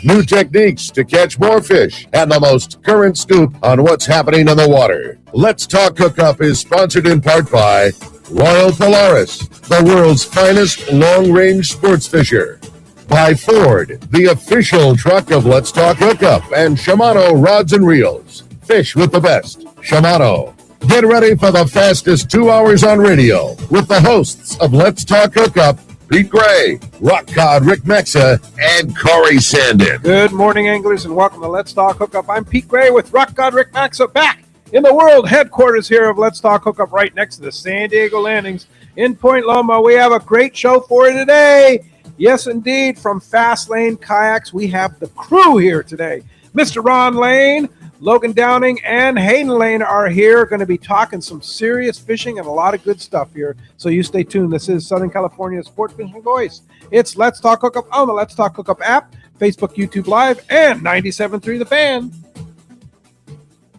new techniques to catch more fish, and the most current scoop on what's happening in the water. Let's Talk Hookup is sponsored in part by Royal Polaris, the world's finest long-range sports fisher. By Ford, the official truck of Let's Talk Hookup, and Shimano Rods and Reels. Fish with the best. Shimano. Get ready for the fastest 2 hours on radio with the hosts of Let's Talk Hookup, Pete Gray, Rock Cod Rick Mexa, and Corey Sandin. Good morning, anglers, and welcome to Let's Talk Hookup. I'm Pete Gray with Rock Cod Rick Mexa, back in the world headquarters here of Let's Talk Hookup, right next to the San Diego Landings in Point Loma. We have a great show for you today. Yes, indeed, from Fast Lane Kayaks, we have the crew here today. Mr. Ron Lane, Logan Downing, and Hayden Lane are here, going to be talking some serious fishing and a lot of good stuff here. So you stay tuned. This is Southern California's sport fishing voice. It's Let's Talk Hookup on the Let's Talk Hookup app, Facebook, YouTube Live, and 97.3 The Fan.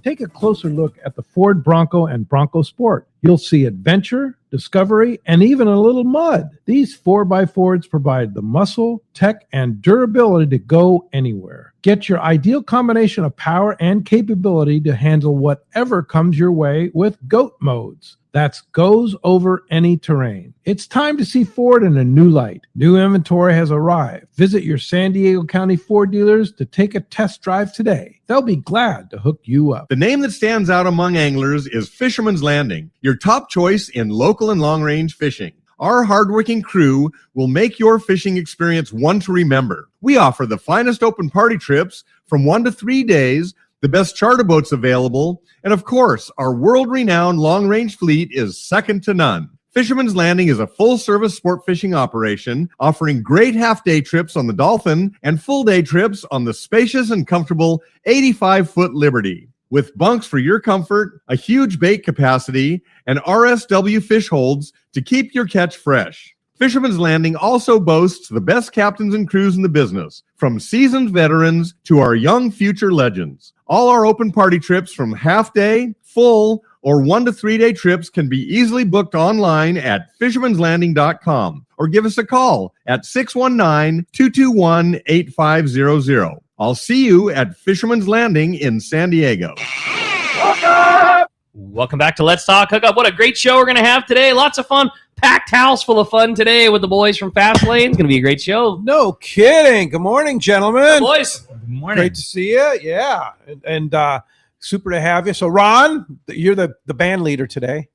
Take a closer look at the Ford Bronco and Bronco Sport. You'll see adventure, discovery, and even a little mud. These 4x4s provide the muscle, tech, and durability to go anywhere. Get your ideal combination of power and capability to handle whatever comes your way with GOAT modes. That's goes over any terrain. It's time to see Ford in a new light. New inventory has arrived. Visit your San Diego County Ford dealers to take a test drive today. They'll be glad to hook you up. The name that stands out among anglers is Fisherman's Landing, your top choice in local and long-range fishing. Our hardworking crew will make your fishing experience one to remember. We offer the finest open party trips from 1 to 3 days, the best charter boats available, and of course, our world-renowned long-range fleet is second to none. Fisherman's Landing is a full-service sport fishing operation offering great half-day trips on the Dolphin and full-day trips on the spacious and comfortable 85-foot Liberty. With bunks for your comfort, a huge bait capacity, and RSW fish holds to keep your catch fresh. Fisherman's Landing also boasts the best captains and crews in the business, from seasoned veterans to our young future legends. All our open party trips from half-day, full, or 1 to 3 day trips can be easily booked online at fishermanslanding.com or give us a call at 619-221-8500. I'll see you at Fisherman's Landing in San Diego. Welcome back to Let's Talk Hookup. What a great show we're going to have today. Lots of fun. Packed house full of fun today with the boys from Fast Lane. It's going to be a great show. No kidding. Good morning, gentlemen. Hey, boys. Good morning. Great to see you. Yeah. And super to have you. So, Ron, you're the band leader today.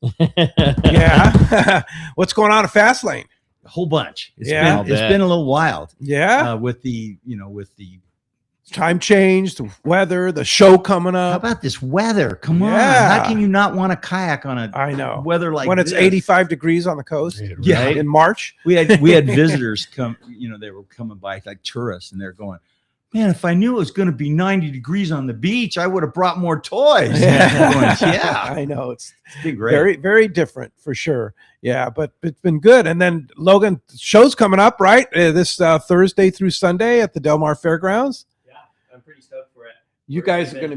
Yeah. What's going on at Fast Lane? A whole bunch. It's Yeah. been a little wild. Yeah. With the Time change, the weather, the show coming how up. about this weather? Come on. Yeah. How can you not want to kayak on I know. weather like when it's this? 85 degrees on the coast. Yeah. Right? In March. We had visitors come, they were coming by like tourists, and they're going, man, if I knew it was going to be 90 degrees on the beach, I would have brought more toys. Yeah. Going, yeah. I know. It's been great. very, very different for sure. Yeah, but it's been good. And then, Logan, show's coming up, right? This Thursday through Sunday at the Del Mar Fairgrounds. I'm pretty stoked for it. You guys are going to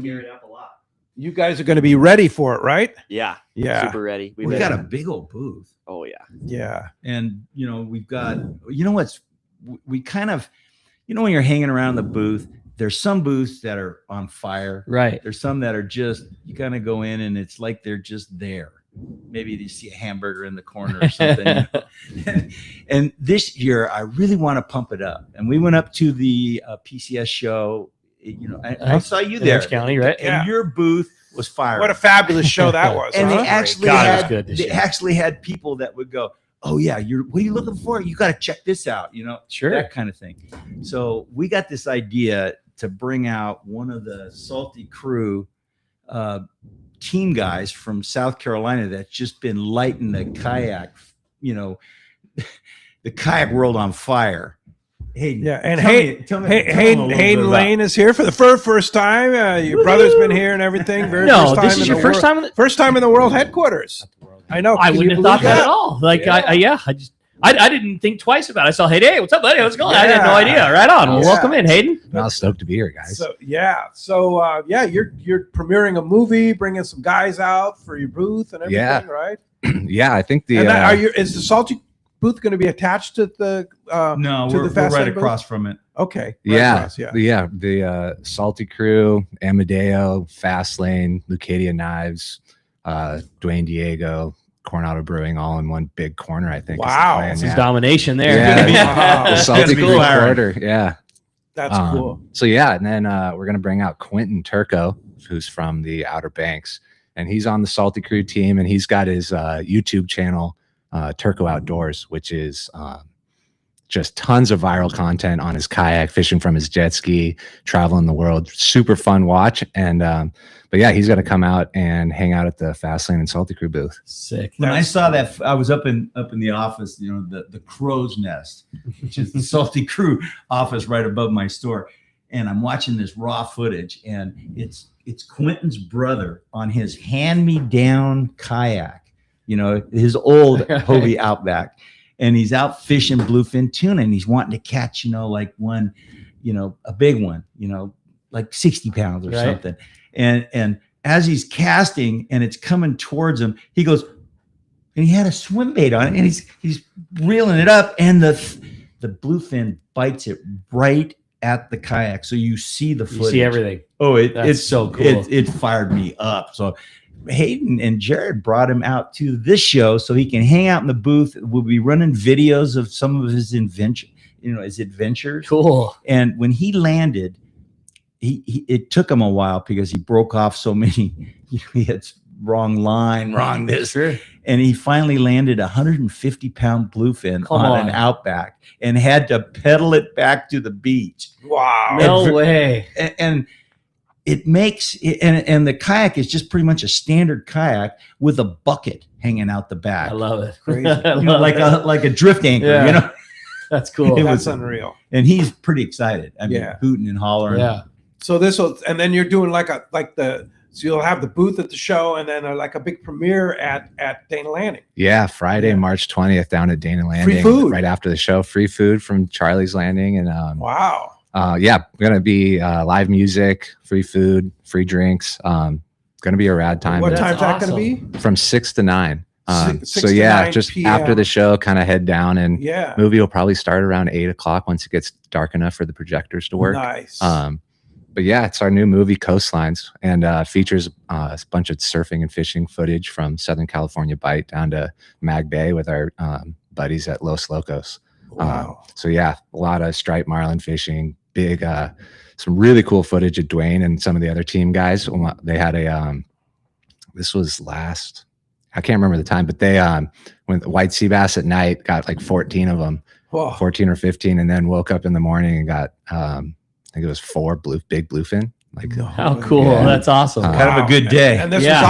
be ready for it, right? Yeah. Super ready. We got a big old booth. Oh, yeah. Yeah. And, we've got, we kind of, when you're hanging around the booth, there's some booths that are on fire. Right. There's some that are just, you kind of go in and it's like they're just there. Maybe you see a hamburger in the corner or something. And this year, I really want to pump it up. And we went up to the PCS show. I saw you there. Orange County, right? And your booth was fire. What a fabulous show that was. And huh? they actually God, had people that would go, oh yeah, what are you looking for? You got to check this out, Sure. That kind of thing. So we got this idea to bring out one of the Salty Crew team guys from South Carolina that's just been lighting the kayak, the kayak world on fire. Hayden, yeah, and Hayden Lane is here for the first time. Your brother's been here and everything. This is your first time. First time in the world headquarters. I know. I wouldn't have thought that at all. Like, yeah. I didn't think twice about it. I saw, hey, what's up, buddy? What's going on? I had no idea. Right on. Well, welcome in, Hayden. Well, stoked to be here, guys. So you're premiering a movie, bringing some guys out for your booth and everything, right? Yeah, I think is the Salty booth going to be attached to the no, to we're the Fast right Lane across booth? from it. Okay. Right Yeah, across, yeah. the Salty Crew, Amadeo, Fastlane, Lucadia Knives, Dwayne Diego, Coronado Brewing, all in one big corner. I think. is the Wow. plan, Some yeah. domination there. Yeah, Wow. the Salty That's Crew cool. quarter. Yeah. That's cool. So yeah, and then we're gonna bring out Quentin Turco, who's from the Outer Banks, and he's on the Salty Crew team, and he's got his YouTube channel, Turco Outdoors, which is just tons of viral content on his kayak, fishing from his jet ski, traveling the world. Super fun watch. And but yeah, he's gonna come out and hang out at the Fastlane and Salty Crew booth. Sick. When I saw that, I was up in the office, you know, the crow's nest, which is the Salty Crew office right above my store, and I'm watching this raw footage, and it's Quentin's brother on his hand-me-down kayak, you know, his old Hobie Outback, and he's out fishing bluefin tuna, and he's wanting to catch, you know, like one, you know, a big one, you know, like 60 pounds or something, and as he's casting and it's coming towards him, he goes, and he had a swim bait on it, and he's reeling it up, and the bluefin bites it right at the kayak, so you see the footage. You see everything. Oh, That's so cool. It fired me up. So Hayden and Jared brought him out to this show so he can hang out in the booth. We'll be running videos of some of his his adventures. Cool. And when he landed, it took him a while because he broke off so many. He had wrong line, wrong this. Sure. And he finally landed a 150-pound bluefin on an Outback and had to pedal it back to the beach. Wow. No way. And it makes and the kayak is just pretty much a standard kayak with a bucket hanging out the back. I love it. Crazy. You know, like a drift anchor, Yeah. you know. That's cool. That's unreal. And he's pretty excited. I mean, Yeah. hooting and hollering. Yeah. So and then you're doing so you'll have the booth at the show, and then like a big premiere at Dana Landing. Yeah, Friday, March 20th, down at Dana Landing. food. Right after the show. Free food from Charlie's Landing, and Wow. yeah, gonna be live music, free food, free drinks. Gonna be a rad time. What That's time's that going awesome. to be? From 6 to 9. Six So to yeah, 9 just PM. after the show, kind of head down, and Yeah. movie will probably start around 8 o'clock once it gets dark enough for the projectors to work. Nice. But yeah, it's our new movie Coastlines, and features a bunch of surfing and fishing footage from Southern California Bight down to Mag Bay with our buddies at Los Locos. Wow. So yeah, a lot of striped marlin fishing, big, some really cool footage of Dwayne and some of the other team guys. They had this was I can't remember the time, but they went white sea bass at night, got like 14 of them, Whoa. 14 or 15, and then woke up in the morning and got, I think it was 4 big bluefin. Like, How cool. Yeah. That's awesome. Kind of a good day. And this Yeah.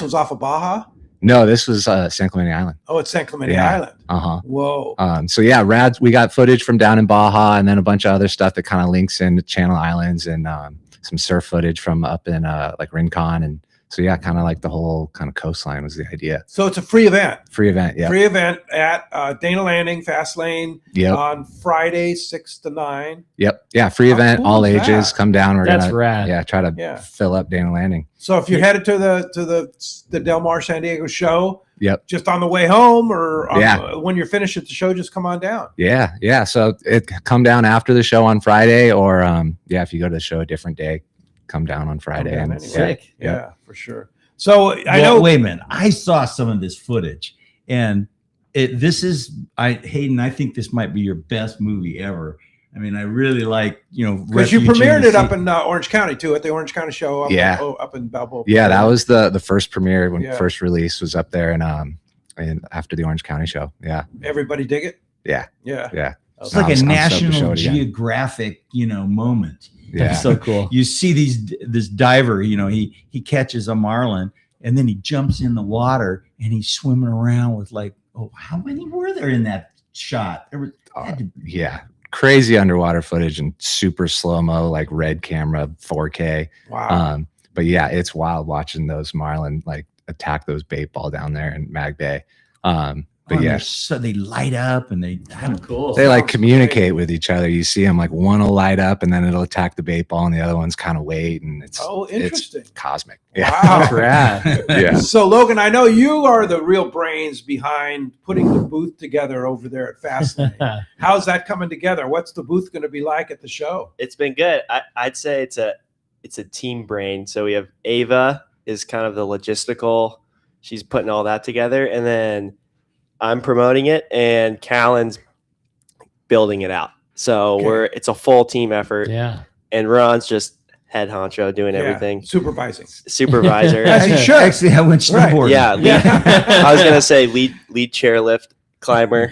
was off of Baja. no, this was San Clemente Island. Oh, it's San Clemente Yeah. Island. Whoa. So yeah, rad. We got footage from down in Baja, and then a bunch of other stuff that kind of links into Channel Islands, and some surf footage from up in like Rincon. And so yeah, kind of like the whole kind of coastline was the idea. So it's a free event. Free event. Yeah. Free event at Dana Landing, Fast Lane, Yep. on Friday, 6 to 9. Yep. Yeah. Free How event, cool all is ages. that? Come down. We're That's gonna rad. try to Yeah. fill up Dana Landing. So if you're headed to the Del Mar San Diego show, Yep. just on the way home or Yeah. when you're finished at the show, just come on down. Yeah. Yeah. So it come down after the show on Friday, or if you go to the show a different day, come down on Friday. down And anyway. Sick. Yeah, for sure. So I Well, know. wait a minute. I saw some of this footage, and Hayden, I think this might be your best movie ever. I mean, I really like, Because you Refuge in premiered the it up Sea. in Orange County too, at the Orange County show. Up in Balboa. Yeah, that was the first premiere when Yeah. first release was up there, and after the Orange County show. Yeah. Everybody dig it. Yeah. Yeah. Yeah. It's No, like I'm a stoked to National show it again. Geographic, moment. Yeah. So cool. You see this diver, he catches a marlin, and then he jumps in the water and he's swimming around with how many were there in that shot? Had to be- Yeah. Crazy underwater footage and super slow-mo, like red camera, 4K. Wow. But yeah, it's wild watching those marlin like attack those bait ball down there in Mag Bay. But yeah, so they light up and they Cool. they like communicate with each other. You see them like one will light up and then it'll attack the bait ball, and the other one's kind of wait, and it's interesting. It's cosmic. Yeah. Wow. Rad. Yeah. So Logan, I know you are the real brains behind putting the booth together over there at Fascinating. How's that coming together? What's the booth going to be like at the show? It's been good. I'd say it's a team brain. So we have Ava is kind of the logistical. She's putting all that together, and then I'm promoting it, and Callan's building it out. So it's a full team effort. Yeah. And Ron's just head honcho doing everything. Supervisor. As you should. Actually, I went snowboarding. Yeah. I was gonna say lead chairlift climber.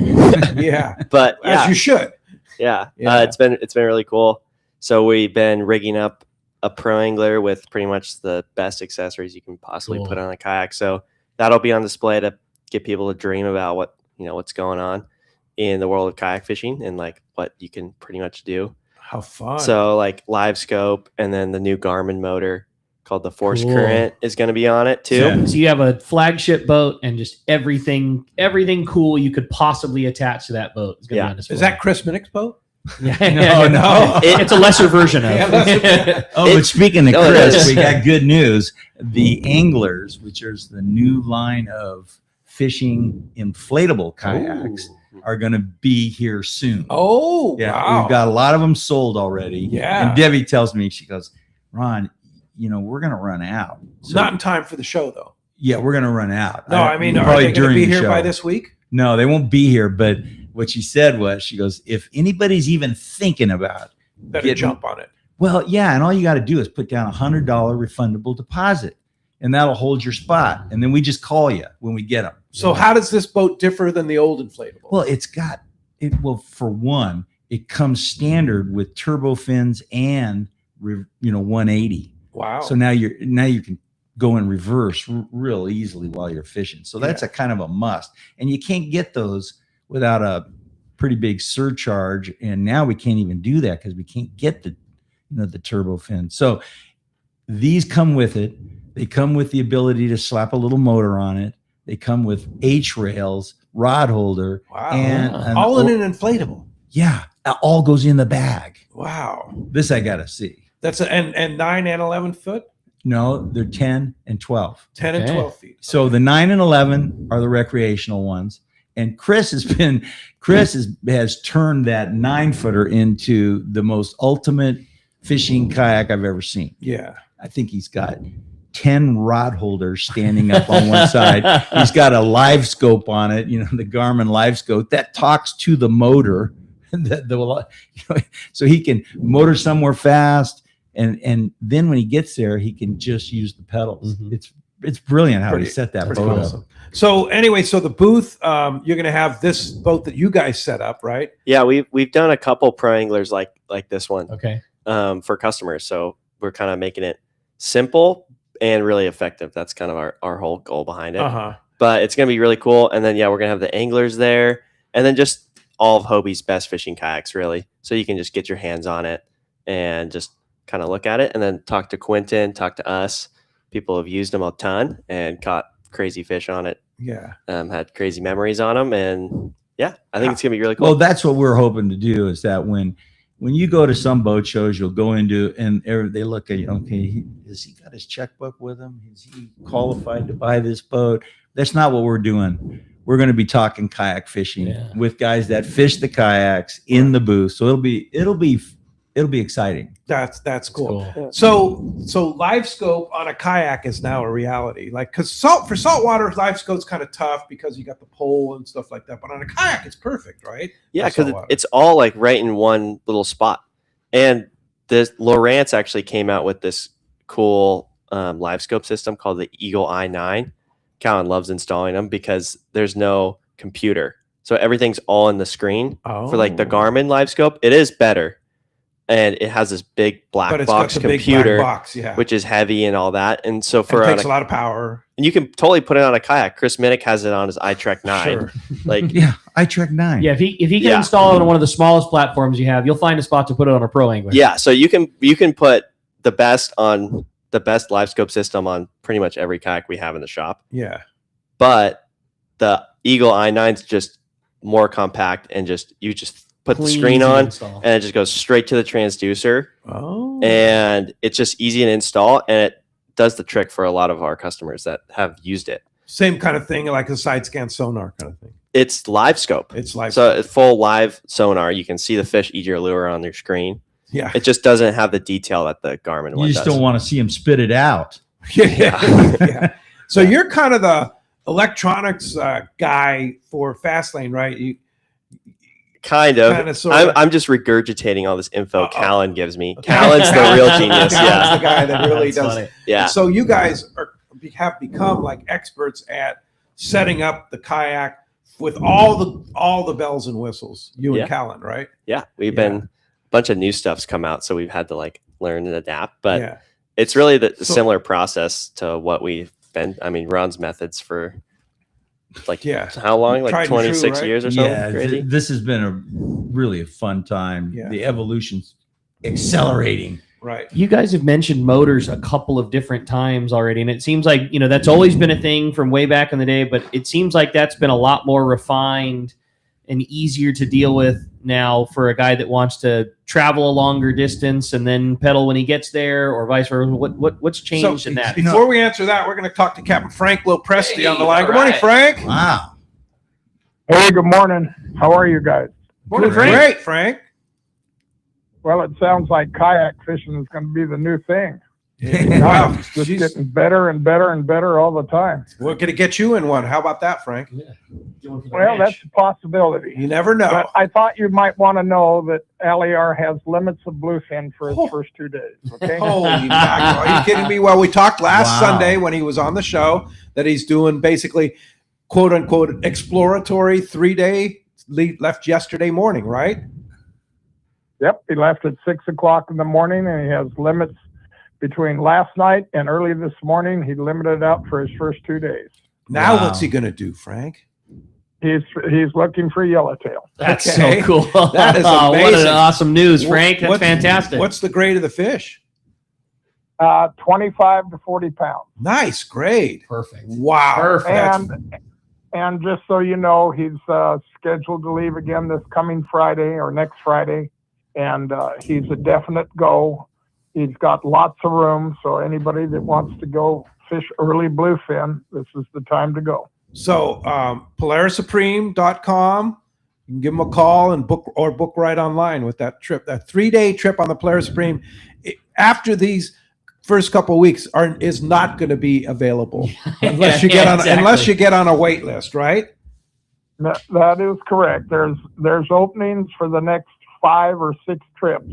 Yeah. But as you should. Yeah. It's been really cool. So we've been rigging up a pro angler with pretty much the best accessories you can possibly put on a kayak. So that'll be on display to get people to dream about what's going on in the world of kayak fishing and like what you can pretty much do. How fun. So like live scope, and then the new Garmin motor called the Force Current is going to be on it too. So you have a flagship boat and just everything cool you could possibly attach to that boat is going to be on display. Is that Chris Minnick's boat? No. It's a lesser version of it. But speaking of Chris, we got good news. The Anglers, which is the new line of fishing inflatable kayaks, are going to be here soon. Oh, yeah. Wow. We've got a lot of them sold already. Yeah. And Debbie tells me, she goes, Ron, we're going to run out. So, not in time for the show, though. Yeah, we're going to run out. No, I mean, are they going to be here by this week? No, they won't be here. But what she said was, she goes, if anybody's even thinking about better jump on it. Well, yeah, and all you got to do is put down $100 refundable deposit, and that'll hold your spot. And then we just call you when we get them. So how does this boat differ than the old inflatable? Well, for one, it comes standard with turbo fins and 180. Wow. So now you can go in reverse real easily while you're fishing. So that's a kind of a must. And you can't get those without a pretty big surcharge. And now we can't even do that because we can't get the turbo fin. So these come with it. They come with the ability to slap a little motor on it. They come with H rails, rod holder, and all in an inflatable. Yeah, all goes in the bag. Wow, this I gotta see. That's and 9 and 11 foot. No, they're 10 and 12. 10 and 12 feet. So the 9 and 11 are the recreational ones, and Chris has turned that 9-footer into the most ultimate fishing kayak I've ever seen. Yeah, I think he's got 10 rod holders standing up on one side. He's got a live scope on it, the Garmin live scope that talks to the motor. So he can motor somewhere fast. And then when he gets there, he can just use the pedals. Mm-hmm. It's brilliant how he set that boat up. So anyway, the booth, you're going to have this boat that you guys set up, right? Yeah, we've done a couple pro anglers like this one. Okay. For customers. So we're kind of making it simple and really effective. That's kind of our whole goal behind it. But it's going to be really cool. And then, we're going to have the anglers there, and then just all of Hobie's best fishing kayaks, really. So you can just get your hands on it and just kind of look at it, and then talk to Quentin, talk to us. People have used them a ton and caught crazy fish on it. Yeah. Had crazy memories on them. And I think it's going to be really cool. Well, that's what we're hoping to do, is that when you go to some boat shows, you'll go into and they look at you. Okay, has he got his checkbook with him? Is he qualified to buy this boat? That's not what we're doing. We're going to be talking kayak fishing with guys that fish the kayaks in the booth. So it'll be exciting. That's cool. So live scope on a kayak is now a reality. Like, because for saltwater, live scope's kind of tough because you got the pole and stuff like that. But on a kayak, it's perfect, right? Yeah, because it's all like right in one little spot. And this Lowrance actually came out with this cool live scope system called the Eagle i9. Callan loves installing them because there's no computer, so everything's all in the screen. For like the Garmin live scope, it is better. And it has this big black box computer, which is heavy and all that. And so it takes a lot of power. And you can totally put it on a kayak. Chris Minnick has it on his iTrek 9. Sure. iTrek 9. Yeah, if he can install it on one of the smallest platforms you have, you'll find a spot to put it on a pro angler. Yeah, so you can put the best live scope system on pretty much every kayak we have in the shop. Yeah. But the Eagle i9 is just more compact and you just put the Clean screen to on install. and it just goes straight to the transducer. Oh. And it's just easy to install, and it does the trick for a lot of our customers that have used it. Same kind of thing, like a side scan sonar kind of thing. It's live scope. It's like So it's full live sonar. You can see the fish eat your lure on your screen. yeah. It just doesn't have the detail that the Garmin You one just does. don't want to see him spit it out. Yeah. So you're kind of the electronics guy for Fastlane, right? You Kind of. Kinda, sorta. I'm just regurgitating all this info Callan gives me. Okay. Callan's the real genius. Callan's Yeah. the guy that really That's does. funny. Yeah. So you guys have become like experts at setting up the kayak with all the bells and whistles. You Yeah. and Callan, right? Yeah. We've been a bunch of new stuff's come out, so we've had to like learn and adapt. But yeah. it's really the So- similar process to what we've been. I mean, Ron's methods for like how long? Tried Like and true, 26 right? years or something? Yeah, Crazy. this has been a really fun time. Yeah. The evolution's accelerating. Right. You guys have mentioned motors a couple of different times already, and it seems like, you know, that's always been a thing from way back in the day, but it seems like that's been a lot more refined and easier to deal with now for a guy that wants to travel a longer distance and then pedal when he gets there, or vice versa. What's changed in that? Before we answer that, we're going to talk to Captain Frank Lopresti Hey, on the line. all Good morning, right. Frank. Wow. Hey, good morning. How are you guys? Morning, Frank. Great, Frank. Well, it sounds like kayak fishing is going to be the new thing. Wow. It's just getting better and better and better all the time. We're going to get you in one. How about that, Frank? Well, that's a possibility. You never know. But I thought you might want to know that Aliar has limits of bluefin for his first 2 days. Okay. Holy mackerel. Are you kidding me? Well, we talked last Wow. Sunday when he was on the show that he's doing basically quote unquote exploratory 3-day, left yesterday morning, right? Yep. He left at 6 o'clock in the morning, and he has limits between last night and early this morning. He limited out for his first 2 days. Now Wow. what's he going to do, Frank? He's looking for yellowtail. That's Okay. so cool. That is What amazing. an awesome news, Frank. That's What's- fantastic. What's the grade of the fish? 25 to 40 pounds. Nice grade. perfect? Wow. Perfect. That's- And just so you know, he's scheduled to leave again this coming Friday or next Friday, and he's a definite go. He's got lots of room, so anybody that wants to go fish early bluefin, this is the time to go. So PolarisSupreme.com. You can give them a call and book right online with that trip. That 3-day trip on the Polaris Supreme after these first couple of weeks is not going to be available unless you get on unless you get on a wait list, right? That is correct. There's openings for the next 5 or 6 trips.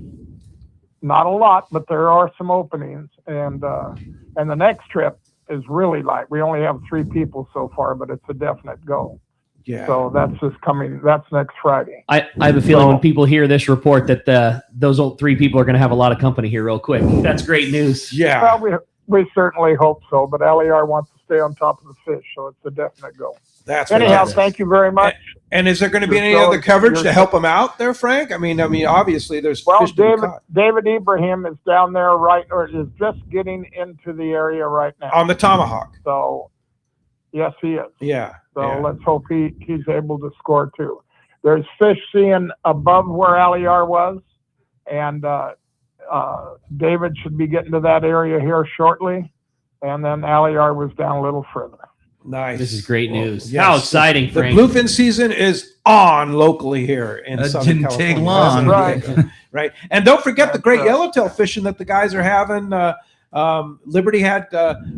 Not a lot, but there are some openings, and the next trip is really light. We only have 3 people so far, but it's a definite go. Yeah. So that's that's next Friday. I have a feeling when people hear this report that those 3 people are going to have a lot of company here real quick. That's great news. Yeah. Well, we certainly hope so, but Aliar wants to stay on top of the fish, so it's a definite go. That's Anyhow, fantastic. thank you very much. And is there going to be Your any show- other coverage your- to help him out there, Frank? I mean, obviously there's Well, fish to be caught. David Ibrahim is down there is just getting into the area right now. On the Tomahawk. So, yes, he is. Yeah. So yeah. let's hope he's able to score too. There's fish seeing above where Aliar was, and David should be getting to that area here shortly. And then Aliar was down a little further. Nice. This is great news. Yes. How exciting, The Frank. bluefin season is on locally here in That Southern didn't take California. long. Right. Right. And don't forget the That's great right. yellowtail fishing that the guys are having. Liberty had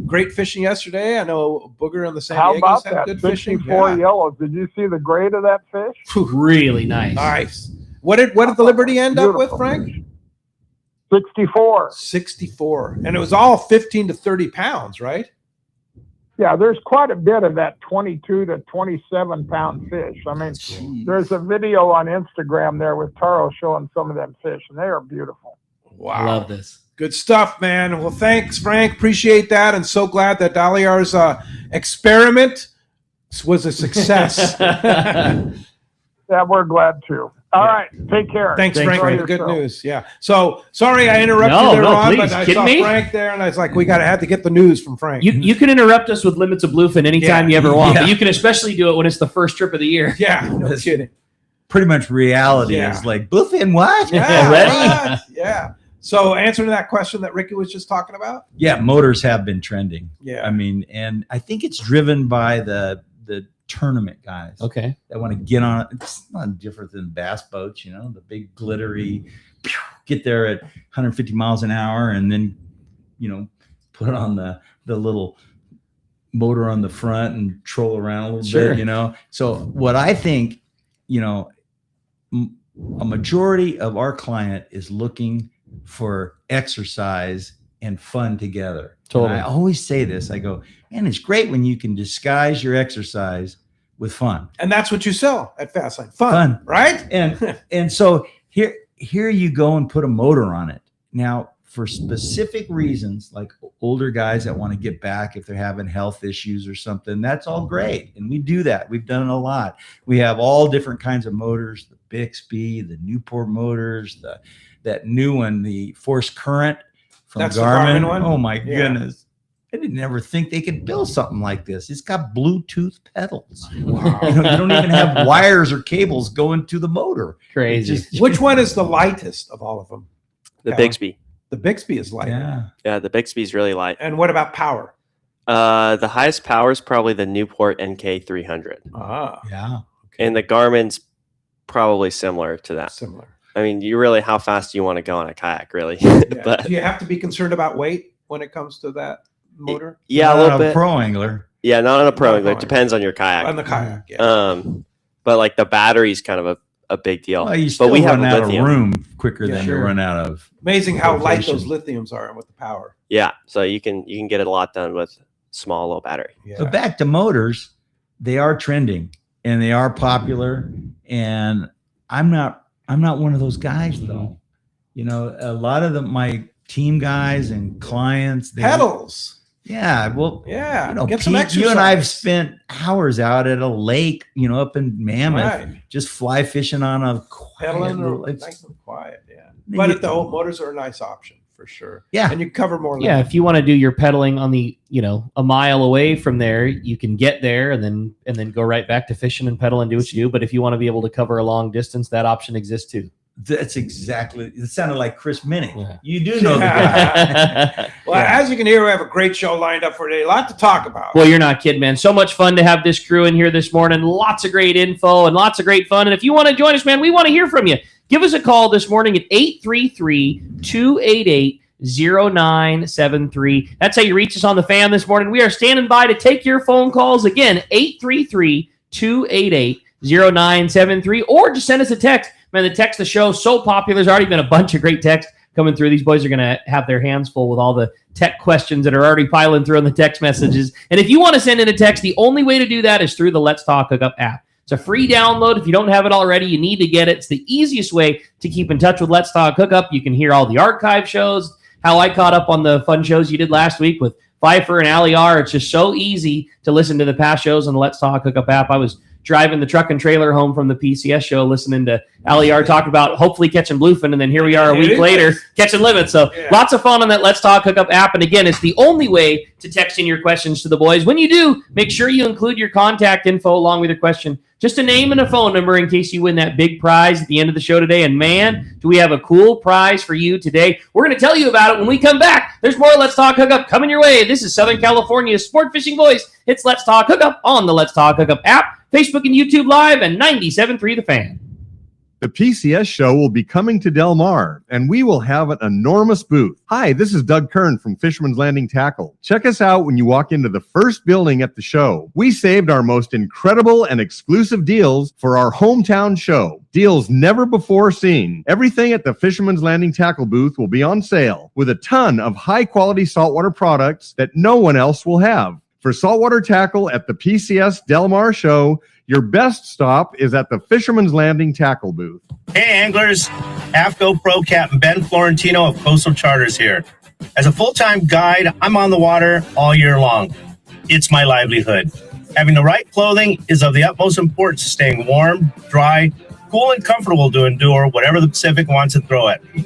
great fishing yesterday. I know Booger and the San How Diego's about had that? good fishing. 64 Yeah. yellows. Did you see the grade of that fish? Really nice. Nice. What did the Liberty end up with, Beautiful Frank? fish. 64. 64. And it was all 15 to 30 pounds, right? Yeah, there's quite a bit of that 22 to 27 pound fish. I mean, there's a video on Instagram there with Taro showing some of them fish, and they are beautiful. Wow. I love this. Good stuff, man. Well, thanks, Frank. Appreciate that. And so glad that Daliar's experiment was a success. Yeah, we're glad to. All right, take care. Thanks, Thanks, Frank, Frank. for the good news. Yeah. So sorry I interrupted No, you there, no, Ron, please. but I Kidding saw me? Frank there, and I was like, we had to get the news from Frank. You can interrupt us with limits of bluefin anytime Yeah. you ever want, Yeah. but you can especially do it when it's the first trip of the year. yeah, no kidding. Pretty much reality Yeah. is like, bluefin what? Yeah, Ready? what? Yeah. So answering that question that Ricky was just talking about. Yeah, motors have been trending. Yeah. I mean, and I think it's driven by the tournament guys Okay. that want to get on. It's not different than bass boats, you know, the big glittery, get there at 150 miles an hour and then, you know, put on the little motor on the front and troll around a little Sure. bit, you know. So what I think, you know, a majority of our client is looking for exercise and fun together. Totally. And I always say this. I go, man, it's great when you can disguise your exercise with fun. And that's what you sell at Fastline. Fun, Fun. right? And so here you go and put a motor on it. Now, for specific reasons, like older guys that want to get back if they're having health issues or something, that's all great. And we do that. We've done it a lot. We have all different kinds of motors, the Bixby, the Newport motors, that new one, the Force Current from That's the Garmin. Garmin one? Oh my Yeah. goodness. I didn't ever think they could build something like this. It's got Bluetooth pedals. Wow. You don't even have wires or cables going to the motor. Crazy. It's just- Which one is the lightest of all of them? The Yeah. Bixby. The Bixby is light. Yeah. Yeah, the Bixby's really light. And what about power? The highest power is probably the Newport NK300, Ah, Yeah. and the Garmin's probably similar to that. similar. I mean, how fast do you want to go on a kayak, really? Yeah. But Do you have to be concerned about weight when it comes to that motor? yeah, a Not little bit. Pro angler. Yeah, not on a pro Not angler. pro It depends on your kayak. On the kayak, yeah. But like the battery's kind of a big deal. Well, you still we have run out lithium. of room quicker Yeah, than sure. you run out of. Amazing how light those Rotation. lithiums are with the power. Yeah, so you can get a lot done with small low battery. Yeah. But back to motors, they are trending and they are popular. And I'm not one of those guys though. You know, a lot of my team guys and clients, they Pedals. Yeah, well, Yeah. you know, Get some Pete, exercise. you and I've spent hours out at a lake, you know, up in Mammoth, Right. just fly fishing on a quiet Pedaling little- or it's- nice and quiet. Yeah. Then But you- the old motors are a nice option for sure. Yeah. And you cover more Yeah, land. if you want to do your pedaling on the, a mile away from there, you can get there and then go right back to fishing and pedal and do what you do. But if you want to be able to cover a long distance, that option exists too. That's exactly. It sounded like Chris Minnick. Yeah. You do know the guy. Well, as you can hear, we have a great show lined up for today. A lot to talk about. Well, you're not kidding, man. So much fun to have this crew in here this morning. Lots of great info and lots of great fun. And if you want to join us, man, we want to hear from you. Give us a call this morning at 833-288-0973. That's how you reach us on the fan this morning. We are standing by to take your phone calls. Again, 833-288-0973. Or just send us a text. Man, the text the show is so popular. There's already been a bunch of great texts coming through. These boys are going to have their hands full with all the tech questions that are already piling through on the text messages. And if you want to send in a text, the only way to do that is through the Let's Talk Hookup app. It's a free download. If you don't have it already, you need to get it. It's the easiest way to keep in touch with Let's Talk Hookup. You can hear all the archive shows, how I caught up on the fun shows you did last week with Pfeiffer and Ali R. It's just so easy to listen to the past shows on the Let's Talk Hookup app. I was driving the truck and trailer home from the PCS show, listening to Ali R talk about hopefully catching bluefin, and then here we are a week later catching limits. So lots of fun on that Let's Talk Hookup app. And again, it's the only way to text in your questions to the boys. When you do, make sure you include your contact info along with your question. Just a name and a phone number in case you win that big prize at the end of the show today. And man, do we have a cool prize for you today. We're going to tell you about it when we come back. There's more Let's Talk Hookup coming your way. This is Southern California's sport fishing voice. It's Let's Talk Hookup on the Let's Talk Hookup app, Facebook and YouTube Live, and 97.3 The Fan. The PCS show will be coming to Del Mar, and we will have an enormous booth. Hi, this is Doug Kern from Fisherman's Landing Tackle. Check us out when you walk into the first building at the show. We saved our most incredible and exclusive deals for our hometown show. Deals never before seen. Everything at the Fisherman's Landing Tackle booth will be on sale, with a ton of high-quality saltwater products that no one else will have. For saltwater tackle at the PCS Del Mar show, your best stop is at the Fisherman's Landing Tackle booth. Hey anglers, AFCO Pro Captain Ben Florentino of Coastal Charters here. As a full-time guide, I'm on the water all year long. It's my livelihood. Having the right clothing is of the utmost importance to staying warm, dry, cool, and comfortable to endure whatever the Pacific wants to throw at me.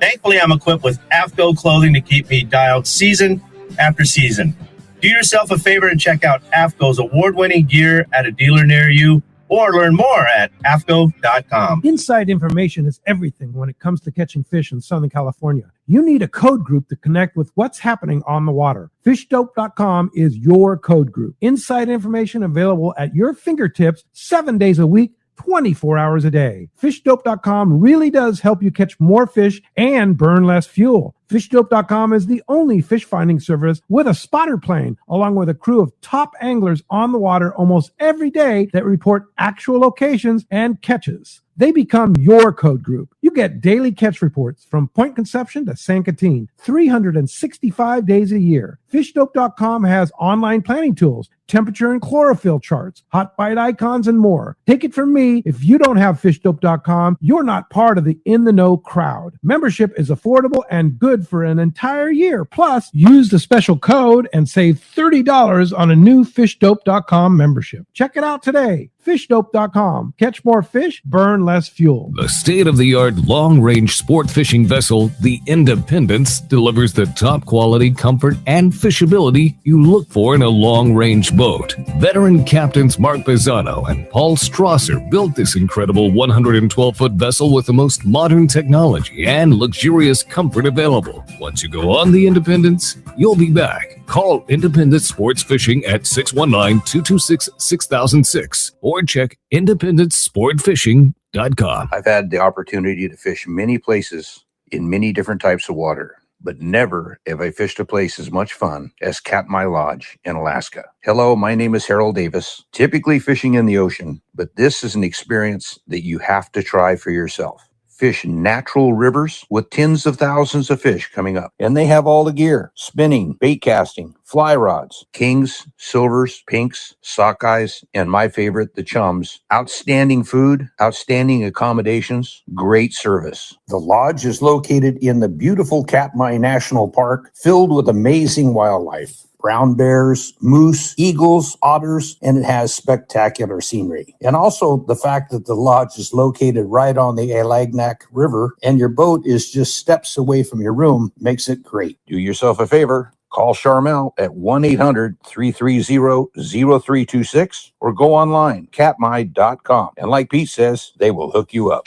Thankfully, I'm equipped with AFCO clothing to keep me dialed season after season. Do yourself a favor and check out AFCO's award-winning gear at a dealer near you, or learn more at afco.com. Inside information is everything when it comes to catching fish in Southern California. You need a code group to connect with what's happening on the water. Fishdope.com is your code group. Inside information available at your fingertips 7 days a week, 24 hours a day. Fishdope.com really does help you catch more fish and burn less fuel. Fishdope.com is the only fish finding service with a spotter plane, along with a crew of top anglers on the water almost every day that report actual locations and catches. They become your code group. You get daily catch reports from Point Conception to San Catine, 365 days a year. Fishdope.com has online planning tools, temperature and chlorophyll charts, hot bite icons, and more. Take it from me, if you don't have Fishdope.com, you're not part of the in the know crowd. Membership is affordable and good for an entire year. Plus, use the special code and save $30 on a new Fishdope.com membership. Check it out today. Fishdope.com. Catch more fish, burn less fuel. The state-of-the-art long-range sport fishing vessel, the Independence, delivers the top quality, comfort, and fishability you look for in a long-range boat. Veteran captains Mark Bizzano and Paul Strasser built this incredible 112-foot vessel with the most modern technology and luxurious comfort available. Once you go on the Independence, you'll be back. Call Independence Sports Fishing at 619-226-6006 or check independencesportfishing.com. I've had the opportunity to fish many places in many different types of water, but never have I fished a place as much fun as Katmai Lodge in Alaska. Hello, my name is Harold Davis, typically fishing in the ocean, but this is an experience that you have to try for yourself. Fish natural rivers with tens of thousands of fish coming up. And they have all the gear: spinning, bait casting, fly rods, kings, silvers, pinks, sockeyes, and my favorite, the chums. Outstanding food, outstanding accommodations, great service. The lodge is located in the beautiful Katmai National Park, filled with amazing wildlife. Brown bears, moose, eagles, otters, and it has spectacular scenery. And also the fact that the lodge is located right on the Alagnak River and your boat is just steps away from your room makes it great. Do yourself a favor. Call Charmel at 1-800-330-0326 or go online, katmai.com. And like Pete says, they will hook you up.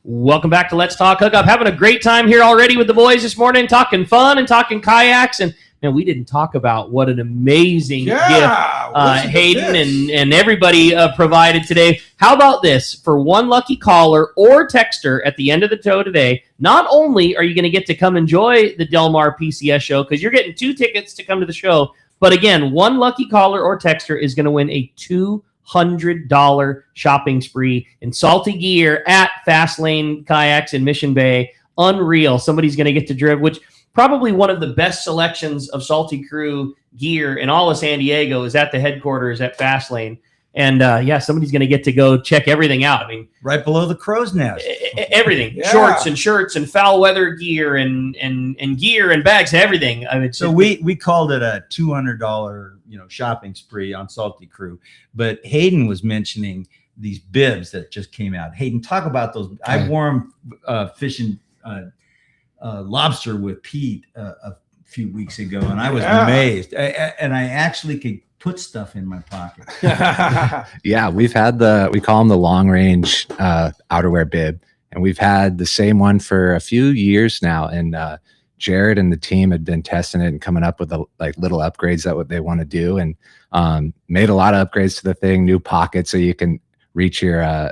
Welcome back to Let's Talk Hookup. Having a great time here already with the boys this morning, talking fun and talking kayaks. And man, we didn't talk about what an amazing gift Hayden and everybody provided today. How about this? For one lucky caller or texter at the end of the show today, not only are you going to get to come enjoy the Del Mar PCS show, because you're getting 2 tickets to come to the show, but again, one lucky caller or texter is going to win a $200 shopping spree in salty gear at Fastlane Kayaks in Mission Bay. Unreal. Somebody's going to get to drive, which probably one of the best selections of Salty Crew gear in all of San Diego is at the headquarters at Fastlane. And somebody's going to get to go check everything out. I mean, right below the crow's nest, Yeah. everything, shorts and foul weather gear and gear and bags, everything. I mean, so we called it a $200, shopping spree on Salty Crew, but Hayden was mentioning these bibs that just came out. Hayden, talk about those. I wore them fishing lobster with Pete a few weeks ago, and I was amazed. And I actually could put stuff in my pocket. Yeah, we've had we call them the long range outerwear bib, and we've had the same one for a few years now. And Jared and the team had been testing it and coming up with little upgrades that what they want to do, and made a lot of upgrades to the thing. New pockets so you can reach your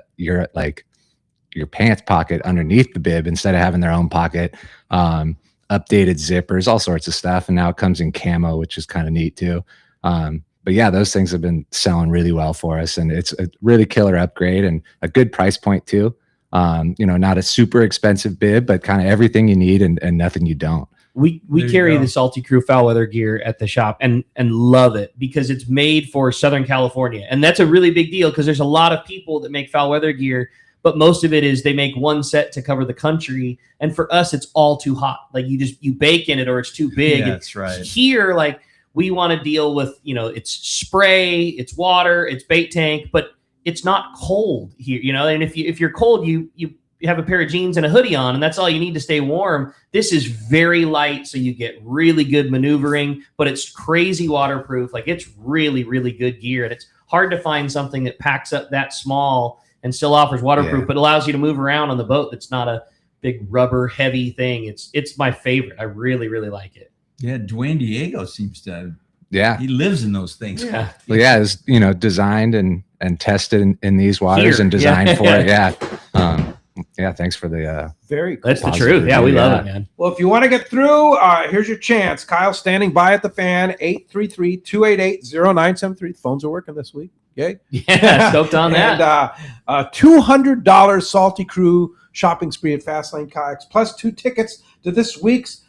pants pocket underneath the bib instead of having their own pocket. Updated zippers, all sorts of stuff, and now it comes in camo, which is kind of neat too. But yeah, those things have been selling really well for us, and it's a really killer upgrade and a good price point too. Not a super expensive bib, but kind of everything you need and nothing you don't. We carry the Salty Crew foul weather gear at the shop and love it because it's made for Southern California. And that's a really big deal because there's a lot of people that make foul weather gear, but most of it is they make one set to cover the country. And for us, it's all too hot. Like you bake in it or it's too big. Yeah, that's right. Here, we want to deal with, it's spray, it's water, it's bait tank, but it's not cold here, and if you're cold, you have a pair of jeans and a hoodie on, and that's all you need to stay warm. This is very light, so you get really good maneuvering, but it's crazy waterproof. Like, it's really, really good gear, and it's hard to find something that packs up that small and still offers waterproof, but allows you to move around on the boat. That's not a big rubber heavy thing. It's my favorite. I really, really like it. Yeah, Dwayne Diego seems to. Yeah, he lives in those things. Yeah, well, yeah, it's designed and tested in these waters Here. and designed for it. Yeah, yeah. Thanks for the Very cool. That's the truth. Yeah, we love it, man. Well, if you want to get through, here's your chance. Kyle's standing by at the fan, 833-288-0973. Phones are working this week. Yay. Yeah, stoked on that. And $200 Salty Crew shopping spree at Fastlane Kayaks, plus 2 tickets to this week's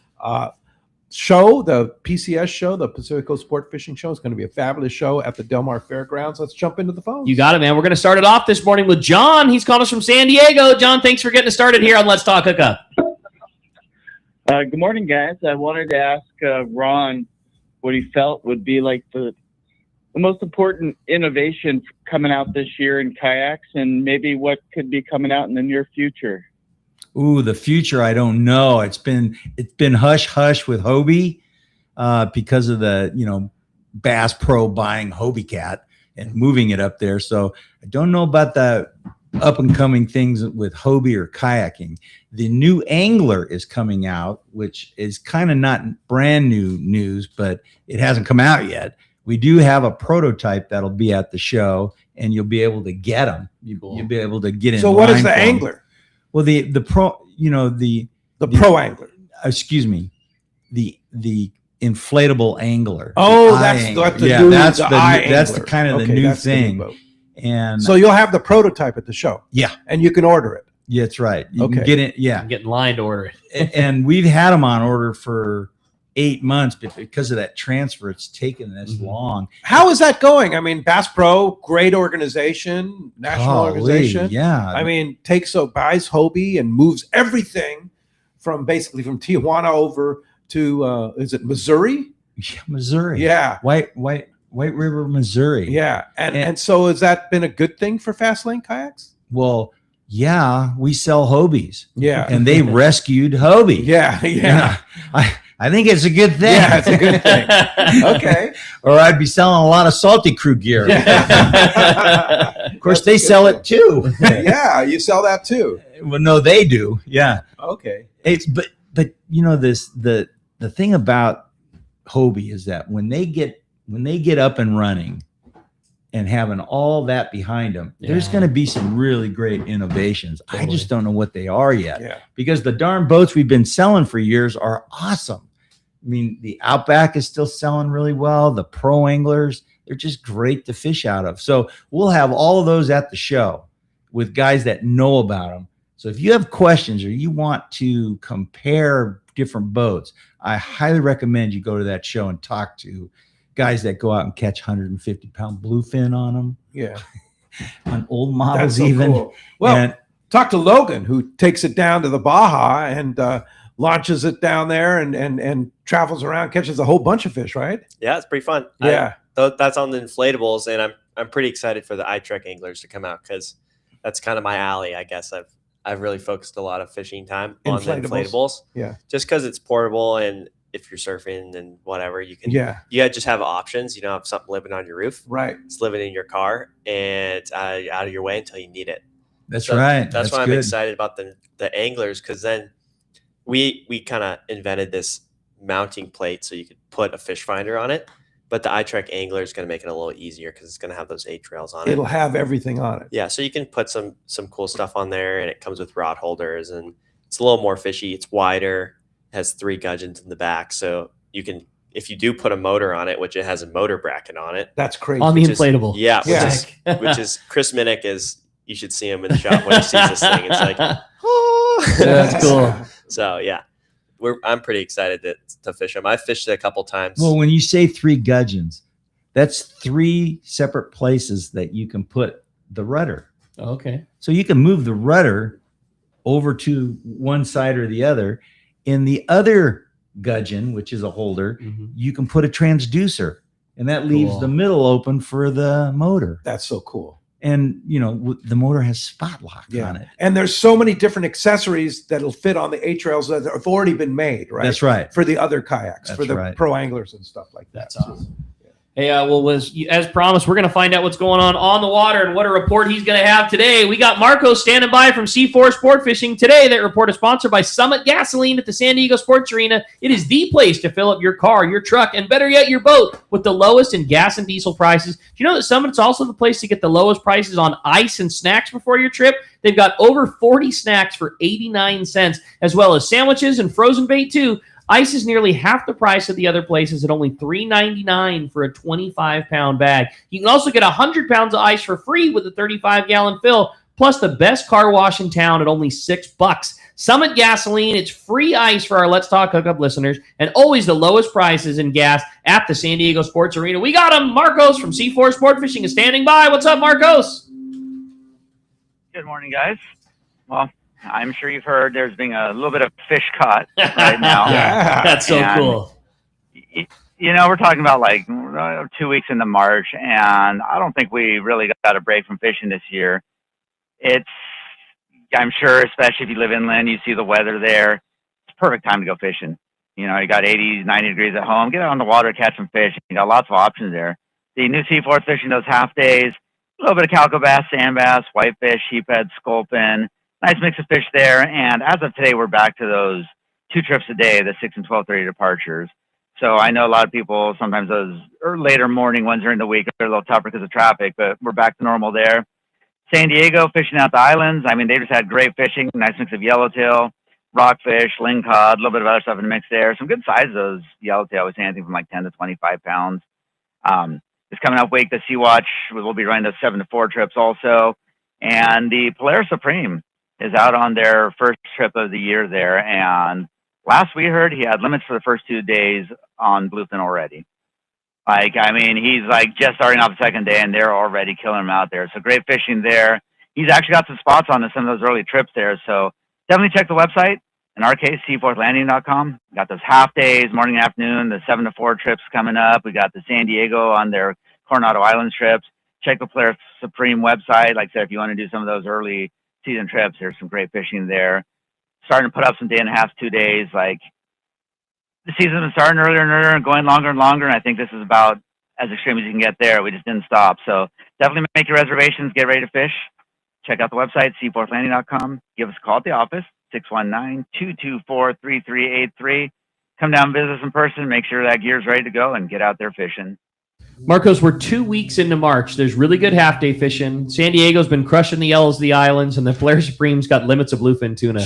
show, the PCS show, the Pacific Coast Sport Fishing Show. Is going to be a fabulous show at the Del Mar Fairgrounds. Let's jump into the phones. You got it, man. We're going to start it off this morning with John. He's calling us from San Diego. John, thanks for getting us started here on Let's Talk Hookup. Good morning, guys. I wanted to ask Ron what he felt would be like the most important innovation coming out this year in kayaks, and maybe what could be coming out in the near future. Ooh, the future, I don't know. It's been hush hush with Hobie because of the Bass Pro buying Hobie Cat and moving it up there. So I don't know about the up and coming things with Hobie or kayaking. The new Angler is coming out, which is kind of not brand new news, but it hasn't come out yet. We do have a prototype that'll be at the show, and you'll be able to get them. You'll be able to get in. So what is the Angler? Well, the pro, the Pro Angler. Excuse me, the inflatable angler. Oh, that's the kind of the new thing. And so you'll have the prototype at the show. Yeah, and you can order it. Yeah, that's right. You can get it. Yeah, get in line to order it. And we've had them on order for 8 months, but because of that transfer, it's taken this long. How is that going? I mean, Bass Pro, great organization, national organization. Yeah. I mean, buys Hobie and moves everything from Tijuana over to is it Missouri? Yeah, Missouri. Yeah. White River, Missouri. Yeah. And so has that been a good thing for Fastlane Kayaks? Well, yeah, we sell Hobies. Yeah. And they rescued Hobie. Yeah. I think it's a good thing. Yeah, it's a good thing. Okay. Or I'd be selling a lot of Salty Crew gear. Of course, they sell it too. Yeah, you sell that too. Well, no, they do. Yeah. Okay. But the thing about Hobie is that when they get up and running and having all that behind them, there's going to be some really great innovations. Totally. I just don't know what they are yet because the darn boats we've been selling for years are awesome. I mean, the Outback is still selling really well. The Pro Anglers, they're just great to fish out of. So we'll have all of those at the show with guys that know about them. So if you have questions or you want to compare different boats, I highly recommend you go to that show and talk to guys that go out and catch 150-pound bluefin on them. Yeah. On old models. That's so even. Cool. Well, talk to Logan, who takes it down to the Baja and launches it down there and travels around, catches a whole bunch of fish, right? Yeah, it's pretty fun. Yeah. That's on the inflatables, and I'm pretty excited for the iTrek anglers to come out because that's kind of my alley. I guess I've really focused a lot of fishing time on the inflatables. Yeah. Just because it's portable, and if you're surfing and whatever, you can just have options. You don't have something living on your roof. Right. It's living in your car, and it's out of your way until you need it. That's right. That's why I'm excited about the anglers, because then we kind of invented this mounting plate so you could put a fish finder on it. But the iTrek Angler is going to make it a little easier because it's going to have those 8 trails on it. It'll have everything on it. Yeah, so you can put some cool stuff on there, and it comes with rod holders, and it's a little more fishy. It's wider, has 3 gudgeons in the back, so you can, if you do put a motor on it, which it has a motor bracket on it. That's crazy. On the inflatable. Which is Chris Minnick is. You should see him in the shop when he sees this thing. It's like, oh, that's cool. So yeah. I'm pretty excited to fish them. I've fished it a couple times. Well, when you say 3 gudgeons, that's 3 separate places that you can put the rudder. Okay. So you can move the rudder over to one side or the other. In the other gudgeon, which is a holder, Mhm. you can put a transducer, and that leaves Cool. the middle open for the motor. That's so cool. And the motor has spot lock on it. And there's so many different accessories that'll fit on the A-trails that have already been made, right? That's right. For the other kayaks, for That's the right. pro anglers and stuff like that. That's awesome. Hey, as promised, we're going to find out what's going on the water and what a report he's going to have today. We got Marco standing by from C4 Sport Fishing today. That report is sponsored by Summit Gasoline at the San Diego Sports Arena. It is the place to fill up your car, your truck, and better yet, your boat with the lowest in gas and diesel prices. Do you know that Summit's also the place to get the lowest prices on ice and snacks before your trip? They've got over 40 snacks for 89 cents, as well as sandwiches and frozen bait, too. Ice is nearly half the price of the other places at only $3.99 for a 25-pound bag. You can also get 100 pounds of ice for free with a 35-gallon fill, plus the best car wash in town at only $6. Summit Gasoline, it's free ice for our Let's Talk Hookup listeners, and always the lowest prices in gas at the San Diego Sports Arena. We got him. Marcos from C4 Sport Fishing is standing by. What's up, Marcos? Good morning, guys. Well, I'm sure you've heard there's been a little bit of fish caught right now. Yeah, that's so cool. We're talking about like 2 weeks into March, and I don't think we really got a break from fishing this year. I'm sure, especially if you live inland, you see the weather there. It's a perfect time to go fishing. You got 80, 90 degrees at home. Get out on the water, catch some fish. You got lots of options there. The new C4 fishing, those half days, a little bit of calico bass, sand bass, whitefish, sheephead, sculpin. Nice mix of fish there, and as of today, we're back to those 2 trips a day, the 6 and 12:30 departures. So I know a lot of people, sometimes those later morning ones during the week are a little tougher because of traffic, but we're back to normal there. San Diego, fishing out the islands. I mean, they just had great fishing, nice mix of yellowtail, rockfish, lingcod, a little bit of other stuff in the mix there. Some good sizes, those yellowtail. We see anything from like 10 to 25 pounds. This coming up week, the Sea Watch, we'll be running those 7 to 4 trips also. And the Polaris Supreme is out on their first trip of the year there. And last we heard, he had limits for the first 2 days on bluefin already. He's like just starting off the second day, and they're already killing him out there. So great fishing there. He's actually got some spots on some of those early trips there. So definitely check the website. In our case, seaforthlanding.com. We got those half days, morning and afternoon, the 7 to 4 trips coming up. We got the San Diego on their Coronado Islands trips. Check the Polaris Supreme website. Like I said, if you want to do some of those early season trips, there's some great fishing there. Starting to put up some day and a half, 2 days. Like the season's been starting earlier and earlier and going longer and longer. And I think this is about as extreme as you can get there. We just didn't stop. So definitely make your reservations. Get ready to fish. Check out the website, seaforthlanding.com. Give us a call at the office, 619-224-3383. Come down and visit us in person. Make sure that gear's ready to go and get out there fishing. Marcos, we're 2 weeks into March. There's really good half-day fishing. San Diego's been crushing the yellows of the islands, and the Polaris Supreme's got limits of bluefin tuna.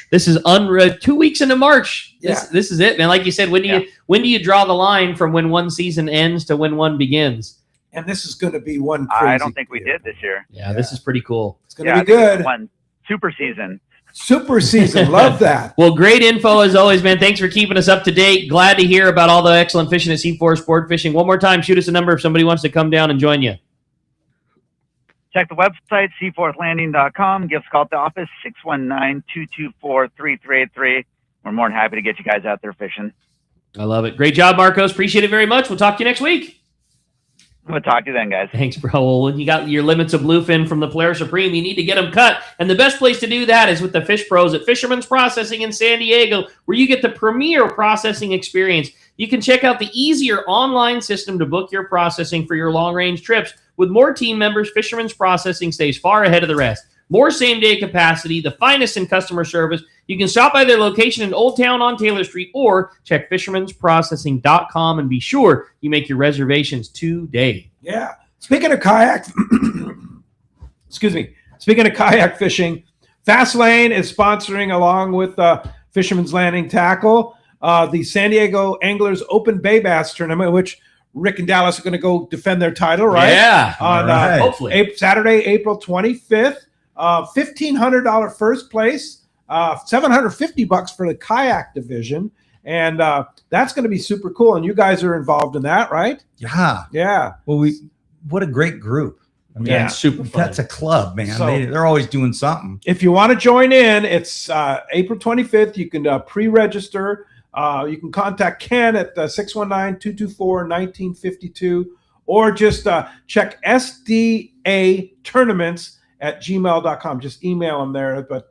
This is unreal. 2 weeks into March. This is it, man. Like you said, when do you draw the line from when one season ends to when one begins? And this is going to be one crazy I don't think we did this year. Yeah, this is pretty cool. It's going to be good. One super season. Super season. Love that. Well, great info as always, man. Thanks for keeping us up to date. Glad to hear about all the excellent fishing at C4 Sport Fishing. One more time, shoot us a number if somebody wants to come down and join you. Check the website, seaforthlanding.com. Give us a call at the office, 619-224-3383. We're more than happy to get you guys out there fishing. I love it. Great job, Marcos. Appreciate it very much. We'll talk to you next week. We'll talk to you then, guys. Thanks, bro. Well, when you got your limits of bluefin from the Polaris Supreme, you need to get them cut. And the best place to do that is with the Fish Pros at Fisherman's Processing in San Diego, where you get the premier processing experience. You can check out the easier online system to book your processing for your long-range trips. With more team members, Fisherman's Processing stays far ahead of the rest. More same-day capacity, the finest in customer service. You can stop by their location in Old Town on Taylor Street or check fishermansprocessing.com and be sure you make your reservations today. Yeah. Speaking of kayak, Speaking of kayak fishing, Fastlane is sponsoring, along with Fisherman's Landing Tackle, the San Diego Anglers Open Bay Bass Tournament, which Rick and Dallas are going to go defend their title, right? Yeah. On hopefully Saturday, April 25th. $1,500 first place, $750 for the kayak division, and that's going to be super cool. And you guys are involved in that, right? Yeah. Well, what a great group. I mean, it's super fun. That's a club, man. So- They're always doing something. If you want to join in, it's April 25th. You can pre-register You can contact Ken at 619-224-1952, or just check SDA Tournaments at gmail.com. Just email them there. But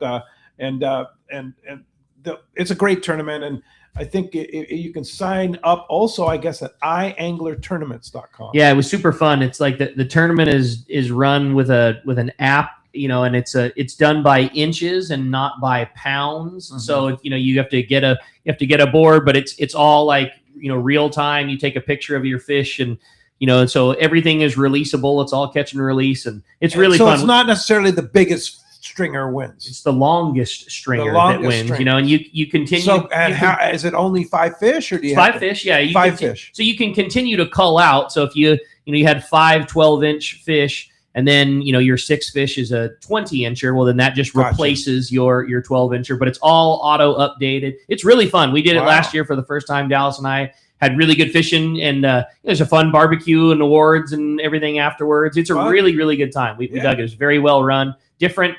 it's a great tournament, and I think you can sign up also, I guess, at ianglertournaments.com. Yeah, it was super fun. It's like the tournament is run with an app, and it's done by inches and not by pounds. Mm-hmm. So you have to get a board, but it's all like real time. You take a picture of your fish, and so everything is releasable. It's all catch and release, and it's really fun. So it's not necessarily the biggest stringer wins. It's the longest stringer that wins. And you continue. So is it only 5 fish, or do you have 5 fish? Yeah, 5 fish. So you can continue to cull out. So if you had 5 12-inch fish, and then your 6 fish is a 20-incher, well then that just replaces your 12-incher. But it's all auto updated. It's really fun. We did it last year for the first time. Dallas and I had really good fishing, and there's a fun barbecue and awards and everything afterwards. It's a really, really good time. We dug it. It was very well run. Different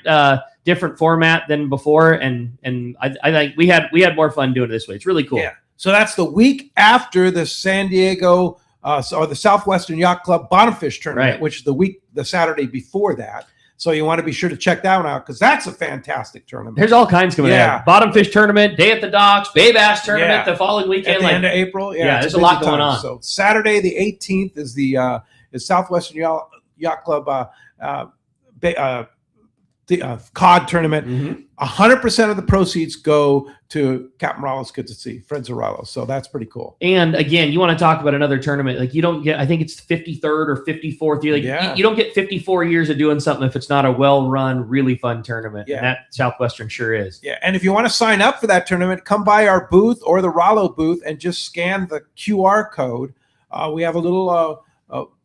format than before, and I think we had more fun doing it this way. It's really cool. Yeah. So that's the week after the San Diego or the Southwestern Yacht Club Bottom Fish Tournament, which is the Saturday before that. So you want to be sure to check that one out, because that's a fantastic tournament. There's all kinds coming out. Bottom Fish Tournament, Day at the Docks, Bay Bass Tournament the following weekend. At the end of April. Yeah, there's a lot going on. So Saturday the 18th is the Southwestern Yacht Club cod tournament. Mm-hmm. 100% of the proceeds go to Captain Rallo's Kids at Sea, Friends of Rallo. So that's pretty cool. And again, you want to talk about another tournament, like you don't get, I think it's 53rd or 54th year. You don't get 54 years of doing something if it's not a well-run, really fun tournament. Yeah. And that Southwestern sure is. Yeah. And if you want to sign up for that tournament, come by our booth or the Rallo booth and just scan the QR code. We have a little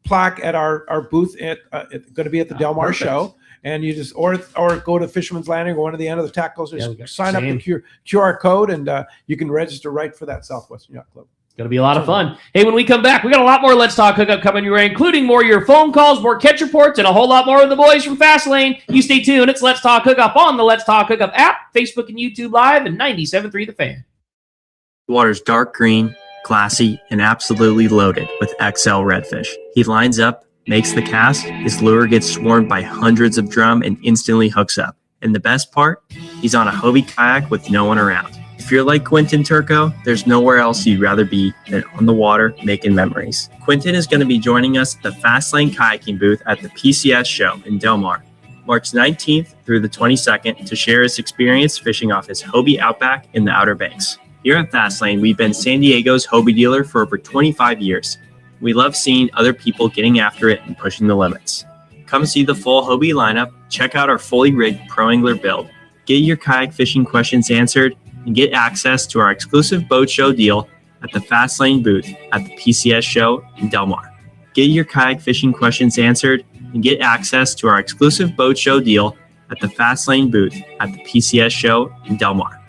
plaque at our booth it's going to be at the Del Mar show. And you just or go to Fisherman's Landing or one of the end of the tackles. Just sign up the QR code, and you can register right for that Southwestern Yacht Club. It's going to be a lot of fun. Hey, when we come back, we got a lot more Let's Talk Hookup coming your way, including more of your phone calls, more catch reports, and a whole lot more of the boys from Fastlane. You stay tuned. It's Let's Talk Hookup on the Let's Talk Hookup app, Facebook and YouTube Live, and 97.3 The Fan. The water's dark green, classy, and absolutely loaded with XL redfish. He lines up, makes the cast, his lure gets swarmed by hundreds of drum and instantly hooks up. And the best part, he's on a Hobie kayak with no one around. If you're like Quentin Turco, there's nowhere else you'd rather be than on the water making memories. Quentin is going to be joining us at the Fastlane Kayaking booth at the PCS show in Del Mar, March 19th through the 22nd, to share his experience fishing off his Hobie Outback in the Outer Banks. Here at Fastlane, we've been San Diego's Hobie dealer for over 25 years. We love seeing other people getting after it and pushing the limits. Come see the full Hobie lineup, check out our fully rigged Pro Angler build, get your kayak fishing questions answered, and get access to our exclusive boat show deal at the Fastlane booth at the PCS show in Del Mar. Get your kayak fishing questions answered and get access to our exclusive boat show deal at the Fastlane booth at the PCS show in Del Mar.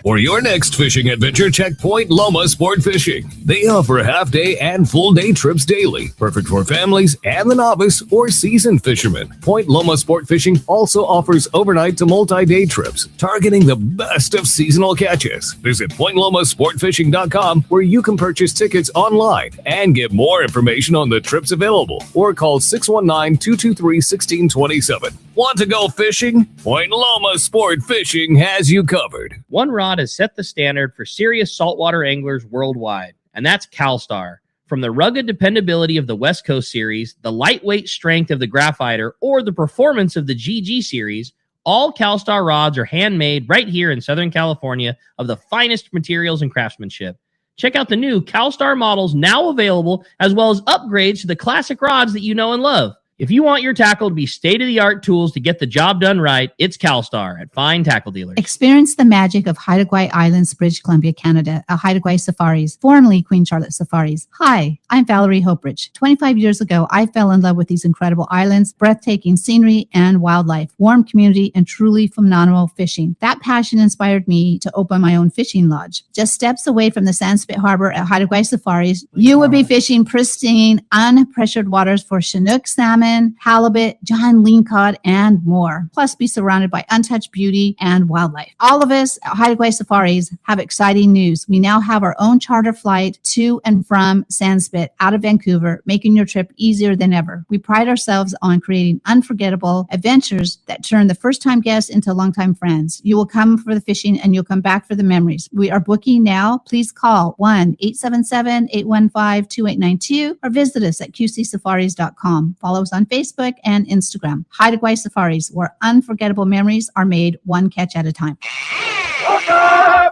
For your next fishing adventure, check Point Loma Sport Fishing. They offer half-day and full-day trips daily, perfect for families and the novice or seasoned fishermen. Point Loma Sport Fishing also offers overnight to multi-day trips, targeting the best of seasonal catches. Visit PointLomaSportFishing.com, where you can purchase tickets online and get more information on the trips available, or call 619-223-1627. Want to go fishing? Point Loma Sport Fishing has you covered. One rod has set the standard for serious saltwater anglers worldwide, and that's CalStar. From the rugged dependability of the West Coast Series, the lightweight strength of the Graphiter, or the performance of the GG Series, all CalStar rods are handmade right here in Southern California of the finest materials and craftsmanship. Check out the new CalStar models now available, as well as upgrades to the classic rods that you know and love. If you want your tackle to be state-of-the-art tools to get the job done right, it's CalStar at Fine Tackle Dealers. Experience the magic of Haida Gwaii Islands, British Columbia, Canada, at Haida Gwaii Safaris, formerly Queen Charlotte Safaris. Hi, I'm Valerie Hopridge. 25 years ago, I fell in love with these incredible islands, breathtaking scenery and wildlife, warm community, and truly phenomenal fishing. That passion inspired me to open my own fishing lodge. Just steps away from the Sandspit Harbor at Haida Gwaii Safaris, you would be fishing pristine, unpressured waters for Chinook salmon, salmon, halibut, giant lingcod, and more. Plus, be surrounded by untouched beauty and wildlife. All of us at Haida Gwaii Safaris have exciting news. We now have our own charter flight to and from Sandspit out of Vancouver, making your trip easier than ever. We pride ourselves on creating unforgettable adventures that turn the first-time guests into longtime friends. You will come for the fishing and you'll come back for the memories. We are booking now. Please call 1-877-815-2892 or visit us at qcsafaris.com. Follow us on Facebook and Instagram. Haida Gwaii Safaris, where unforgettable memories are made one catch at a time.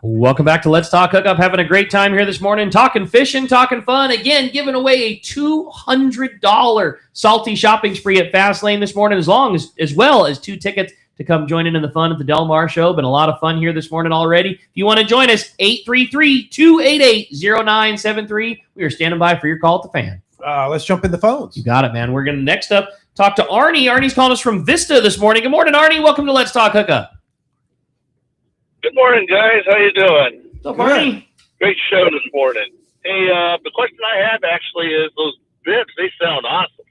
Welcome back to Let's Talk Hookup. Having a great time here this morning, talking fishing, talking fun. Again, giving away a $200 salty shopping spree at Fastlane this morning, as well as 2 tickets to come join in the fun at the Del Mar Show. Been a lot of fun here this morning already. If you want to join us, 833-288-0973. We are standing by for your call at the fan. Let's jump in the phones. You got it, man. We're going to next up talk to Arnie. Arnie's calling us from Vista this morning. Good morning, Arnie. Welcome to Let's Talk Hookup. Good morning, guys. How you doing? What's up, Arnie? Great show this morning. Hey, the question I have actually is those bibs, they sound awesome.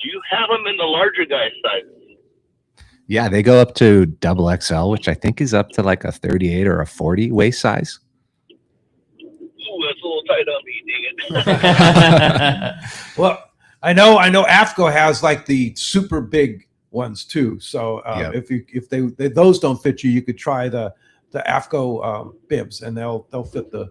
Do you have them in the larger guy sizes? Yeah, they go up to double XL, which I think is up to like a 38 or a 40 waist size. Ooh, that's a little tight on me, dang it. Well, I know AFCO has like the super big ones too. So if those don't fit you, you could try the AFCO bibs, and they'll fit the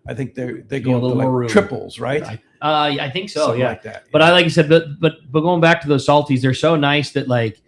I think they go up to like triples, right? I think so. Something yeah. like that. But I like you said, but going back to those salties, they're so nice that like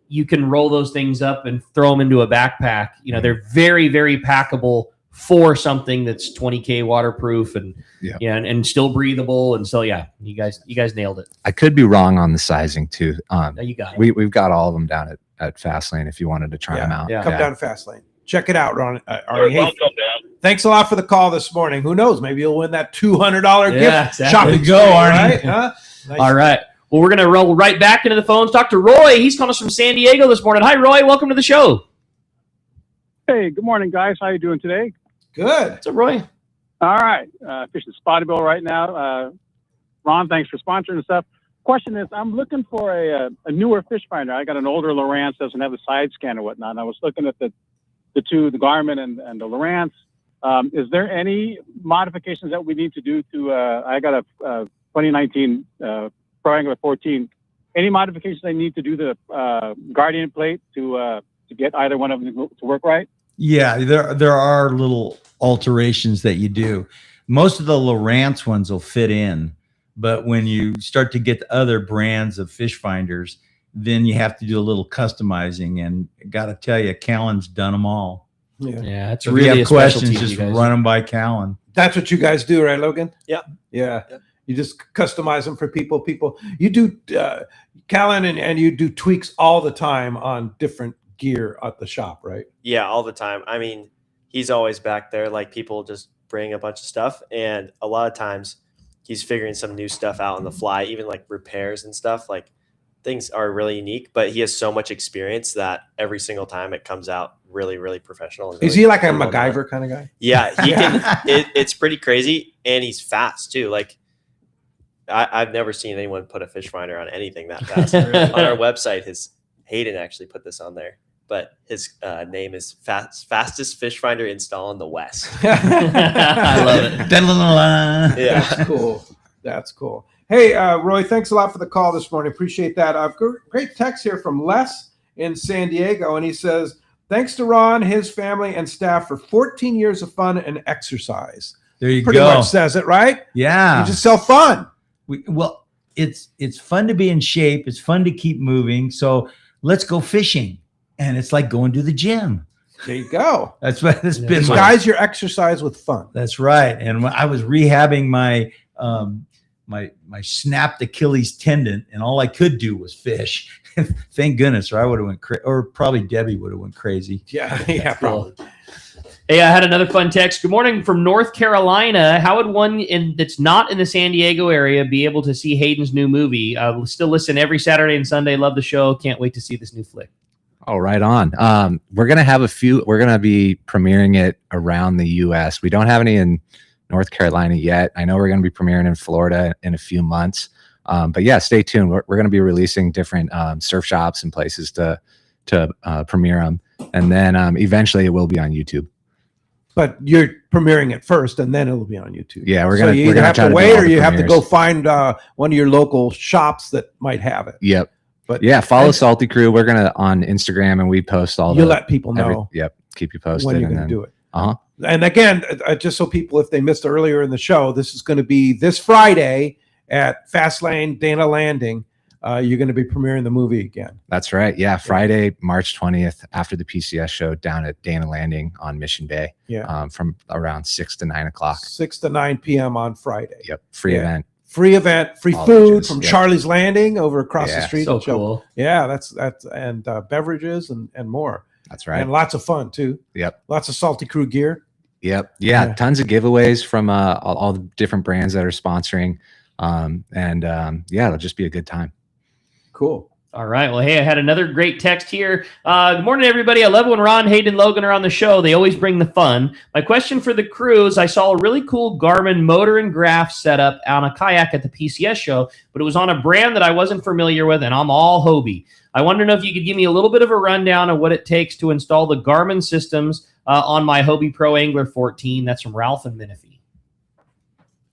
you can roll those things up and throw them into a backpack. You know, they're very, very packable for something that's 20K waterproof and and still breathable. And so you guys nailed it. I could be wrong on the sizing too. You got it. We've got all of them down at Fastlane if you wanted to try them out. Come down to Fastlane. Check it out, Ron. Welcome down. Thanks a lot for the call this morning. Who knows? Maybe you'll win that $200 gift exactly. shopping Go, spree, Arnie. right? Huh? Nice. All right. Well, we're going to roll right back into the phones. Talk to Roy. He's calling us from San Diego this morning. Hi, Roy. Welcome to the show. Hey, good morning, guys. How you doing today? Good. What's up, Roy? All right. Fishing spotty bill right now. Ron, thanks for sponsoring and stuff. Question is, I'm looking for a newer fish finder. I got an older Lowrance, doesn't have a side scan or whatnot. And I was looking at the two, the Garmin and the Lowrance. Is there any modifications that we need to do to? I got a 2019 Pro Angler 14. Any modifications I need to do to the Guardian plate to get either one of them to work right? Yeah, there are little alterations that you do. Most of the Lowrance ones will fit in, but when you start to get other brands of fish finders, then you have to do a little customizing. And got to tell you, Callan's done them all. Yeah, it's So really if you a have questions, specialty, just you guys. run them by Callan. That's what you guys do, right, Logan? Yeah. Yeah. You just customize them for people. You do, Callan, and you do tweaks all the time on different gear at the shop, right? Yeah, all the time. I mean, he's always back there. Like, people just bring a bunch of stuff, and a lot of times he's figuring some new stuff out on the fly, even like repairs and stuff. Like, things are really unique, but he has so much experience that every single time it comes out really, really professional. And Is really he like a well done. MacGyver kind of guy? Yeah, he can. It's pretty crazy, and he's fast too. Like, I've never seen anyone put a fish finder on anything that fast. On our website, Hayden actually put this on there, but his name is fastest fish finder install in the West. I love it. Yeah, That's cool. That's cool. Hey, Roy, thanks a lot for the call this morning. Appreciate that. Great text here from Les in San Diego, and he says, thanks to Ron, his family, and staff for 14 years of fun and exercise. There you Pretty go. much says it, right? Yeah. You just sell fun. Well, it's fun to be in shape. It's fun to keep moving. So let's go fishing. And it's like going to the gym. There you go. That's what it's been. Disguise your exercise with fun. That's right. And when I was rehabbing my my snapped Achilles tendon, and all I could do was fish. Thank goodness, or I would have went crazy, or probably Debbie would have went crazy. Yeah, probably. Hey, I had another fun text. Good morning from North Carolina. How would one that's not in the San Diego area be able to see Hayden's new movie? Still listen every Saturday and Sunday. Love the show. Can't wait to see this new flick. Oh, right on. We're going to have we're going to be premiering it around the U.S. We don't have any in North Carolina yet. I know we're going to be premiering in Florida in a few months. But yeah, stay tuned. We're going to be releasing different surf shops and places to premiere them, and then eventually it will be on YouTube. But you're premiering it first, and then it'll be on YouTube. Yeah, so you either have to wait, or you have to go find one of your local shops that might have it. Yep. But yeah, follow Salty Crew. We're gonna on Instagram, and we post all. You let people know. Yep, keep you posted when you're going to do it. Uh-huh. And again, just so people, if they missed earlier in the show, this is going to be this Friday at Fastlane Dana Landing. You're going to be premiering the movie again. That's right. Yeah, Friday, March 20th, after the PCS show down at Dana Landing on Mission Bay. Yeah. From around 6 to 9 o'clock. 6 to 9 p.m. on Friday. Yep. Free event. Free event, free All food ages. from Yep. Charlie's Landing over across the street. So cool. Yeah, that's and beverages and more. That's right. And lots of fun too. Yep. Lots of Salty Crew gear. Yep. Yeah. Tons of giveaways from all the different brands that are sponsoring. Yeah, it'll just be a good time. Cool. All right. Well, hey, I had another great text here. Good morning, everybody. I love when Ron, Hayden, and Logan are on the show. They always bring the fun. My question for the crew is, I saw a really cool Garmin motor and graph setup on a kayak at the PCS show, but it was on a brand that I wasn't familiar with, and I'm all Hobie. I wanted to know if you could give me a little bit of a rundown of what it takes to install the Garmin systems on my Hobie Pro Angler 14. That's from Ralph and Menifee.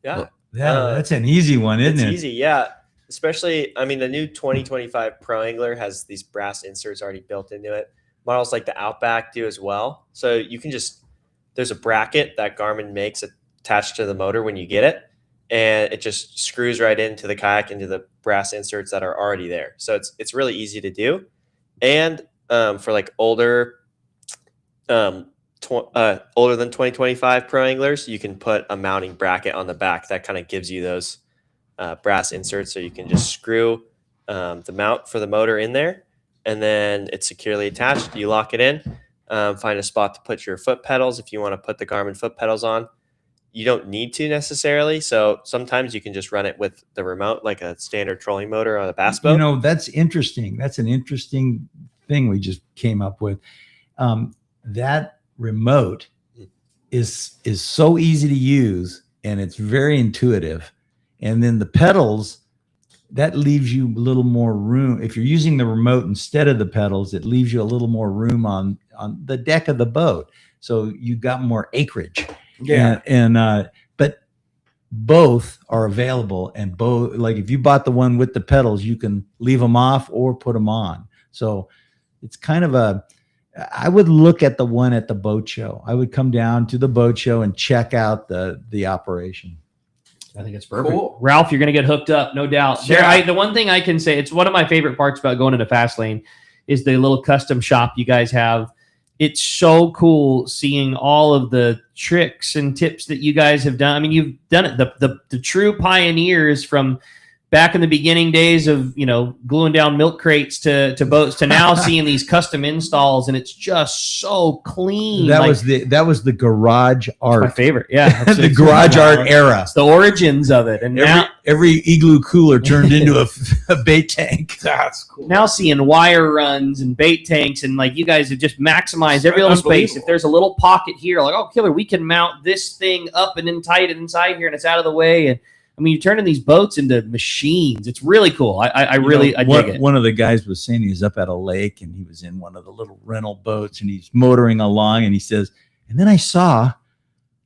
Yeah. That's an easy one, isn't it? It's easy, yeah. Especially, I mean, the new 2025 Pro Angler has these brass inserts already built into it. Models like the Outback do as well. So you can just, there's a bracket that Garmin makes attached to the motor when you get it, and it just screws right into the kayak, into the brass inserts that are already there. So it's really easy to do. And for like older than 2025 Pro Anglers, you can put a mounting bracket on the back that kind of gives you those brass inserts, so you can just screw the mount for the motor in there, and then it's securely attached. You lock it in, find a spot to put your foot pedals. If you want to put the Garmin foot pedals on, you don't need to necessarily. So sometimes you can just run it with the remote, like a standard trolling motor on a bass boat. You know, that's interesting. That's an interesting thing we just came up with. That remote is so easy to use, and it's very intuitive. And then the pedals, that leaves you a little more room. If you're using the remote instead of the pedals, it leaves you a little more room on the deck of the boat. So you got more acreage. Yeah. But both are available, and both, like if you bought the one with the pedals, you can leave them off or put them on. So it's kind of I would look at the one at the boat show. I would come down to the boat show and check out the operation. I think it's perfect. Cool. Ralph, you're going to get hooked up, no doubt. Yeah. The one thing I can say, it's one of my favorite parts about going into Fastlane is the little custom shop you guys have. It's so cool seeing all of the tricks and tips that you guys have done. I mean, you've done it. The true pioneers from back in the beginning days of, gluing down milk crates to boats to now seeing these custom installs, and it's just so clean. That was the garage art. My favorite. Yeah. The garage art era. It's the origins of it. And every igloo cooler turned into a bait tank. That's cool. Now seeing wire runs and bait tanks, and like you guys have just maximized every little space. If there's a little pocket here, like, oh, killer, we can mount this thing up and then tight it inside here, and it's out of the way. And I mean, you're turning these boats into machines. It's really cool. I dig it. One of the guys was saying he was up at a lake, and he was in one of the little rental boats, and he's motoring along, and he says, and then I saw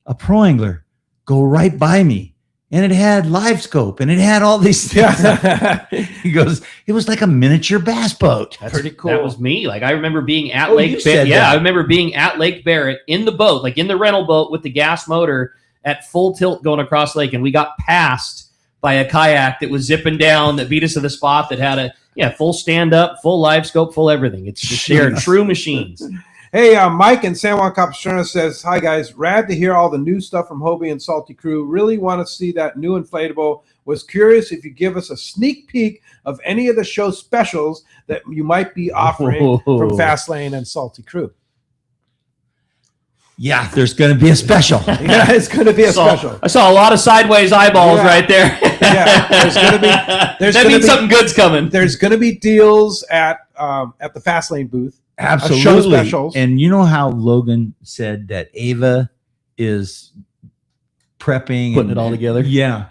a Pro Angler go right by me, and it had live scope, and it had all these things. He goes, it was like a miniature bass boat. That's pretty cool. That was me. Like I remember being at Oh, Lake you said Barrett. Yeah, that. I remember being at Lake Barrett in the boat, like in the rental boat with the gas motor at full tilt going across lake, and we got passed by a kayak that was zipping down that beat us to the spot that had full stand up, full live scope, full everything. It's just they're true machines. Hey, Mike in San Juan Capistrano says, hi guys, rad to hear all the new stuff from Hobie and Salty Crew. Really want to see that new inflatable. Was curious if you give us a sneak peek of any of the show specials that you might be offering from Fastlane and Salty Crew. Yeah, there's going to be a special. Yeah, it's going to be a special. I saw a lot of sideways eyeballs right there. Yeah, there's going to be. That means something good's coming. There's going to be deals at the Fastlane booth. Absolutely. Show specials. And you know how Logan said that Ava is prepping, Putting it all together? Yeah.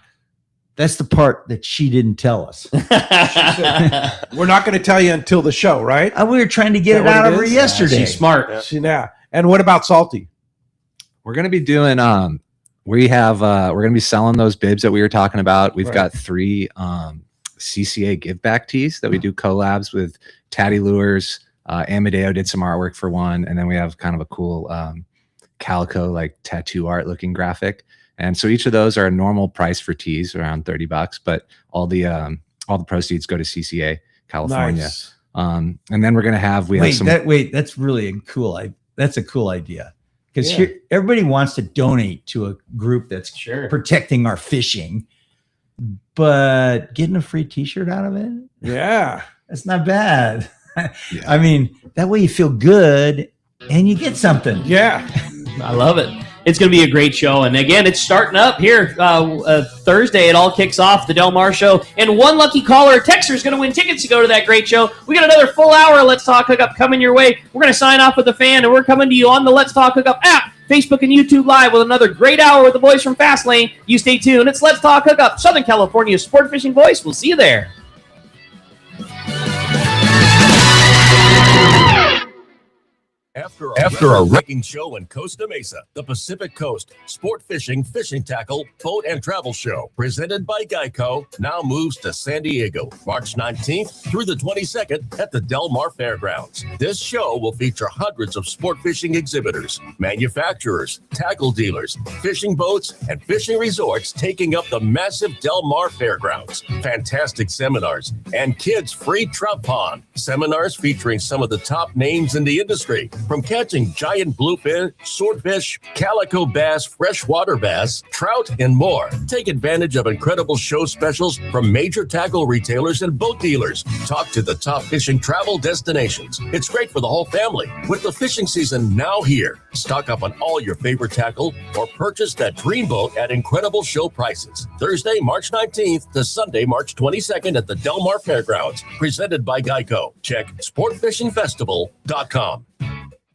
That's the part that she didn't tell us. We're not going to tell you until the show, right? We were trying to get it out of her yesterday. She's smart. Yeah. And what about Salty? We're going to be doing, we're going to be selling those bibs that we were talking about. We've got 3 CCA give back tees that we do collabs with Tatty Lures. Amadeo did some artwork for one. And then we have kind of a cool calico, like tattoo art looking graphic. And so each of those are a normal price for tees, around $30, but all the proceeds go to CCA California. Nice. And then we're going to have, that's really cool. That's a cool idea. Because here, everybody wants to donate to a group that's protecting our fishing, but getting a free T-shirt out of it, that's not bad. I mean, that way you feel good and you get something. Yeah, I love it. It's going to be a great show. And again, it's starting up here Thursday. It all kicks off, the Del Mar show. And one lucky caller or texter is going to win tickets to go to that great show. We got another full hour of Let's Talk Hookup coming your way. We're going to sign off with the fan, and we're coming to you on the Let's Talk Hookup app, Facebook and YouTube Live with another great hour with the boys from Fastlane. You stay tuned. It's Let's Talk Hookup, Southern California's sport fishing voice. We'll see you there. After a wrecking show in Costa Mesa, the Pacific Coast Sport Fishing, Tackle, Boat and Travel Show, presented by Geico, now moves to San Diego, March 19th through the 22nd at the Del Mar Fairgrounds. This show will feature hundreds of sport fishing exhibitors, manufacturers, tackle dealers, fishing boats, and fishing resorts taking up the massive Del Mar Fairgrounds. Fantastic seminars and kids' free trout pond. Seminars featuring some of the top names in the industry, from catching giant bluefin, swordfish, calico bass, freshwater bass, trout, and more. Take advantage of incredible show specials from major tackle retailers and boat dealers. Talk to the top fishing travel destinations. It's great for the whole family. With the fishing season now here, stock up on all your favorite tackle or purchase that dream boat at incredible show prices. Thursday, March 19th to Sunday, March 22nd at the Del Mar Fairgrounds, presented by Geico. Check sportfishingfestival.com.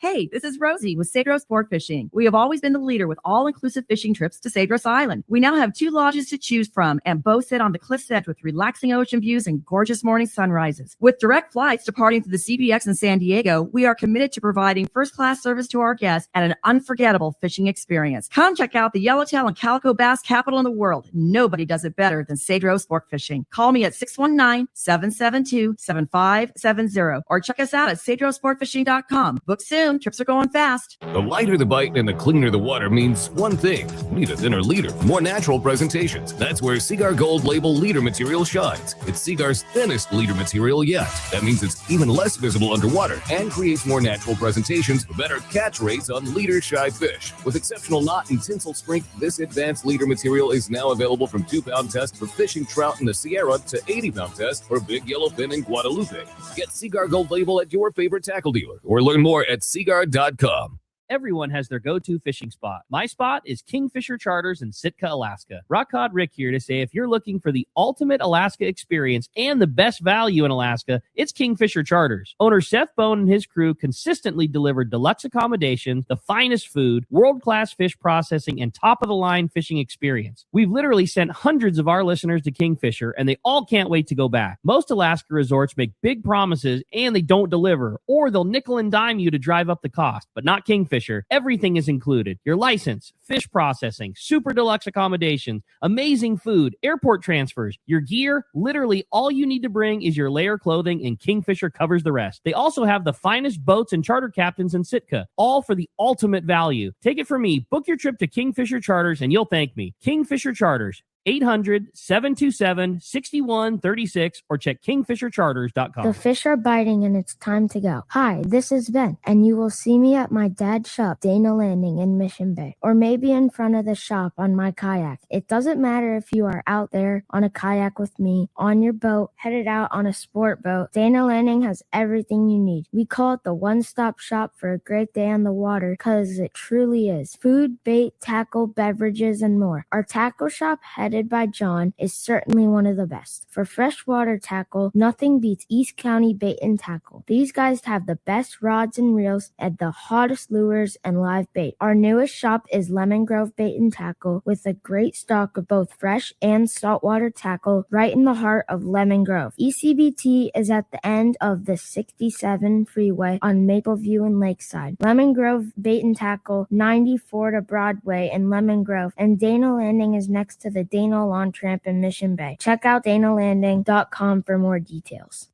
Hey, this is Rosie with Cedros Sport Fishing. We have always been the leader with all-inclusive fishing trips to Cedros Island. We now have 2 lodges to choose from, and both sit on the cliff's edge with relaxing ocean views and gorgeous morning sunrises. With direct flights departing to the CBX in San Diego, we are committed to providing first-class service to our guests and an unforgettable fishing experience. Come check out the yellowtail and calico bass capital in the world. Nobody does it better than Cedros Sport Fishing. Call me at 619-772-7570 or check us out at cedrosportfishing.com. Book soon. Trips are going fast. The lighter the bite and the cleaner the water means one thing. Need a thinner leader, more natural presentations. That's where Seaguar Gold Label leader material shines. It's Seaguar's thinnest leader material yet. That means it's even less visible underwater and creates more natural presentations for better catch rates on leader-shy fish. With exceptional knot and tinsel strength, this advanced leader material is now available from 2-pound test for fishing trout in the Sierra to 80-pound test for big yellowfin in Guadalupe. Get Seaguar Gold Label at your favorite tackle dealer or learn more at seaguar.com. Everyone has their go-to fishing spot. My spot is Kingfisher Charters in Sitka, Alaska. Rock Cod Rick here to say if you're looking for the ultimate Alaska experience and the best value in Alaska, it's Kingfisher Charters. Owner Seth Bone and his crew consistently deliver deluxe accommodations, the finest food, world-class fish processing, and top-of-the-line fishing experience. We've literally sent hundreds of our listeners to Kingfisher, and they all can't wait to go back. Most Alaska resorts make big promises, and they don't deliver, or they'll nickel and dime you to drive up the cost, but not Kingfisher. Everything is included. Your license, fish processing, super deluxe accommodations, amazing food, airport transfers, your gear. Literally all you need to bring is your layer clothing, and Kingfisher covers the rest. They also have the finest boats and charter captains in Sitka, all for the ultimate value. Take it from me. Book your trip to Kingfisher Charters and you'll thank me. Kingfisher Charters. 800-727-6136 or check kingfishercharters.com. The fish are biting and it's time to go. Hi, this is Ben, and you will see me at my dad's shop, Dana Landing in Mission Bay, or maybe in front of the shop on my kayak. It doesn't matter if you are out there on a kayak with me, on your boat, headed out on a sport boat. Dana Landing has everything you need. We call it the one-stop shop for a great day on the water because it truly is. Food, bait, tackle, beverages, and more. Our tackle shop headed headed by John, is certainly one of the best. For freshwater tackle, nothing beats East County Bait and Tackle. These guys have the best rods and reels and the hottest lures and live bait. Our newest shop is Lemon Grove Bait and Tackle, with a great stock of both fresh and saltwater tackle right in the heart of Lemon Grove. ECBT is at the end of the 67 freeway on Mapleview and Lakeside. Lemon Grove Bait and Tackle, 94 to Broadway in Lemon Grove, and Dana Landing is next to the Dana Lawn Tramp in Mission Bay. Check out danalanding.com for more details.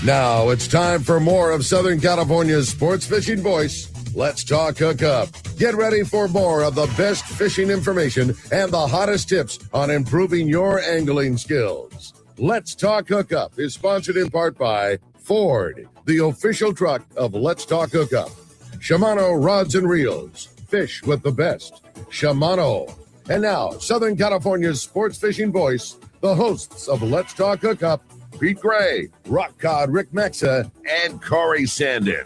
Now it's time for more of Southern California's sports fishing voice. Let's talk hookup. Get ready for more of the best fishing information and the hottest tips on improving your angling skills. Let's Talk Hookup is sponsored in part by Ford, the official truck of Let's Talk Hookup. Shimano Rods and Reels. Fish with the best. Shimano. And now, Southern California's sports fishing voice, the hosts of Let's Talk Hookup, Pete Gray, Rock Cod Rick Mexa, and Corey Sandin.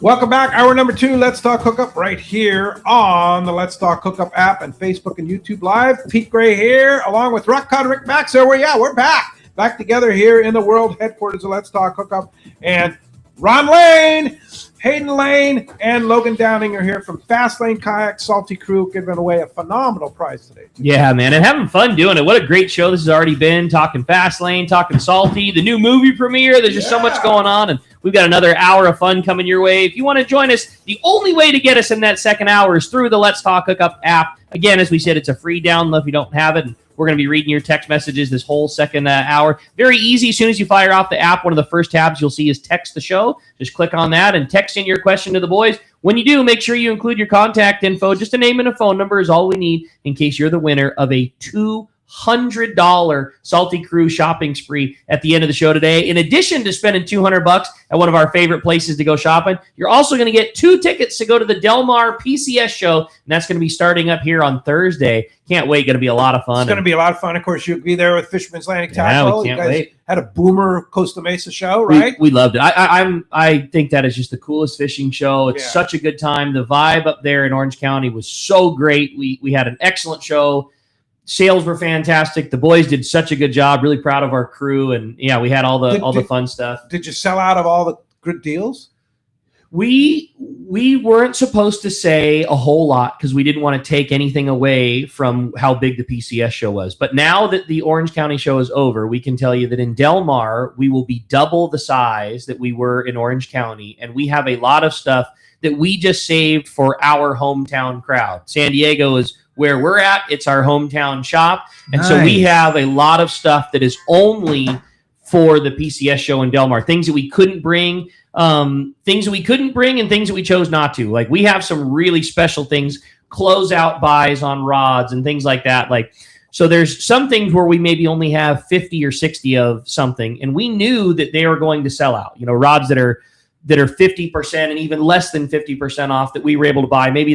Welcome back. Hour number 2, Let's Talk Hookup, right here on the Let's Talk Hookup app and Facebook and YouTube Live. Pete Gray here, along with Rock Cod Rick Mexa. We're back together here in the world headquarters of Let's Talk Hookup. And Ron Lane, Hayden Lane, and Logan Downing are here from Fast Lane Kayak Salty Crew, giving away a phenomenal prize today. Yeah, man, and having fun doing it. What a great show this has already been. Talking Fast Lane, talking Salty, the new movie premiere. There's just so much going on, and we've got another hour of fun coming your way. If you want to join us, the only way to get us in that second hour is through the Let's Talk Hookup app. Again, as we said, it's a free download if you don't have it. And we're going to be reading your text messages this whole second hour. Very easy. As soon as you fire off the app, one of the first tabs you'll see is Text the Show. Just click on that and text in your question to the boys. When you do, make sure you include your contact info. Just a name and a phone number is all we need in case you're the winner of a $200 Salty Crew shopping spree at the end of the show today. In addition to spending $200 at one of our favorite places to go shopping, you're also going to get 2 tickets to go to the Del Mar PCS show, and that's going to be starting up here on Thursday. Can't wait. Going to be a lot of fun. It's going to be a lot of fun. Of course, you'll be there with Fisherman's Landing Tackle. We can't you guys wait. Had a boomer Costa Mesa show, right? We loved it. I think that is just the coolest fishing show. It's such a good time. The vibe up there in Orange County was so great. We had an excellent show. Sales were fantastic. The boys did such a good job. Really proud of our crew, and we had all the fun stuff. Did you sell out of all the good deals? We weren't supposed to say a whole lot because we didn't want to take anything away from how big the PCS show was. But now that the Orange County show is over, we can tell you that in Del Mar, we will be double the size that we were in Orange County. And we have a lot of stuff that we just saved for our hometown crowd. San Diego is where we're at. It's our hometown shop. And so we have a lot of stuff that is only for the PCS show in Del Mar. Things that we couldn't bring, and things that we chose not to. Like, we have some really special things, closeout buys on rods and things like that. So there's some things where we maybe only have 50 or 60 of something, and we knew that they were going to sell out. Rods that are 50% and even less than 50% off that we were able to buy. Maybe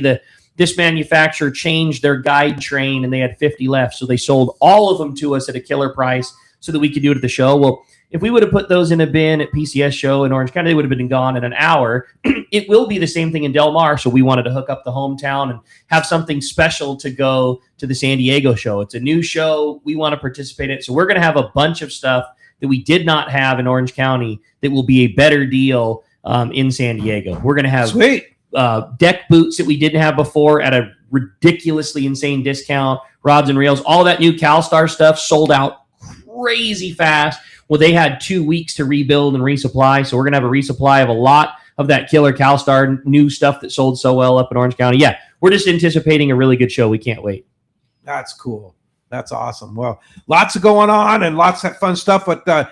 this manufacturer changed their guide train and they had 50 left, so they sold all of them to us at a killer price so that we could do it at the show. Well, if we would have put those in a bin at PCS show in Orange County, they would have been gone in an hour. It will be the same thing in Del Mar, so we wanted to hook up the hometown and have something special to go to the San Diego show. It's a new show. We want to participate in it, so we're going to have a bunch of stuff that we did not have in Orange County that will be a better deal in San Diego. We're going to have deck boots that we didn't have before at a ridiculously insane discount, rods and reels. All that new CalStar stuff sold out crazy fast. Well, they had 2 weeks to rebuild and resupply, so we're going to have a resupply of a lot of that killer CalStar new stuff that sold so well up in Orange County. Yeah, we're just anticipating a really good show. We can't wait. That's cool. That's awesome. Well, lots of going on and lots of fun stuff, but the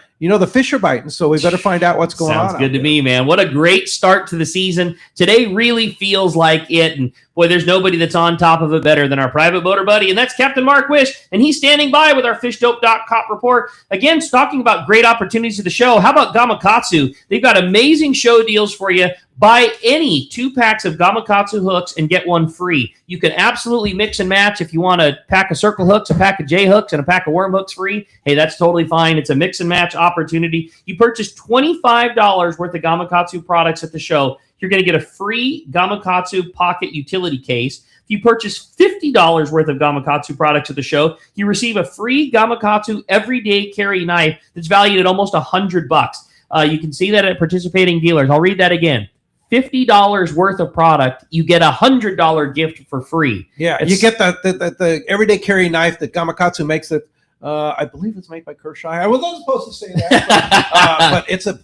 fish are biting, so we better find out what's going on. Sounds good to me, man. What a great start to the season. Today really feels like it, and boy, there's nobody that's on top of it better than our private boater buddy, and that's Captain Mark Wish, and he's standing by with our fishdope.com report. Again, talking about great opportunities to the show. How about Gamakatsu? They've got amazing show deals for you. Buy any 2 packs of Gamakatsu hooks and get one free. You can absolutely mix and match. If you want a pack of circle hooks, a pack of J hooks, and a pack of worm hooks free, hey, that's totally fine. It's a mix and match opportunity. You purchase $25 worth of Gamakatsu products at the show, you're going to get a free Gamakatsu pocket utility case. If you purchase $50 worth of Gamakatsu products at the show, you receive a free Gamakatsu everyday carry knife that's valued at almost $100. You can see that at participating dealers. I'll read that again. $50 worth of product, you get a $100 gift for free. Yeah, you get the everyday carry knife that Gamakatsu makes. That I believe it's made by Kershaw. I wasn't supposed to say that, but it's a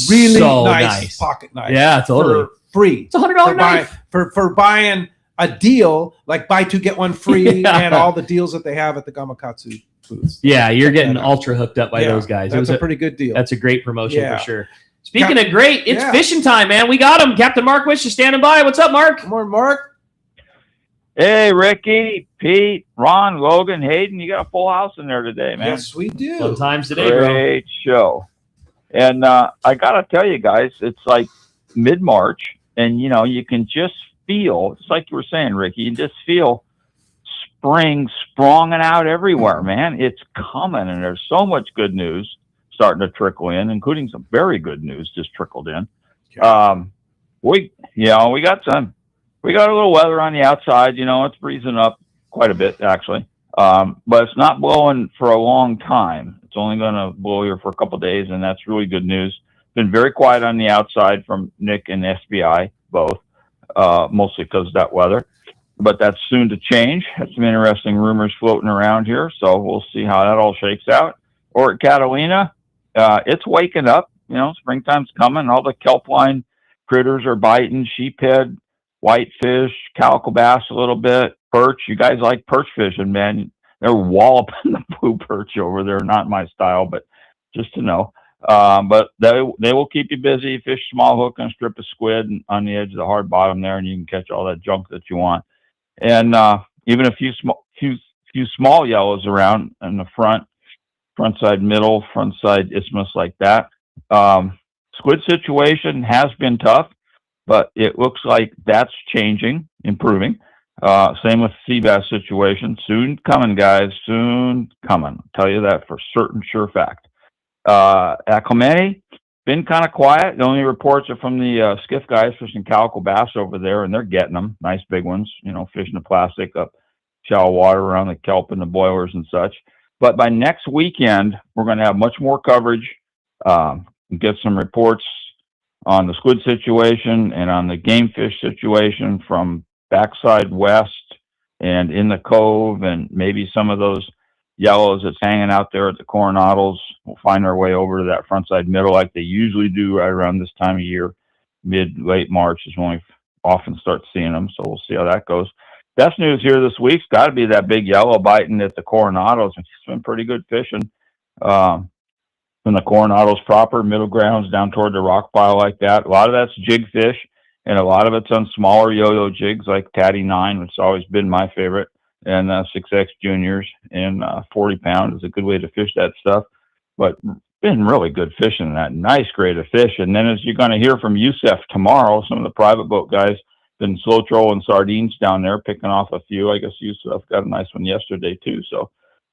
really so nice pocket knife. Yeah, totally. For free. It's a $100 knife for buying a deal, like buy two get one free, Yeah. and all the deals that they have at the Gamakatsu booths. Yeah, you're Check getting that out. ultra hooked up by Yeah, those guys. That's a pretty good deal. That's a great promotion Yeah. for sure. Speaking of great, it's fishing time, man. We got him. Captain Mark Wish is standing by. What's up, Mark? Good morning, Mark. Hey, Ricky, Pete, Ron, Logan, Hayden, you got a full house in there today, man. Yes, we do. Fun times today, bro. Great show. And I got to tell you guys, it's like mid-March, and, you know, you can just feel, it's like you were saying, Ricky, you just feel spring spronging out everywhere, man. It's coming, and there's so much good news starting to trickle in, including some very good news just trickled in. We got a little weather on the outside, you know, it's breezing up quite a bit actually. But it's not blowing for a long time. It's only going to blow here for a couple of days, and that's really good news. Been very quiet on the outside from Nick and SBI both, mostly because of that weather. But that's soon to change. Had some interesting rumors floating around here, so we'll see how that all shakes out. Or at Catalina, it's waking up. You know, springtime's coming. All the kelp line critters are biting. Sheephead, whitefish, calico bass a little bit, perch. You guys like perch fishing, man. They're walloping the blue perch over there. Not my style, but just to know. But they will keep you busy. Fish small hook and a strip of squid on the edge of the hard bottom there, and you can catch all that junk that you want. And even a few small yellows around in the front side middle, front side isthmus like that. Squid situation has been tough, but it looks like that's changing, improving. Same with sea bass situation. Soon coming, guys. Soon coming. I'll tell you that for certain, sure fact. At Clemente, been kind of quiet. The only reports are from the skiff guys fishing calico bass over there, and they're getting them. Nice big ones, you know, fishing the plastic up shallow water around the kelp and the boilers and such. But by next weekend, we're going to have much more coverage, get some reports on the squid situation and on the game fish situation from backside west and in the cove, and maybe some of those yellows that's hanging out there at the Coronados will find their way over to that frontside middle like they usually do right around this time of year. Late March is when we often start seeing them, so we'll see how that goes. Best news here this week's got to be that big yellow biting at the Coronados. It's been pretty good fishing from the Coronados proper, middle grounds down toward the rock pile like that. A lot of that's jig fish, and a lot of it's on smaller yo-yo jigs like Caddy 9, which has always been my favorite, and 6X Juniors, and 40 pound is a good way to fish that stuff. But been really good fishing, that nice grade of fish. And then as you're going to hear from Youssef tomorrow, some of the private boat guys been slow trolling sardines down there, picking off a few. I guess Youssef got a nice one yesterday too. So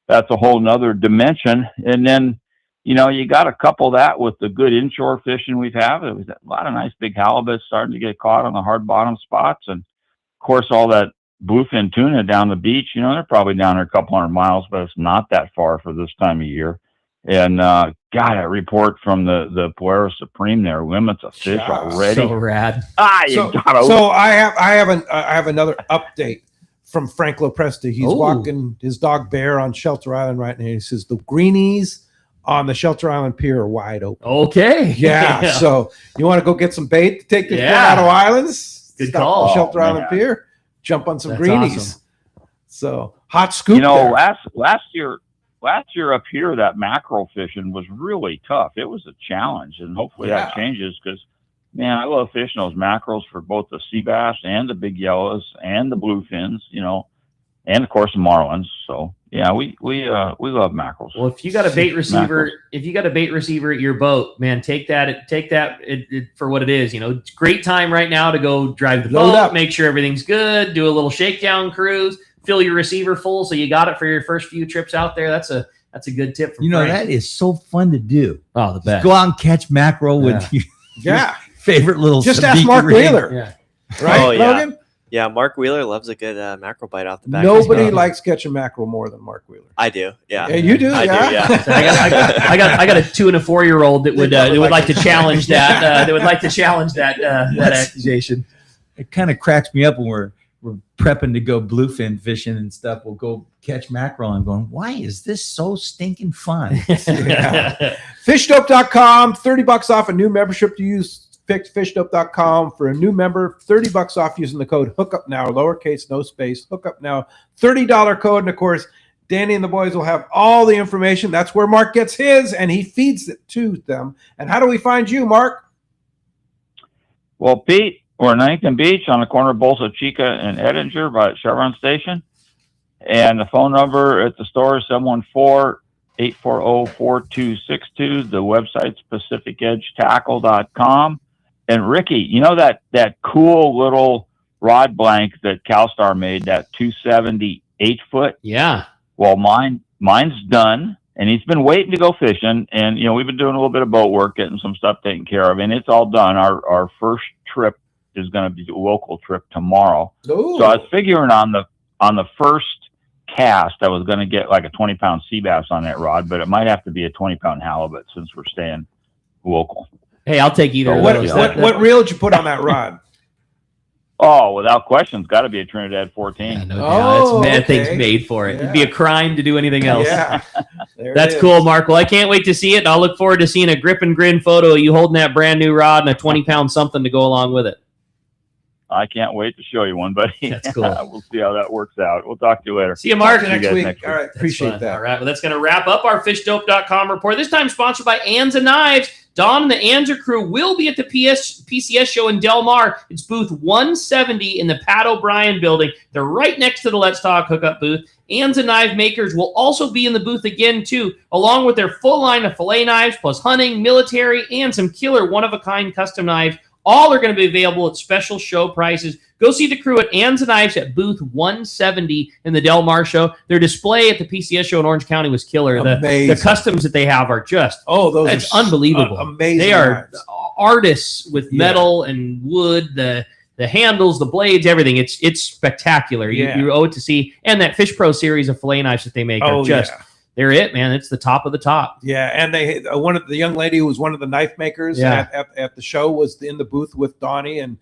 that's a whole nother dimension. And then, you know, you got to couple that with the good inshore fishing we've had. There was a lot of nice big halibut starting to get caught on the hard bottom spots. And of course, all that bluefin tuna down the beach, you know, they're probably down there a couple hundred miles, but it's not that far for this time of year. And got a report from the Puero Supreme there, limits of fish already. So rad. So I have another update from Frank Lopresti. He's walking his dog Bear on Shelter Island right now. He says the greenies on the Shelter Island Pier are wide open. Okay. Yeah. So you want to go get some bait to take to Coronado Islands? Good Stop call. on the Shelter Island man. Pier. Jump on some That's greenies. awesome. So hot scoop. You know, there. last year up here, that mackerel fishing was really tough. It was a challenge, and hopefully that changes because, man, I love fishing those mackerels for both the sea bass and the big yellows and the bluefins, you know, and of course the marlins. So yeah, we love mackerels. Well, if you got a bait receiver, at your boat, man, take that for what it is. You know, it's a great time right now to go drive the Load boat, up. make sure everything's good, do a little shakedown cruise, fill your receiver full so you got it for your first few trips out there. That's a good tip from You know, Frank. that is so fun to do. Oh, the best. Go out and catch mackerel with your Yeah. favorite little Just ask sabiki Mark rig. Wheeler. Yeah. Right, Oh, yeah. Logan? Yeah, Mark Wheeler loves a good mackerel bite off the back. Nobody likes catching mackerel more than Mark Wheeler. I do. Yeah. Yeah, you do. I Yeah. do. Yeah. So I got a 2 and a 4-year-old that would like to challenge that. That would like to challenge that accusation. It kind of cracks me up when we're prepping to go bluefin fishing and stuff. We'll go catch mackerel and going, why is this so stinking fun? Fishdope.com, $30 off a new membership to use. Fishdope.com for a new member, $30 off using the code Hookup Now, lowercase, no space, Hookup Now, $30 code. And of course, Danny and the boys will have all the information. That's where Mark gets his, and he feeds it to them. And how do we find you, Mark? Well, Pete, we're in Huntington Beach on the corner of Bolsa Chica and Edinger by Chevron Station. And the phone number at the store is 714-840-4262. The website's PacificEdgeTackle.com. And Ricky, you know that cool little rod blank that CalStar made, that 278 foot? Yeah. Well, mine's done, and he's been waiting to go fishing. And, you know, we've been doing a little bit of boat work, getting some stuff taken care of, and it's all done. Our first trip is going to be a local trip tomorrow. Ooh. So I was figuring on the first cast, I was going to get like a 20-pound sea bass on that rod, but it might have to be a 20-pound halibut since we're staying local. Hey, I'll take either. What reel did you put on that rod? Oh, without question, it's got to be a Trinidad 14. Yeah, no doubt. That thing's made for it. Yeah. It'd be a crime to do anything else. Yeah. That's cool, Mark. Well, I can't wait to see it. And I'll look forward to seeing a grip and grin photo of you holding that brand new rod and a 20-pound something to go along with it. I can't wait to show you one, buddy. That's cool. We'll see how that works out. We'll talk to you later. See you, Mark. See you guys next week. All right. Appreciate that. All right. Well, that's going to wrap up our fishdope.com report. This time sponsored by Anza Knives. Don and the Anza crew will be at the PCS show in Del Mar. It's booth 170 in the Pat O'Brien building. They're right next to the Let's Talk Hookup booth. Anza Knife Makers will also be in the booth again, too, along with their full line of fillet knives, plus hunting, military, and some killer one-of-a-kind custom knives. All are going to be available at special show prices. Go see the crew at Anza Knives at booth 170 in the Del Mar show. Their display at the PCS show in Orange County was killer. The customs that they have are just that's unbelievable. Amazing. They are knives. artists with metal and wood, the handles, the blades, everything. It's spectacular. You owe it to see. And that Fish Pro series of fillet knives that they make are just they're it, man. It's the top of the top. Yeah, and they one of the young lady who was one of the knife makers at the show was in the booth with Donnie, and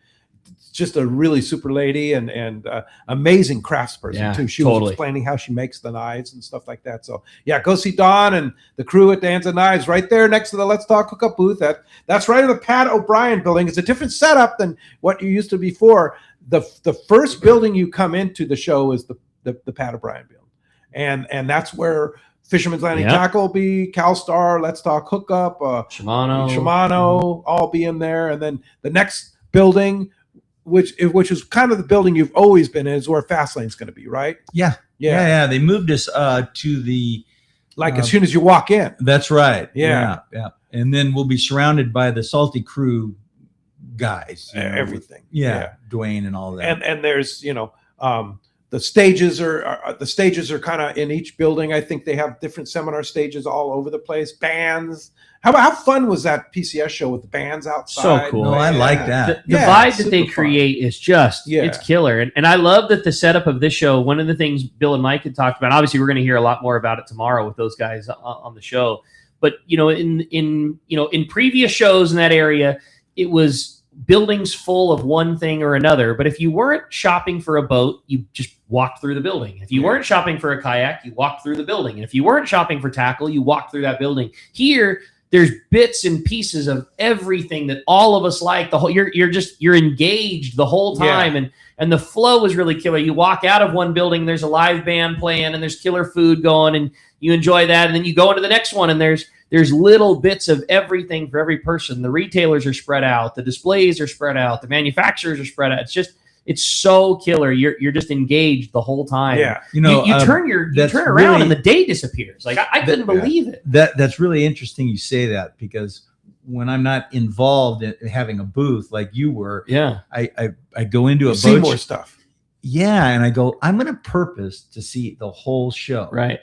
just a really super lady and amazing craftsperson too. She was explaining how she makes the knives and stuff like that. So yeah, go see Don and the crew at Anza Knives right there next to the Let's Talk Hookup booth. That's right in the Pat O'Brien building. It's a different setup than what you used to before. The first building you come into the show is the Pat O'Brien building, and that's where Fisherman's Landing Tackle will be, CalStar, Let's Talk Hookup, Shimano, all be in there. And then the next building, which is kind of the building you've always been in, is where Fastlane's going to be, right? Yeah. They moved us to the as soon as you walk in. That's right. Yeah. And then we'll be surrounded by the Salty Crew guys. Everything. Dwayne and all that. And there's the stages are kind of in each building. I think they have different seminar stages all over the place. Bands. How fun was that PCS show with the bands outside? So cool. I like that. The vibe that they create is just, it's killer. And I love that the setup of this show, one of the things Bill and Mike had talked about, obviously we're going to hear a lot more about it tomorrow with those guys on the show. But, in previous shows in that area, it was buildings full of one thing or another. But if you weren't shopping for a boat, you just walked through the building. If you weren't shopping for a kayak, you walked through the building. And if you weren't shopping for tackle, you walked through that building. Here, there's bits and pieces of everything that all of us like. The whole you're engaged the whole time, and the flow is really killer. You walk out of one building, there's a live band playing, and there's killer food going, and you enjoy that. And then you go into the next one, and there's little bits of everything for every person. The retailers are spread out, the displays are spread out, the manufacturers are spread out. It's so killer. You're just engaged the whole time. Yeah. You turn around and the day disappears. Like I couldn't believe it. That's really interesting you say that, because when I'm not involved in having a booth like you were, I go into a boat. See more stuff. Yeah, and I go, I'm going to purpose to see the whole show. Right.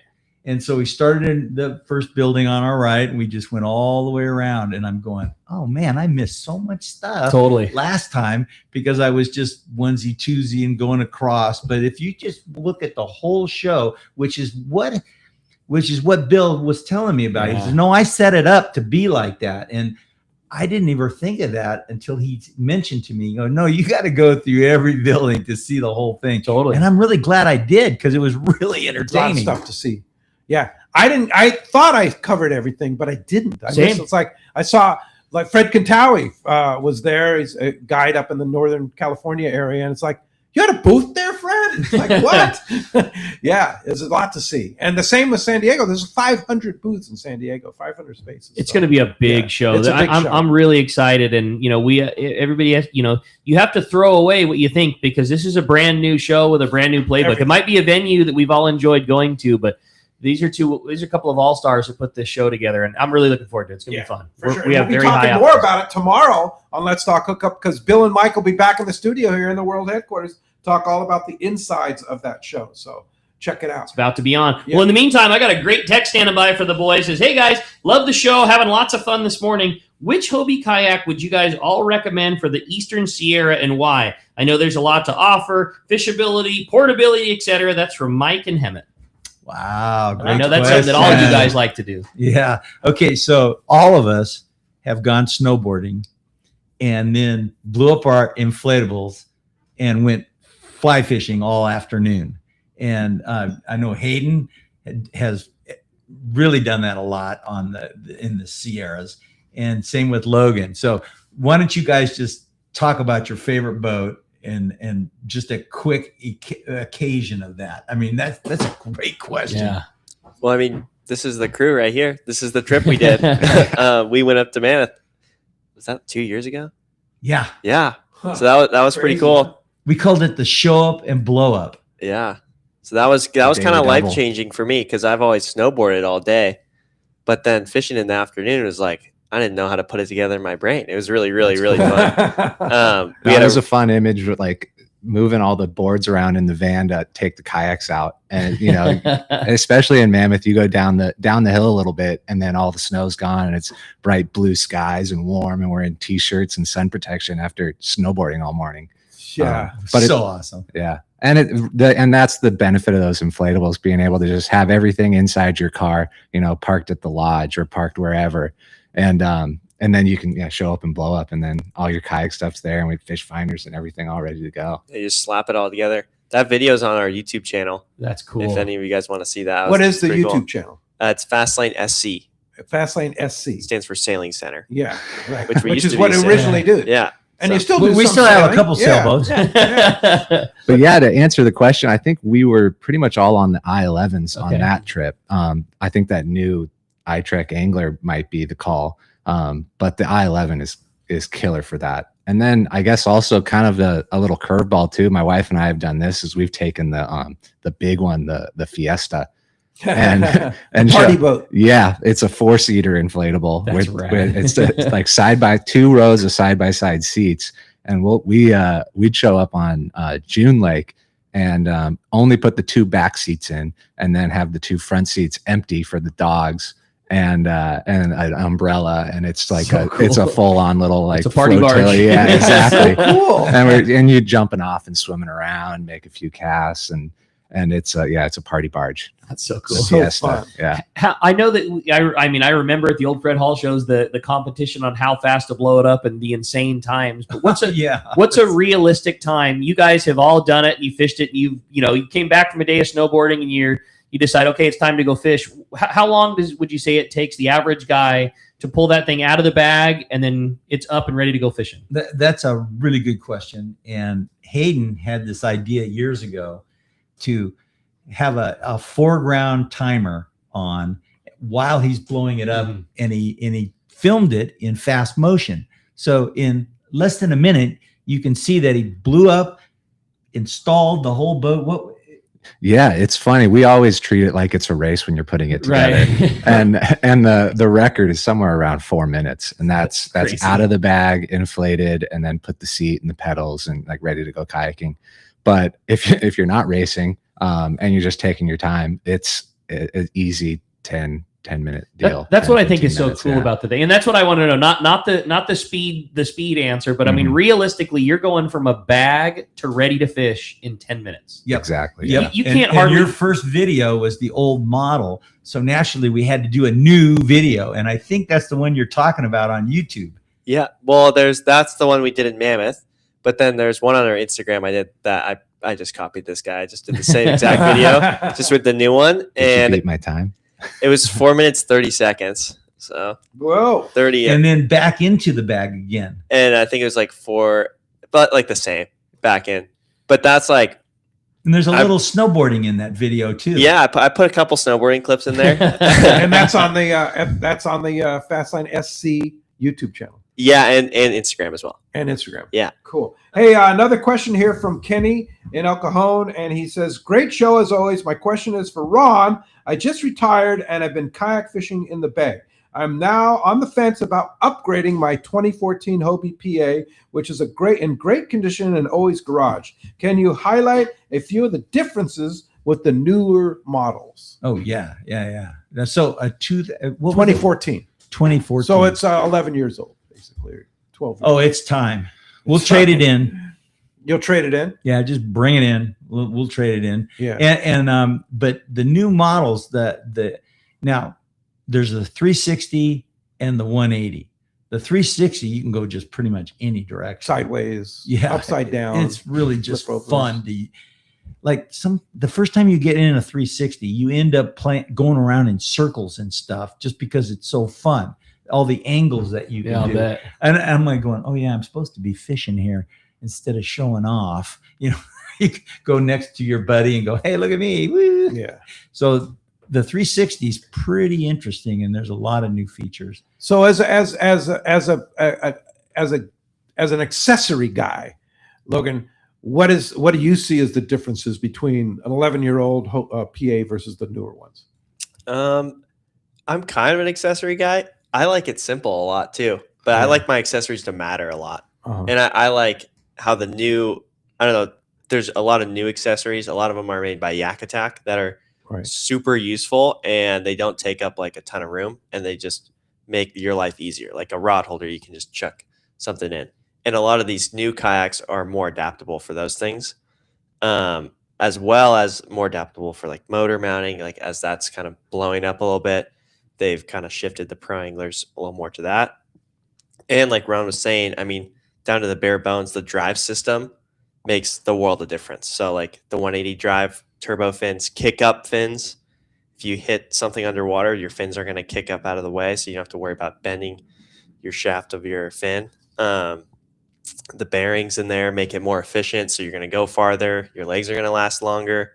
And so we started in the first building on our right, and we just went all the way around. And I'm going, oh man, I missed so much stuff Totally. last time because I was just onesie twosie and going across. But if you just look at the whole show, which is what Bill was telling me about. He said, no, I set it up to be like that. And I didn't ever think of that until he mentioned to me, no, you got to go through every building to see the whole thing. Totally. And I'm really glad I did because it was really A lot of entertaining. stuff to see. Yeah. I thought I covered everything, but I didn't. It's like I saw like Fred Kantawi was there. He's a guide up in the Northern California area. And it's like, you had a booth there, Fred? It's like, what? Yeah, there's a lot to see. And the same with San Diego. There's 500 booths in San Diego, 500 spaces. It's going to be a big show. It's a big show. I'm really excited. And, everybody has, you have to throw away what you think because this is a brand new show with a brand new playbook. It might be a venue that we've all enjoyed going to, but these are a couple of all-stars who put this show together, and I'm really looking forward to it. It's going to be fun. For sure. We have We'll be very high talking more optimism. about it tomorrow on Let's Talk Hookup because Bill and Mike will be back in the studio here in the World Headquarters talk all about the insides of that show. So check it out. It's about to be on. Yeah. Well, in the meantime, I got a great text standing by for the boys. Says, hey guys, love the show, having lots of fun this morning. Which Hobie kayak would you guys all recommend for the Eastern Sierra and why? I know there's a lot to offer, fishability, portability, etc. That's from Mike and Hemet. Wow. I know that's something that all you guys like to do. Yeah. Okay. So all of us have gone snowboarding and then blew up our inflatables and went fly fishing all afternoon. And I know Hayden has really done that a lot in the Sierras, and same with Logan. So why don't you guys just talk about your favorite boat and just a quick occasion of that? I mean, that's a great question. Yeah. Well, I mean, this is the crew right here. This is the trip we did. We went up to Mammoth. Was that 2 years ago? Yeah. Yeah. So that was pretty cool. We called it the show up and blow up. Yeah. So that was kind of life changing for me because I've always snowboarded all day, but then fishing in the afternoon was like I didn't know how to put it together in my brain. It was really, really, really fun. That was a fun image with like moving all the boards around in the van to take the kayaks out, and especially in Mammoth, you go down the hill a little bit, and then all the snow's gone, and it's bright blue skies and warm, and we're in t-shirts and sun protection after snowboarding all morning. Yeah, but so awesome. Yeah. And that's the benefit of those inflatables, being able to just have everything inside your car, parked at the lodge or parked wherever. And then you can show up and blow up, and then all your kayak stuff's there, and we have fish finders and everything all ready to go. You just slap it all together. That video's on our YouTube channel. That's cool. If any of you guys want to see that. What is the YouTube channel? It's Fastlane SC. Fastlane SC. Stands for Sailing Center. Yeah, right. Which is what it originally did. Yeah. And you still do we some still have a sailing. couple sailboats. But yeah, to answer the question, I think we were pretty much all on the I-11s on that trip. I think that new iTrek Angler might be the call. But the I-11 is killer for that. And then I guess also kind of a little curveball too. My wife and I have done this is we've taken the big one, the Fiesta. and party boat. Yeah, it's a 4-seater inflatable. That's It's like two rows of side-by-side seats. And we'd show up on June Lake and only put the 2 back seats in, and then have the 2 front seats empty for the dogs and an umbrella, and it's like it's a full-on little like it's a party flotilla. barge. Yeah, exactly. Cool. And you're jumping off and swimming around, make a few casts, and it's a party barge. That's so cool. So fun. Yeah. I know that. I remember at the old Fred Hall shows the competition on how fast to blow it up and the insane times. But what's a realistic time? You guys have all done it. You fished it. And you came back from a day of snowboarding and you decide, okay, it's time to go fish. How long would you say it takes the average guy to pull that thing out of the bag and then it's up and ready to go fishing? That's a really good question. And Hayden had this idea years ago to have a foreground timer on while he's blowing it up, and he filmed it in fast motion. So in less than a minute, you can see that he blew up, installed the whole boat. Yeah, it's funny. We always treat it like it's a race when you're putting it together. Right. and the record is somewhere around 4 minutes, and that's crazy. out of the bag, inflated, and then put the seat and the pedals and like ready to go kayaking. But if you're not racing and you're just taking your time, it's an easy 10 minute deal. That's 10, what I think 15 is so minutes, cool yeah. about the thing, and that's what I want to know. Not the speed answer, but I mean, Mhm. realistically, you're going from a bag to ready to fish in 10 minutes. Yep. Exactly. Yep. Yeah. You And- can't and hardly. your first video was the old model, so naturally we had to do a new video, and I think that's the one you're talking about on YouTube. Yeah. Well, that's the one we did in Mammoth, but then there's one on our Instagram I did that I just copied this guy. I just did the same exact video, just with the new one, Did you and beat my time? it was 4 minutes 30 seconds. So Whoa, 30, And then back into the bag again. and I think it was like 4, but like the same back in. But that's like, And there's a little snowboarding in that video too. yeah, I put a couple snowboarding clips in there. and that's on the Fastline SC YouTube channel Yeah, and Instagram as well. and Instagram. Yeah. Cool. Hey, another question here from Kenny in El Cajon, and he says, "Great show as always. My question is for Ron. I just retired and I've been kayak fishing in the bay. I'm now on the fence about upgrading my 2014 Hobie PA, which is in great condition and always garage. Can you highlight a few of the differences with the newer models?" Oh yeah. So 2014. 2014. So it's 11 years old, basically, or 12. Oh, it's time. We'll trade it in. You'll trade it in? Yeah, just bring it in. We'll trade it in. Yeah. And but the new models now there's the 360 and the 180. The 360 you can go just pretty much any direction. Sideways, Yeah, upside down. It's really just flip overs. fun to the first time you get in a 360, you end up going around in circles and stuff just because it's so fun. All the angles that you can Yeah, I'll do. bet. And I'm like going, oh yeah, I'm supposed to be fishing here instead of showing off. You know, you go next to your buddy and go, hey, look at me. Woo. Yeah. So the 360 is pretty interesting, and there's a lot of new features. So as an accessory guy, Logan, what do you see as the differences between an 11-year-old PA versus the newer ones? I'm kind of an accessory guy. I like it simple a lot too, but I like my accessories to matter a lot. Uh-huh. And I like how I don't know, there's a lot of new accessories. A lot of them are made by Yak Attack that are super useful, and they don't take up like a ton of room, and they just make your life easier. Like a rod holder, you can just chuck something in. And a lot of these new kayaks are more adaptable for those things, as well as more adaptable for like motor mounting. Like as that's kind of blowing up a little bit, they've kind of shifted the pro anglers a little more to that. And like Ron was saying, I mean, down to the bare bones, the drive system makes the world of difference. So like the 180 drive, turbo fins, kick up fins. If you hit something underwater, your fins are going to kick up out of the way, so you don't have to worry about bending your shaft of your fin. The bearings in there make it more efficient, so you're going to go farther. Your legs are going to last longer.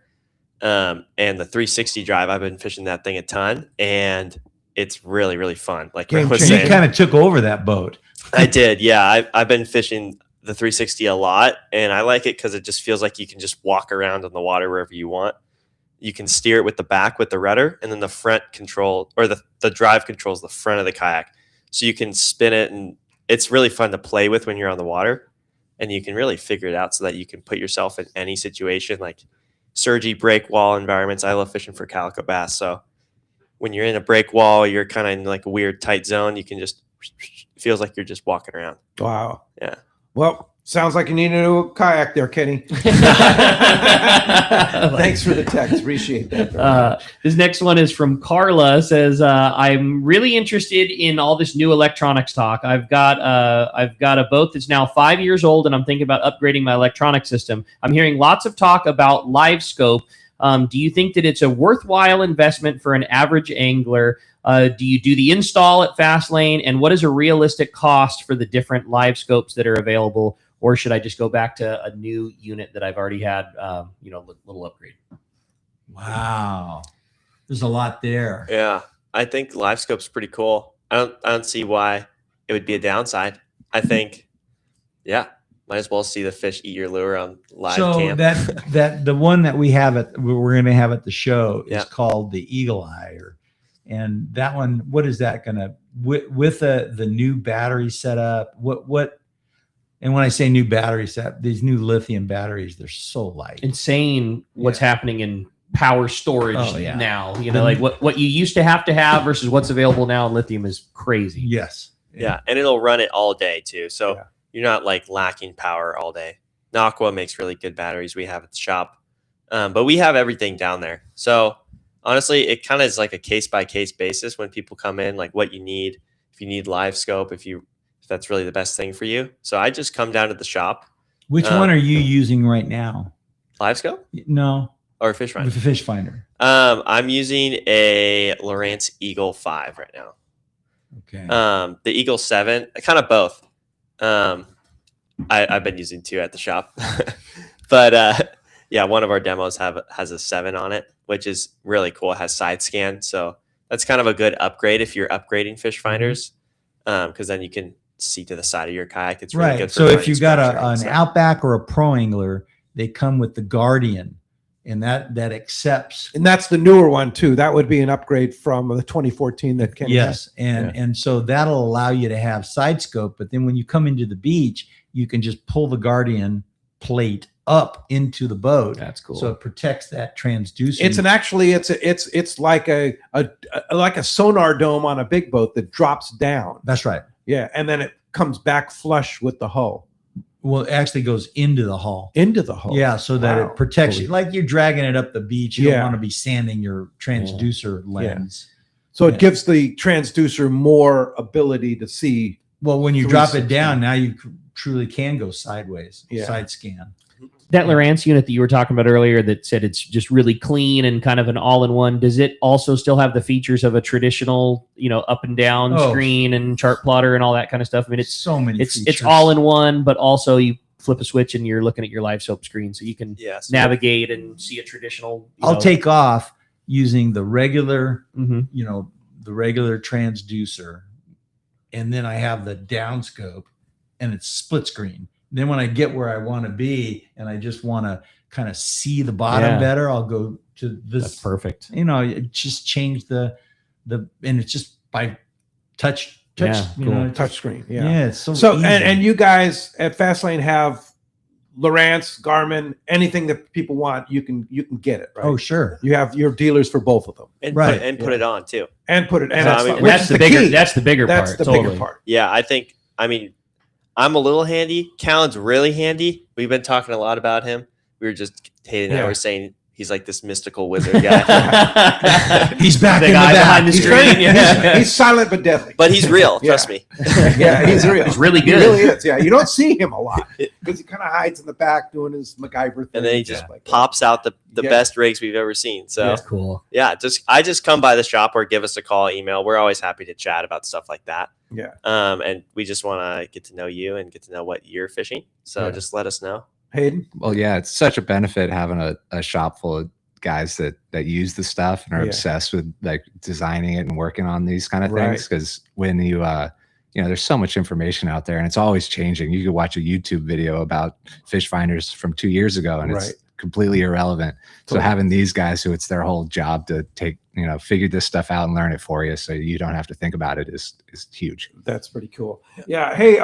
And the 360 drive, I've been fishing that thing a ton, and it's really, really fun. Like Rick was saying, You kind of took over that boat. I did, yeah. I've been fishing the 360 a lot, and I like it because it just feels like you can just walk around in the water wherever you want. You can steer it with the back with the rudder, and then the front control, or the drive controls the front of the kayak. So you can spin it, and it's really fun to play with when you're on the water, and you can really figure it out so that you can put yourself in any situation, like surgy break wall environments. I love fishing for calico bass, so when you're in a break wall, you're kind of in like a weird tight zone. You can just, it feels like you're just walking around. Wow. Yeah. Well, sounds like you need a new kayak there, Kenny. Thanks for the text. Appreciate that. This next one is from Carla. Says, I'm really interested in all this new electronics talk. I've got a boat that's now 5 years old, and I'm thinking about upgrading my electronic system. I'm hearing lots of talk about live scope. Do you think that it's a worthwhile investment for an average angler? Do you do the install at Fastlane? And what is a realistic cost for the different live scopes that are available? Or should I just go back to a new unit that I've already had, little upgrade? Wow. There's a lot there. Yeah. I think live scope's pretty cool. I don't see why it would be a downside. I think, yeah, might as well see the fish eat your lure on live cam. that the one that we're going to have at the show Yeah. is called the Eagle Eye, and that one, what is that going to with the new battery setup? What? And when I say new battery set, these new lithium batteries, they're so light. Insane what's happening in power storage now. You know, like what you used to have versus what's available now in lithium is crazy. Yes. Yeah, and it'll run it all day too. So you're not like lacking power all day. Aqua makes really good batteries we have at the shop, but we have everything down there. So honestly, it kind of is like a case by case basis when people come in, like what you need. If you need live scope, if that's really the best thing for you. So I just come down to the shop. Which one are you using right now? Live scope? No. Or Fish Finder? With a Fish Finder. I'm using a Lowrance Eagle 5 right now. Okay. The Eagle 7, kind of both. I've been using 2 at the shop. But yeah, one of our demos has a 7 on it, which is really cool. It has side scan. So that's kind of a good upgrade if you're upgrading Fish Finders, because then you can see to the side of your kayak. It's really good for So if you've got finding an stuff. Outback or a Pro Angler, they come with the Guardian, and that accepts. And that's the newer one too. That would be an upgrade from the 2014 that Kenny Yes, had. and so that'll allow you to have side scope. But then when you come into the beach, you can just pull the Guardian plate up into the boat. That's cool. So it protects that transducer. It's like a sonar dome on a big boat that drops down. That's right. Yeah, and then it comes back flush with the hull. Well, it actually goes into the hull. Into the hull. Yeah, so that Wow. it protects you. Like you're dragging it up the beach. You Yeah. don't want to be sanding your transducer lens. So it gives the transducer more ability to see. Well, when you 360. drop it down, now you truly can go sideways, Yeah. side scan. That Lowrance unit that you were talking about earlier that said it's just really clean and kind of an all-in-one, does it also still have the features of a traditional, up and down screen and chart plotter and all that kind of stuff? I mean, it's so many it's features. all in one, but also you flip a switch and you're looking at your live soap screen, so you can navigate and see a traditional. I'll take off using the regular, Mm-hmm. the regular transducer, and then I have the downscope, and it's split screen. Then when I get where I want to be, and I just want to kind of see the bottom better, I'll go to this. That's perfect. Just change the, and it's just by touch, touch screen. Yeah, it's so easy. and you guys at Fastlane have Lowrance, Garmin, anything that people want, you can get it. Right? Oh, sure. You have your dealers for both of them, And put it on too. and put it. And So, that's the bigger. key. That's the bigger That's part. the totally. bigger part. Yeah, I'm a little handy. Callan's really handy. We've been talking a lot about him. We were just Hayden and I were saying he's like this mystical wizard guy. He's back The in the guy back. behind the screen. He's silent but deadly. But he's real, trust me. Yeah, he's real. He's really He good. really is. Yeah, you don't see him a lot because he kind of hides in the back doing his MacGyver thing. And then he just pops out the best rigs we've ever seen. So That's cool. yeah, I just come by the shop or give us a call, email. We're always happy to chat about stuff like that. Yeah. And we just want to get to know you and get to know what you're fishing. So just let us know. Hayden? Well, yeah, it's such a benefit having a shop full of guys that use the stuff and are obsessed with like designing it and working on these kind of things. Because when you there's so much information out there and it's always changing. You could watch a YouTube video about fish finders from 2 years ago and it's completely irrelevant. So having these guys who it's their whole job to take, figure this stuff out and learn it for you so you don't have to think about it is huge. That's pretty cool. Yeah. Hey,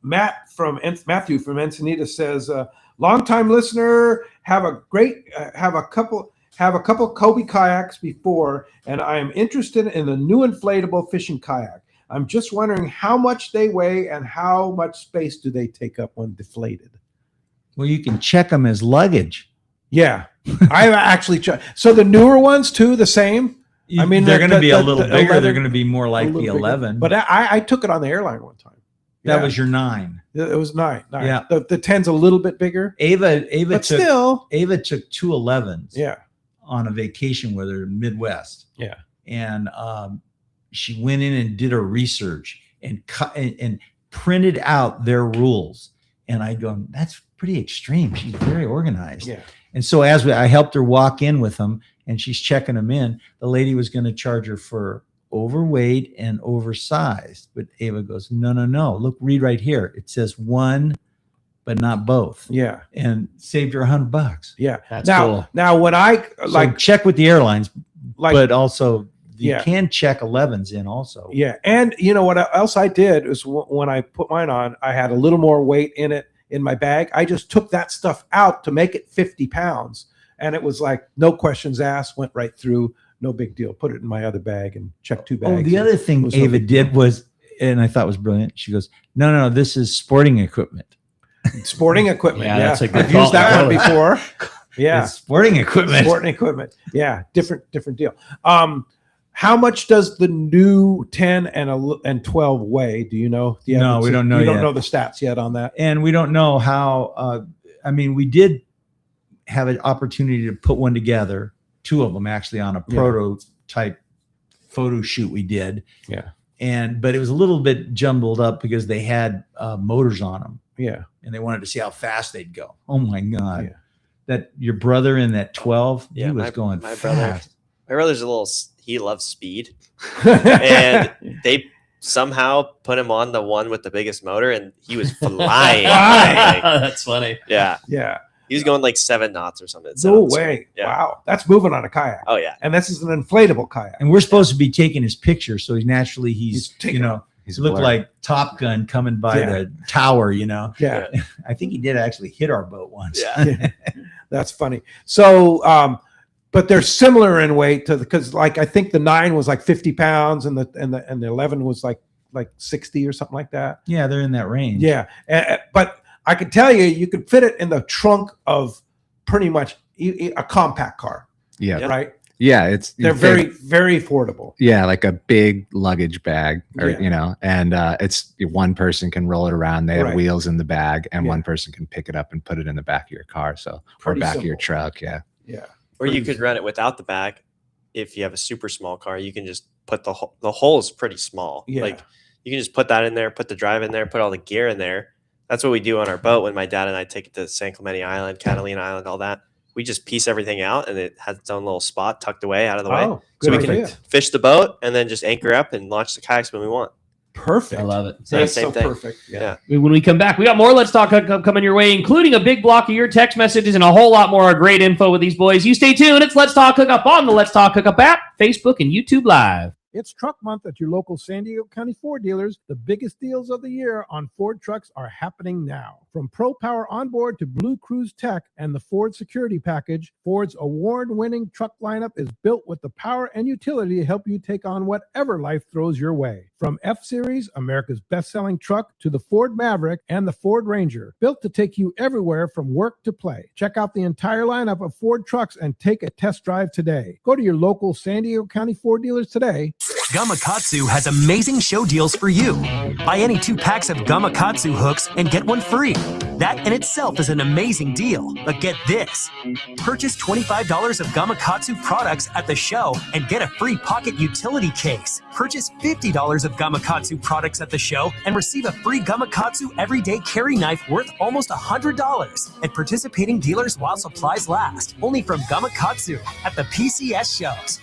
Matthew from Encinitas says, longtime listener, have a couple Kobe kayaks before, and I am interested in a new inflatable fishing kayak. I'm just wondering how much they weigh and how much space do they take up when deflated? Well, you can check them as luggage. Yeah, I've actually checked. So the newer ones too, the same. I mean, they're going to be a little bigger. 11, they're going to be more like the bigger. 11. But I took it on the airline one time. That was your 9. It was 9. Yeah. The 10's a little bit bigger. Ava but still. Ava took 2 11s. Yeah. On a vacation where they're Midwest. Yeah. And she went in and did her research and printed out their rules. And I go, that's pretty extreme. She's very organized. Yeah. And so as I helped her walk in with them and she's checking them in, the lady was going to charge her for overweight and oversized. But Ava goes, no. Look, read right here. It says 1, but not both. Yeah. And saved her $100. Yeah. That's now, cool. Now, when I So check with the airlines, but also you can check 11s in also. Yeah. And you know what else I did is when I put mine on, I had a little more weight in it in my bag. I just took that stuff out to make it 50 pounds. And it was like no questions asked, went right through, no big deal. Put it in my other bag and checked 2 bags. Oh, the other thing Ava did was, and I thought was brilliant. She goes, no, this is sporting equipment. Sporting equipment. Yeah, that's a good I've used that one before. Yeah. It's sporting equipment. Sporting equipment. Yeah. Different deal. How much does the new 10 and 12 weigh? Do you know? No, we don't know We yet. don't know the stats yet on that. And we don't know how, we did have an opportunity to put one together, 2 of them actually, on a prototype photo shoot we did. Yeah. But it was a little bit jumbled up because they had motors on them. Yeah. And they wanted to see how fast they'd go. Oh my God. Yeah. That your brother in that 12, he was going my fast. My brother's he loves speed. And they somehow put him on the one with the biggest motor and he was flying. That's funny. Yeah. Yeah. He was going like 7 knots or something. No way. Yeah. Wow. That's moving on a kayak. Oh yeah. And this is an inflatable kayak. And we're supposed to be taking his picture. So he's taking he's looked like Top Gun coming by the tower, Yeah. I think he did actually hit our boat once. Yeah. That's funny. So, but they're similar in weight because like, I think the 9 was like 50 pounds and the 11 was like 60 or something like that. Yeah. They're in that range. Yeah. But I could tell you could fit it in the trunk of pretty much a compact car. Yeah. Right. Yeah. They're very, very affordable. Yeah, like a big luggage bag, or Yeah. and it's one person can roll it around. They have Right. wheels in the bag, and Yeah. one person can pick it up and put it in the back of your car, or Pretty back of your simple. truck. Yeah. Yeah. Or you could run it without the bag. If you have a super small car, you can just put the hole is pretty small. Yeah. Like you can just put that in there, put the drive in there, put all the gear in there. That's what we do on our boat when my dad and I take it to San Clemente Island, Catalina Island, all that. We just piece everything out and it has its own little spot tucked away out of the way. Oh, So we good can idea. fish the boat and then just anchor up and launch the kayaks when we want. Perfect. I love it. Same thing. Perfect. Yeah. When we come back, we got more Let's Talk Hookup coming your way, including a big block of your text messages and a whole lot more great info with these boys. You stay tuned. It's Let's Talk Hookup on the Let's Talk Hookup app, Facebook, and YouTube Live. It's Truck Month at your local San Diego County Ford dealers. The biggest deals of the year on Ford trucks are happening now. From Pro Power Onboard to Blue Cruise Tech and the Ford Security Package, Ford's award-winning truck lineup is built with the power and utility to help you take on whatever life throws your way. From F-Series, America's best-selling truck, to the Ford Maverick and the Ford Ranger, built to take you everywhere from work to play. Check out the entire lineup of Ford trucks and take a test drive today. Go to your local San Diego County Ford dealers today. Gamakatsu has amazing show deals for you. Buy any 2 packs of Gamakatsu hooks and get one free. That in itself is an amazing deal. But get this. Purchase $25 of Gamakatsu products at the show and get a free pocket utility case. Purchase $50 of Gamakatsu products at the show and receive a free Gamakatsu everyday carry knife worth almost $100 at participating dealers while supplies last. Only from Gamakatsu at the PCS shows.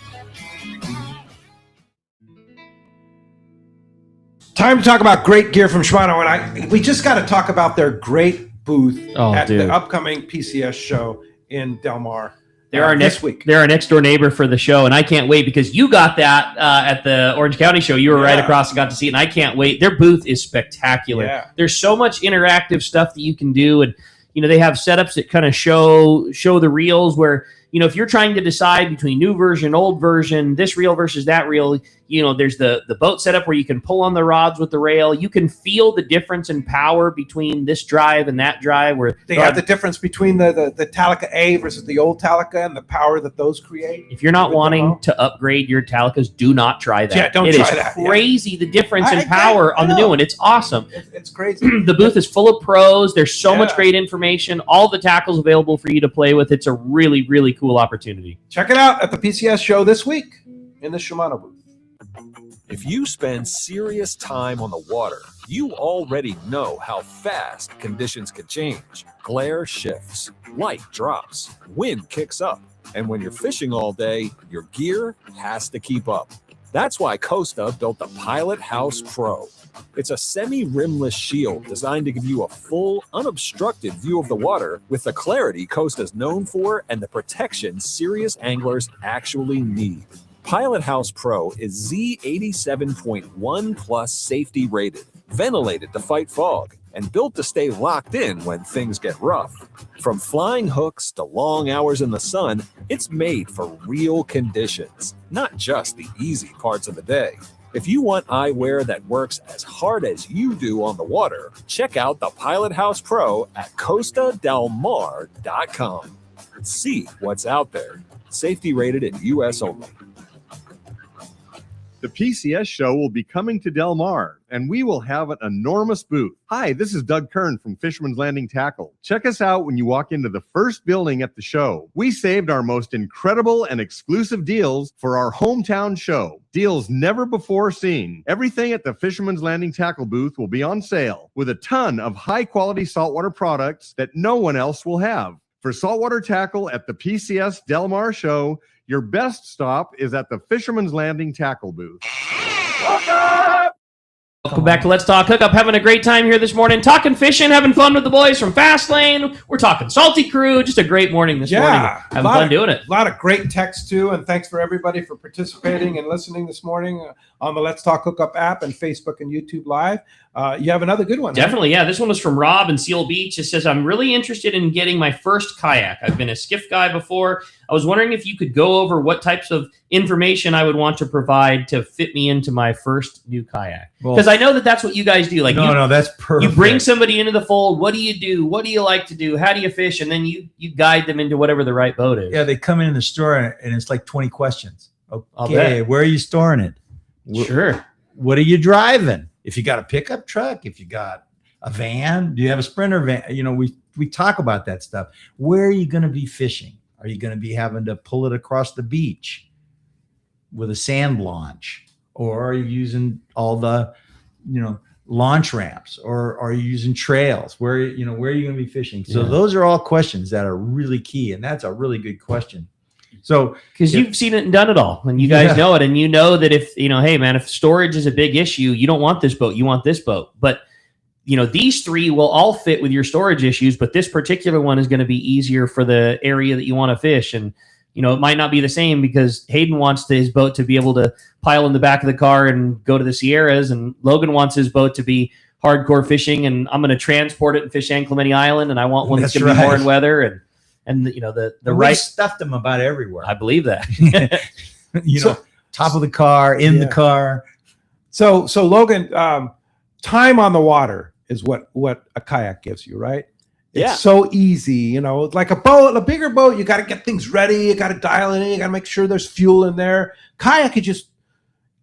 Time to talk about great gear from Shimano, and we just got to talk about their great booth at the upcoming PCS show in Del Mar. They're our this week. They're our next door neighbor for the show, and I can't wait because you got that at the Orange County show. You were right across and got to see it, and I can't wait. Their booth is spectacular. Yeah. There's so much interactive stuff that you can do, and they have setups that kind of show the reels where if you're trying to decide between new version, old version, this reel versus that reel, there's the boat setup where you can pull on the rods with the rail. You can feel the difference in power between this drive and that drive. Where they have the difference between the Talica A versus the old Talica and the power that those create. If you're not wanting to upgrade your Talicas, do not try that. Yeah, don't It try is that. Yeah. crazy the difference in power on the new one. It's awesome. It's crazy. The booth is full of pros. There's so much great information. All the tackles available for you to play with. It's a really, really cool opportunity. Check it out at the PCS show this week in the Shimano booth. If you spend serious time on the water, you already know how fast conditions can change. Glare shifts, light drops, wind kicks up, and when you're fishing all day, your gear has to keep up. That's why Costa built the Pilot House Pro. It's a semi-rimless shield designed to give you a full, unobstructed view of the water with the clarity Costa's known for and the protection serious anglers actually need. Pilot House Pro is Z87.1 plus safety rated, ventilated to fight fog, and built to stay locked in when things get rough. From flying hooks to long hours in the sun, it's made for real conditions, not just the easy parts of the day. If you want eyewear that works as hard as you do on the water, check out the Pilot House Pro at CostaDelMar.com. See what's out there. Safety rated in U.S. only. The PCS show will be coming to Del Mar, and we will have an enormous booth. Hi, this is Doug Kern from Fisherman's Landing Tackle. Check us out when you walk into the first building at the show. We saved our most incredible and exclusive deals for our hometown show. Deals never before seen. Everything at the Fisherman's Landing Tackle booth will be on sale, with a ton of high-quality saltwater products that no one else will have. For saltwater tackle at the PCS Del Mar show, your best stop is at the Fisherman's Landing Tackle booth. Welcome back to Let's Talk Hookup. Having a great time here this morning. Talking fishing, having fun with the boys from Fastlane. We're talking Salty Crew. Just a great morning this morning. Having fun doing it. A lot of great texts, too. And thanks for everybody for participating and listening this morning on the Let's Talk Hookup app and Facebook and YouTube Live. You have another good one. Definitely, yeah. This one was from Rob in Seal Beach. It says, I'm really interested in getting my first kayak. I've been a skiff guy before. I was wondering if you could go over what types of information I would want to provide to fit me into my first new kayak. Because I know that that's what you guys do. Like, No, that's perfect. You bring somebody into the fold. What do you do? What do you like to do? How do you fish? And then you guide them into whatever the right boat is. Yeah, they come in the store and it's like 20 questions. I'll Okay, bet. where are you storing it? Sure. What are you driving? If you got a pickup truck, if you got a van, do you have a Sprinter van? You know, we talk about that stuff. Where are you going to be fishing? Are you going to be having to pull it across the beach with a sand launch? Or are you using all the, launch ramps? Or are you using trails? Where are you going to be fishing? So those are all questions that are really key. And that's a really good question. So, because you've seen it and done it all, and you guys know it, and you know that if hey man, if storage is a big issue, you don't want this boat, you want this boat. But these three will all fit with your storage issues, but this particular one is going to be easier for the area that you want to fish. And it might not be the same because Hayden wants his boat to be able to pile in the back of the car and go to the Sierras, and Logan wants his boat to be hardcore fishing, and I'm going to transport it and fish San Clemente Island, and I want one that's going to be more in weather and the right stuffed them about everywhere. I believe that. Top of the car, in the car. So Logan, time on the water is what a kayak gives you, right? It's so easy, like a bigger boat, you got to get things ready, you got to dial it in, you got to make sure there's fuel in there. Kayak, you just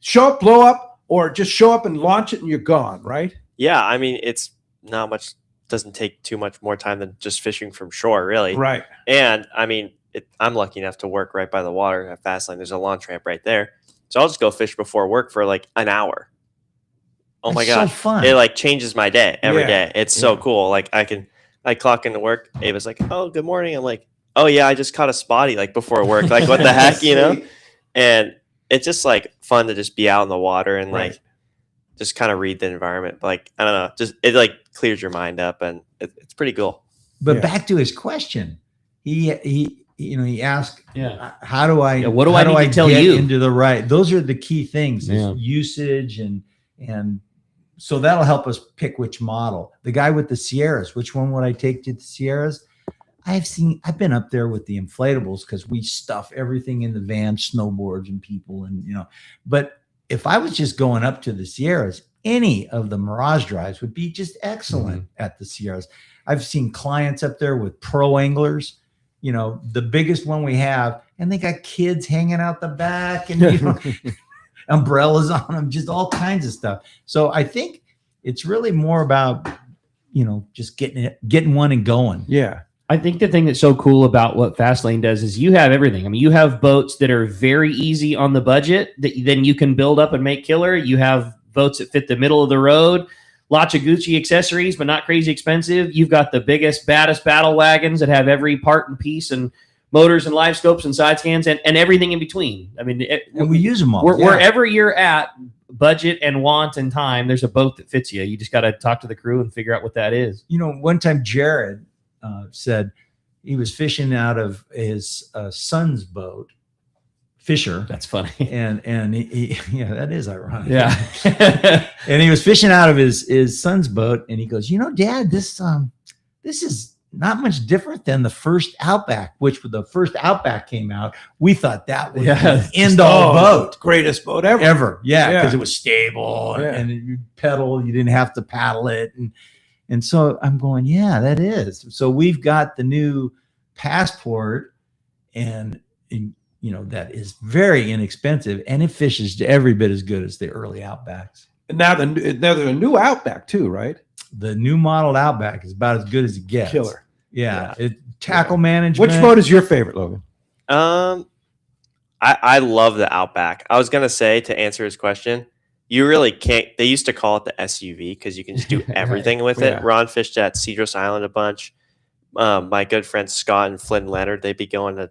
show up, blow up, or just show up and launch it and you're gone, right? Yeah, I mean, it's not much. Doesn't take too much more time than just fishing from shore, really. Right. And I mean, I'm lucky enough to work right by the water at Fastlane. There's a launch ramp right there, so I'll just go fish before work for like an hour. Oh my gosh, so fun. It like changes my day every day. It's so cool. Like I clock into work. Ava's like, "Oh, good morning." I'm like, "Oh yeah, I just caught a spotty like before work." Like, what the heck, And it's just like fun to just be out in the water and like just kind of read the environment. Like, I don't know, just it like clears your mind up, and it's pretty cool. But back to his question, he asked, how do I, what do I need to tell get you into the right? Those are the key things, is usage and so that'll help us pick which model. The guy with the Sierras, which one would I take to the Sierras? I've been up there with the inflatables because we stuff everything in the van, snowboards and people, and but if I was just going up to the Sierras, any of the Mirage drives would be just excellent at the Sierras. I've seen clients up there with pro anglers, the biggest one we have, and they got kids hanging out the back and umbrellas on them, just all kinds of stuff. So I think it's really more about, just getting one and going. Yeah. I think the thing that's so cool about what Fastlane does is you have everything. I mean, you have boats that are very easy on the budget that then you can build up and make killer. You have boats that fit the middle of the road, lots of Gucci accessories, but not crazy expensive. You've got the biggest, baddest battle wagons that have every part and piece and motors and live scopes and side scans and everything in between. I mean, and we use them all. Wherever you're at, budget and want and time, there's a boat that fits you. You just got to talk to the crew and figure out what that is. One time Jared said he was fishing out of his son's boat fisher. That's funny. And he yeah, that is ironic. Yeah. And he was fishing out of his son's boat, and he goes, Dad, this is not much different than the first Outback, which when the first Outback came out, we thought that was the end all boat. Greatest boat ever. Ever. Yeah, because it was stable and you pedal, you didn't have to paddle it. And so I'm going, yeah, that is. So we've got the new Passport and that is very inexpensive, and it fishes every bit as good as the early Outbacks. And now there's a new Outback too, right? The new modeled Outback is about as good as it gets. Killer. Yeah. Tackle management. Which boat is your favorite, Logan? I love the Outback. I was gonna say, to answer his question, you really can't. They used to call it the SUV because you can just do everything with it. Ron fished at Cedros Island a bunch. My good friends Scott and Flynn Leonard, they'd be going to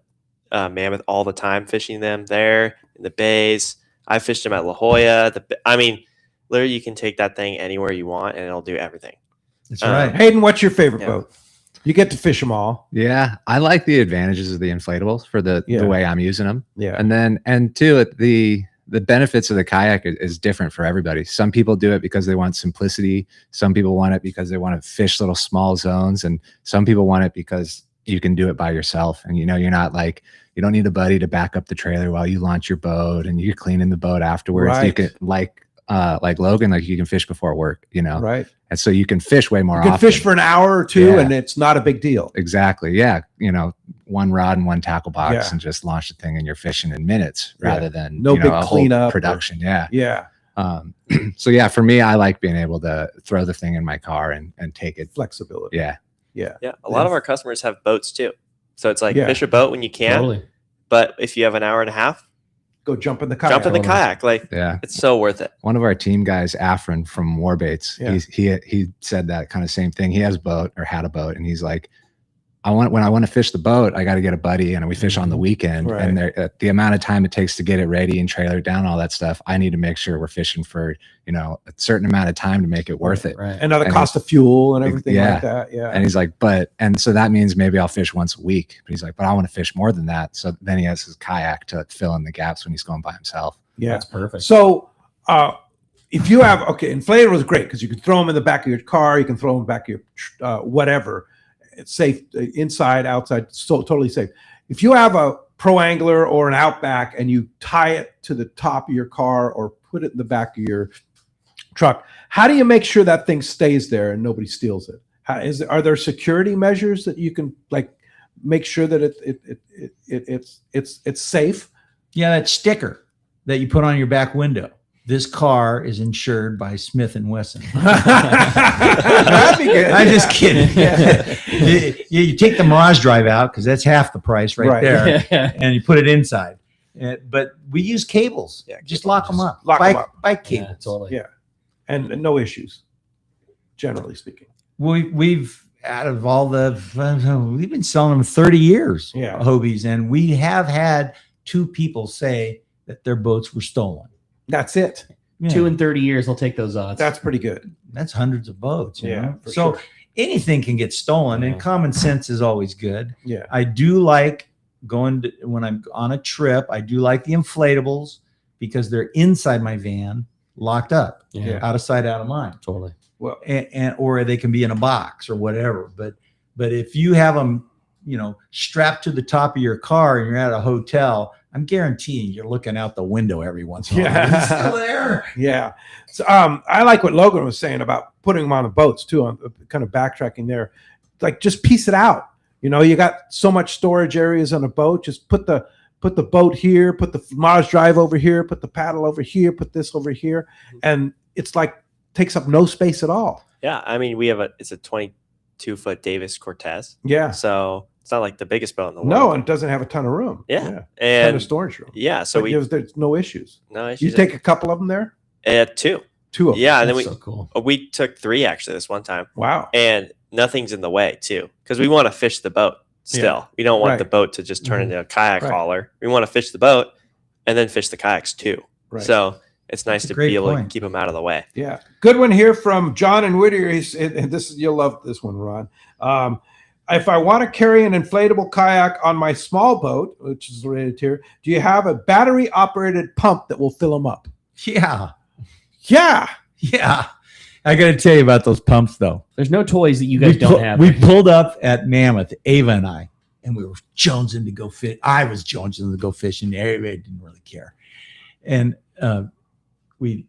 Mammoth all the time, fishing them there in the bays. I fished them at La Jolla. Literally, you can take that thing anywhere you want, and it'll do everything. That's right. Hayden, what's your favorite boat? You get to fish them all. Yeah, I like the advantages of the inflatables for the way I'm using them. Yeah, and two, the benefits of the kayak is different for everybody. Some people do it because they want simplicity. Some people want it because they want to fish little small zones, and some people want it because you can do it by yourself. And you're not like, you don't need a buddy to back up the trailer while you launch your boat, and you're cleaning the boat afterwards. Right. You can like Logan, like you can fish before work, right? And so you can fish way more You can often. fish for an hour or two, and it's not a big deal. Exactly. Yeah. One rod and one tackle box and just launch the thing, and you're fishing in minutes rather than no big a whole cleanup production. Yeah. So yeah, for me, I like being able to throw the thing in my car and take it. Flexibility. Yeah. A lot of our customers have boats too, so it's like fish a boat when you can. Totally. But if you have an hour and a half, go jump in the kayak. Jump in the kayak. It's so worth it. One of our team guys, Afrin from Warbaits, he said that kind of same thing. He has a boat, or had a boat, and he's like, when I want to fish the boat, I got to get a buddy, and we fish on the weekend. Right. And the amount of time it takes to get it ready and trailer down, all that stuff, I need to make sure we're fishing for a certain amount of time to make it worth it. Right. And the cost of fuel and everything like that. Yeah. And he's like, so that means maybe I'll fish once a week. But he's like, but I want to fish more than that. So then he has his kayak to fill in the gaps when he's going by himself. Yeah, that's perfect. So if you have inflator was great because you can throw them in the back of your car, you can throw them in the back of your whatever. It's safe inside, outside, so totally safe. If you have a Pro Angler or an Outback and you tie it to the top of your car or put it in the back of your truck, how do you make sure that thing stays there and nobody steals it? Are there security measures that you can make sure that it's safe? Yeah, that sticker that you put on your back window. This car is insured by Smith & Wesson. That'd be good. I'm just kidding. You take the Mirage Drive out because that's half the price right there, and you put it inside. But we use cables. Just lock them up. Bike cables. Yeah, totally. Yeah, and no issues, generally speaking. We've out of all we've been selling them 30 years. Yeah, Hobies, and we have had 2 people say that their boats were stolen. That's it. Yeah. 2 in 30 years, I'll take those odds. That's pretty good. That's hundreds of boats. You know? For so sure. anything can get stolen, and common sense is always good. Yeah. I do like when I'm on a trip, I do like the inflatables because they're inside my van, locked up, out of sight, out of mind. Totally. Well, or they can be in a box or whatever. But if you have them, strapped to the top of your car and you're at a hotel, I'm guaranteeing you're looking out the window every once in a while. It's still there. Yeah. So, I like what Logan was saying about putting them on the boats too. I'm kind of backtracking there. Like, just piece it out. You got so much storage areas on a boat. Just put the boat here, put the Mirage Drive over here, put the paddle over here, put this over here, and it's like takes up no space at all. Yeah, it's a 22-foot Davis Cortez. Yeah. So it's not like the biggest boat in the world. No, and it doesn't have a ton of room. Yeah. And a ton of storage room. Yeah. So there's no issues. No issues. You take a couple of them there? 2. 2 of them. Yeah, and then That's so cool. we took 3 actually this one time. Wow. And nothing's in the way too, because we want to fish the boat still. Yeah. We don't want the boat to just turn into a kayak hauler. We want to fish the boat and then fish the kayaks too. Right. So it's nice to be able to keep them out of the way. Yeah. Good one here from John and Whittier. And you'll love this one, Ron. if I want to carry an inflatable kayak on my small boat, which is rated here, do you have a battery operated pump that will fill them up? Yeah. Yeah. Yeah. I got to tell you about those pumps, though. There's no toys that you guys don't have. We pulled up at Mammoth, Ava and I, and we were jonesing to go fish. I was jonesing to go fishing. Everybody didn't really care. And we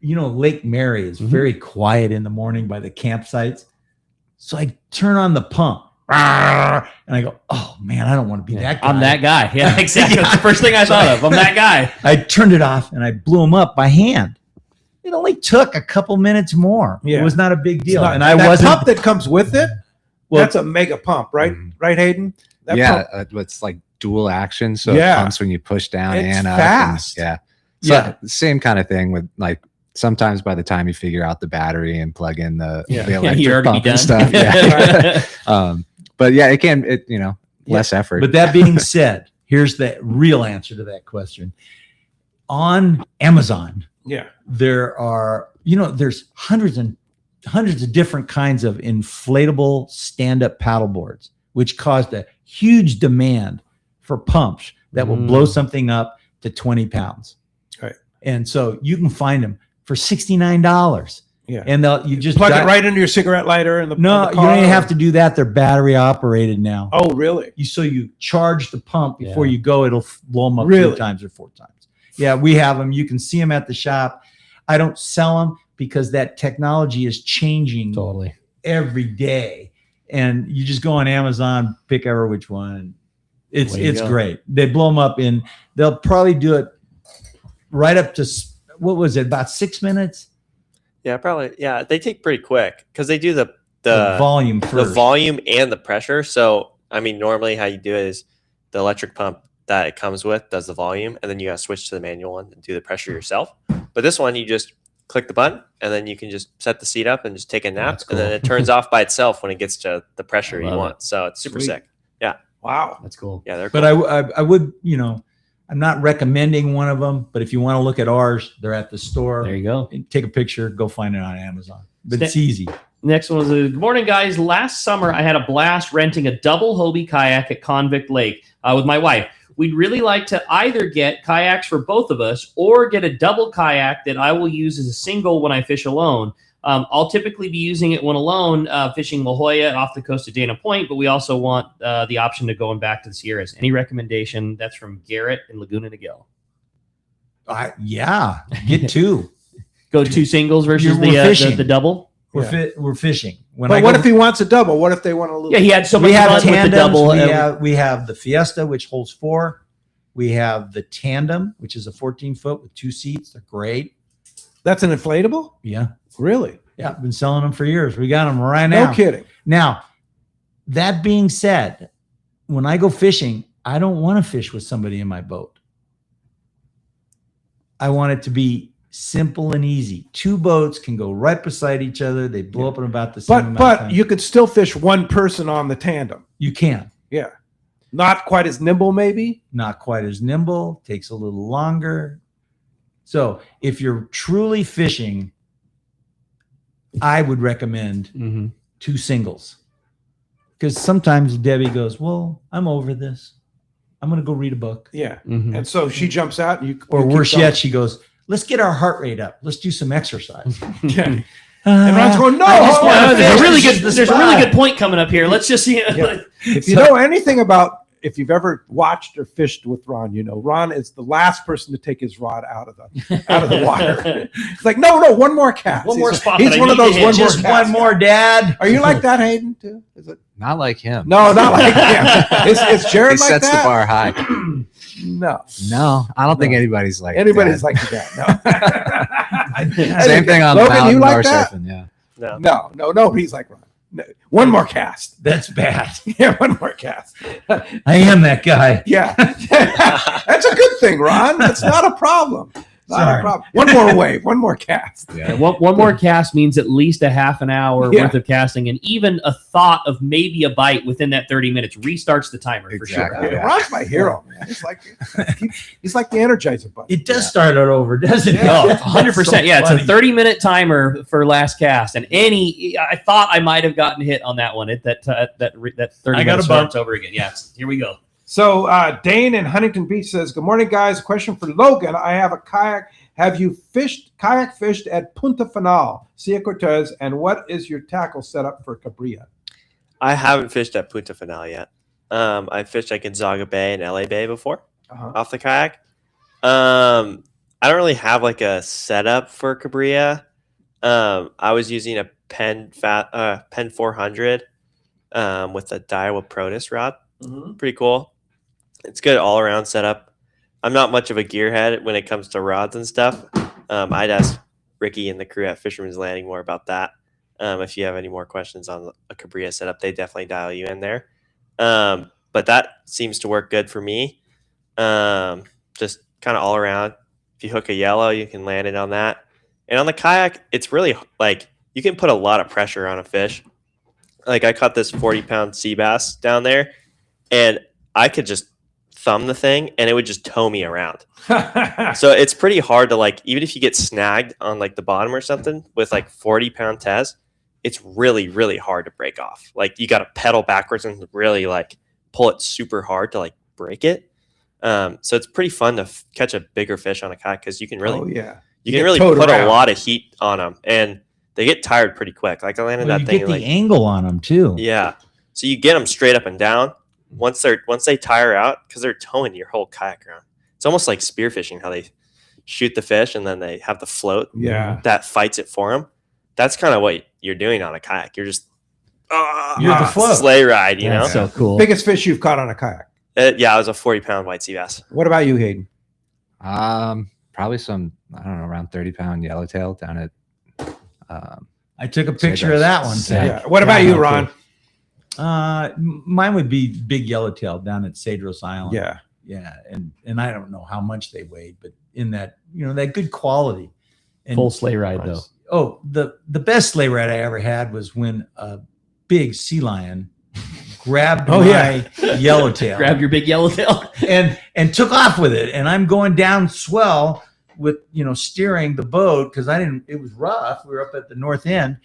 Lake Mary is very quiet in the morning by the campsites. So I turn on the pump. And I go, oh man, I don't want to be that guy. I'm that guy. Yeah, exactly. That's the first thing I thought of. I'm that guy. I turned it off and I blew them up by hand. It only took a couple minutes more. Yeah. It was not a big deal. Not, and I that wasn't. pump that comes with it. Well, that's a mega pump, right? Right, Hayden? That pump, it's like dual action. So Yeah. it pumps when you push down It's and up. fast. And, So same kind of thing with like sometimes by the time you figure out the battery and plug in the electric you're already pump done. and stuff. Yeah. But yeah, it can less effort. But that being said, here's the real answer to that question. On Amazon, yeah, there are, there's hundreds of different kinds of inflatable stand-up paddle boards, which caused a huge demand for pumps that will blow something up to 20 pounds. Right. And so you can find them for $69. Yeah. And you just plug it right into your cigarette lighter and No, you don't even have to do that. They're battery operated now. Oh, really? So you charge the pump before Yeah. you go. It'll blow them up Really? 3 times or 4 times. Yeah, we have them. You can see them at the shop. I don't sell them because that technology is changing Totally. every day. And you just go on Amazon, pick ever which one. It's Way to go. great. They blow them up in. They'll probably do it right up to what was it? About 6 minutes. Yeah, probably. Yeah, they take pretty quick because they do the volume the first. volume and the pressure. So I mean, normally how you do it is the electric pump that it comes with does the volume, and then you got to switch to the manual one and do the pressure yourself. But this one, you just click the button, and then you can just set the seat up and just take a nap, That's cool. and then it turns off by itself when it gets to the pressure you Love want. So it's super Sweet. sick. Yeah, Wow. That's cool. yeah, they're. But Cool. I would, I'm not recommending one of them, but if you want to look at ours, they're at the store. There you go. And take a picture, go find it on Amazon. But Stay- it's easy. Next one was good morning, guys. Last summer, I had a blast renting a double Hobie kayak at Convict Lake with my wife. We'd really like to either get kayaks for both of us or get a double kayak that I will use as a single when I fish alone. I'll typically be using it when alone, fishing La Jolla off the coast of Dana Point, but we also want the option to going back to the Sierras. Any recommendation? That's from Garrett in Laguna Niguel. Yeah, get 2. Go 2 singles versus We're fishing. the double? We're fishing. When But what if he wants a double? What if they want a little? Yeah, he had so we much have fun with the tandems, double. we have the Fiesta, which holds 4. We have the Tandem, which is a 14-foot with 2 seats. They're great. That's an inflatable? Yeah. Really? Yeah, I've been selling them for years. We got them right now. No kidding. Now, that being said, when I go fishing, I don't want to fish with somebody in my boat. I want it to be simple and easy. 2 boats can go right beside each other. They blow up in about the same amount of But time. you could still fish one person on the tandem. You can. Yeah. Not quite as nimble, maybe. Not quite as nimble, takes a little longer. So if you're truly fishing, I would recommend 2 singles. Because sometimes Debbie goes, well, I'm over this. I'm going to go read a book. Yeah. And so she jumps out and you Or you keep worse going. yet, she goes, let's get our heart rate up. Let's do some exercise. Yeah. And Ron's going, no, I just hold wanna on. There's a fish. really This good. is the There's a really spot. good point coming up here. Let's just see. Yeah. If you know anything about, if you've ever watched or fished with Ron, you know Ron is the last person to take his rod out of the water. It's like, no, one more cast. One more spot He's that I one of need to those hit. one more Just cast one more, Dad. Are you like that, Hayden? Too? Is it? Not like him. No, not like him. Is Jared He like sets that? the bar high. No, I don't think anybody's like anybody's that. like that. No. Same thing on Logan, mountain you like or that? surfing. Yeah. No. He's like Ron. No, one more cast. That's bad. Yeah, one more cast. I am that guy. Yeah, that's a good thing, Ron. That's not a problem. Not a problem. One more wave, one more cast. Yeah, one more cast means at least a half an hour worth of casting, and even a thought of maybe a bite within that 30 minutes restarts the timer for sure. Yeah. Ron's my hero, man. He's like the Energizer Bunny. It does start it over, doesn't it? Oh, 100%. So yeah, funny. it's a 30-minute timer for last cast, and I thought I might have gotten hit on that one. That 30 I got minutes a bump. starts over again. Yes, here we go. So Dane in Huntington Beach says, "Good morning, guys. Question for Logan. I have a kayak. Have you kayak fished at Punta Final, Cia Cortez, and what is your tackle setup for Cabrilla?" I haven't fished at Punta Final yet. I fished at Gonzaga Bay and LA Bay before off the kayak. I don't really have like a setup for Cabrilla. I was using a Penn 400 with a Daiwa Protus rod. Pretty cool. It's good all around setup. I'm not much of a gearhead when it comes to rods and stuff. I'd ask Ricky and the crew at Fisherman's Landing more about that. If you have any more questions on a Cabrilla setup, they definitely dial you in there. But that seems to work good for me. Just kind of all around. If you hook a yellow, you can land it on that. And on the kayak, it's really like you can put a lot of pressure on a fish. Like I caught this 40-pound sea bass down there, and I could just thumb the thing and it would just tow me around. So it's pretty hard to like, even if you get snagged on like the bottom or something with like 40-pound tez, it's really, really hard to break off. Like you got to pedal backwards and really like pull it super hard to like break it. So it's pretty fun to catch a bigger fish on a kayak because you can really, you can really put a lot of heat on them and they get tired pretty quick. Like I landed that you thing get the like angle on them too. Yeah. So you get them straight up and down. Once they tire out, because they're towing your whole kayak around. It's almost like spearfishing, how they shoot the fish and then they have the float that fights it for them. That's kind of what you're doing on a kayak. You're just You're the float. sleigh ride, you know? So cool. Biggest fish you've caught on a kayak? Yeah, it was a 40-pound white sea bass. What about you, Hayden? Probably some, I don't know, around 30-pound yellowtail down at. I took a picture of that one. Yeah. What about you, Ron? Mine would be big yellowtail down at Cedros Island. Yeah. Yeah. And I don't know how much they weighed, but in that, that good quality. And Full sleigh ride though. Oh, the best sleigh ride I ever had was when a big sea lion grabbed my yellowtail. Grabbed your big yellowtail. and took off with it. And I'm going down swell with, steering the boat because it was rough. We were up at the north end.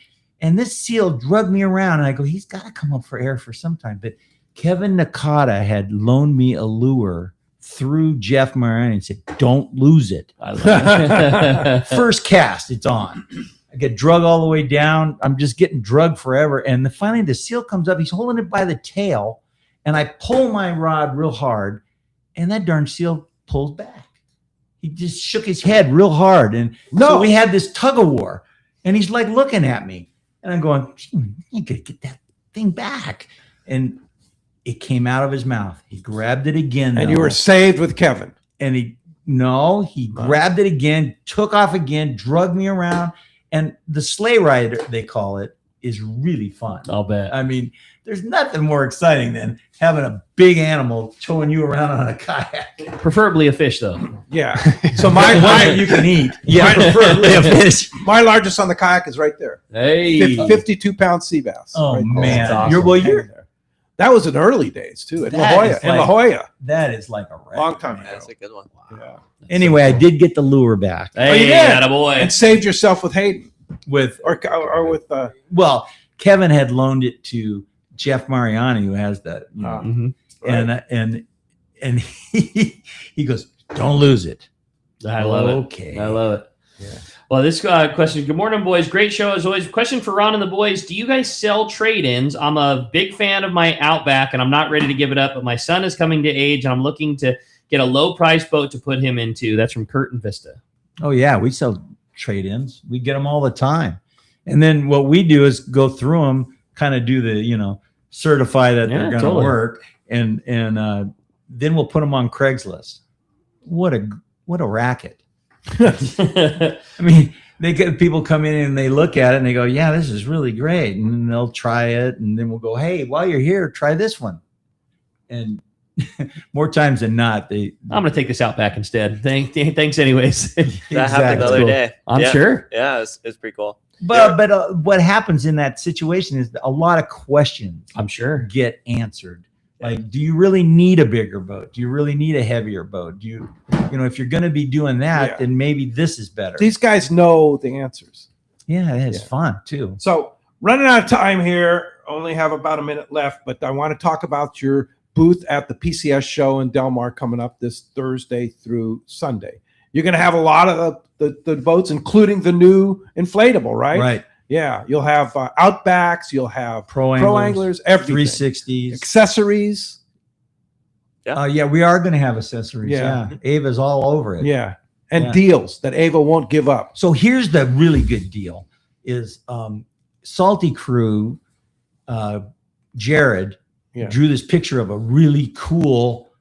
And this seal drugged me around, and I go, he's got to come up for air for some time. But Kevin Nakata had loaned me a lure through Jeff Mariani and said, don't lose it. I love it. First cast, it's on. I get drug all the way down. I'm just getting drugged forever. And finally the seal comes up. He's holding it by the tail, and I pull my rod real hard, and that darn seal pulls back. He just shook his head real hard. And so we had this tug of war, and he's like looking at me. And I'm going, I gotta get that thing back. And it came out of his mouth. He grabbed it again. And you were saved with Kevin. And he grabbed it again, took off again, drugged me around. And the sleigh rider, they call it, is really fun. I'll bet. I mean, there's nothing more exciting than having a big animal towing you around on a kayak. Preferably a fish though. Yeah. So my you can eat. Yeah, preferably a fish. My largest on the kayak is right there. Hey, 52-pound sea bass. Oh right there. man, Awesome. That was in early days too at La Jolla. In La Jolla. That is like a wreck. Long time ago. That's a good one. Yeah. Anyway, I did get the lure back. Hey, you did? attaboy. And saved yourself with Hayden With or with well, Kevin had loaned it to Jeff Mariani, who has that, and he goes, "Don't lose it." I love it. Okay, I love it. Yeah. Well, this question. Good morning, boys. Great show as always. Question for Ron and the boys: do you guys sell trade-ins? I'm a big fan of my Outback, and I'm not ready to give it up. But my son is coming to age, and I'm looking to get a low-price boat to put him into. That's from Curtin Vista. Oh yeah, we sell trade-ins. We get them all the time, and then what we do is go through them, kind of do the certify that they're going to work, and then we'll put them on Craigslist. What a racket! I mean, they get people come in and they look at it and they go, "Yeah, this is really great," and then they'll try it, and then we'll go, "Hey, while you're here, try this one," and more times than not, I'm going to take this out back instead. Thanks anyways. That happened the other day. I'm sure. Yeah, it's pretty cool. But what happens in that situation is a lot of questions, I'm sure, get answered. Like, do you really need a bigger boat? Do you really need a heavier boat? Do you if you're going to be doing that, then maybe this is better. These guys know the answers. Yeah, it's fun too. So running out of time here, only have about a minute left, but I want to talk about your booth at the PCS show in Del Mar coming up this Thursday through Sunday. You're going to have a lot of the boats, including the new inflatable, right? Right. Yeah, you'll have Outbacks, you'll have pro anglers, everything, 360s, accessories. Yeah, we are going to have accessories. Yeah. Yeah, Ava's all over it. Yeah, and deals that Ava won't give up. So here's the really good deal: is Salty Crew, Jared drew this picture of a really cool.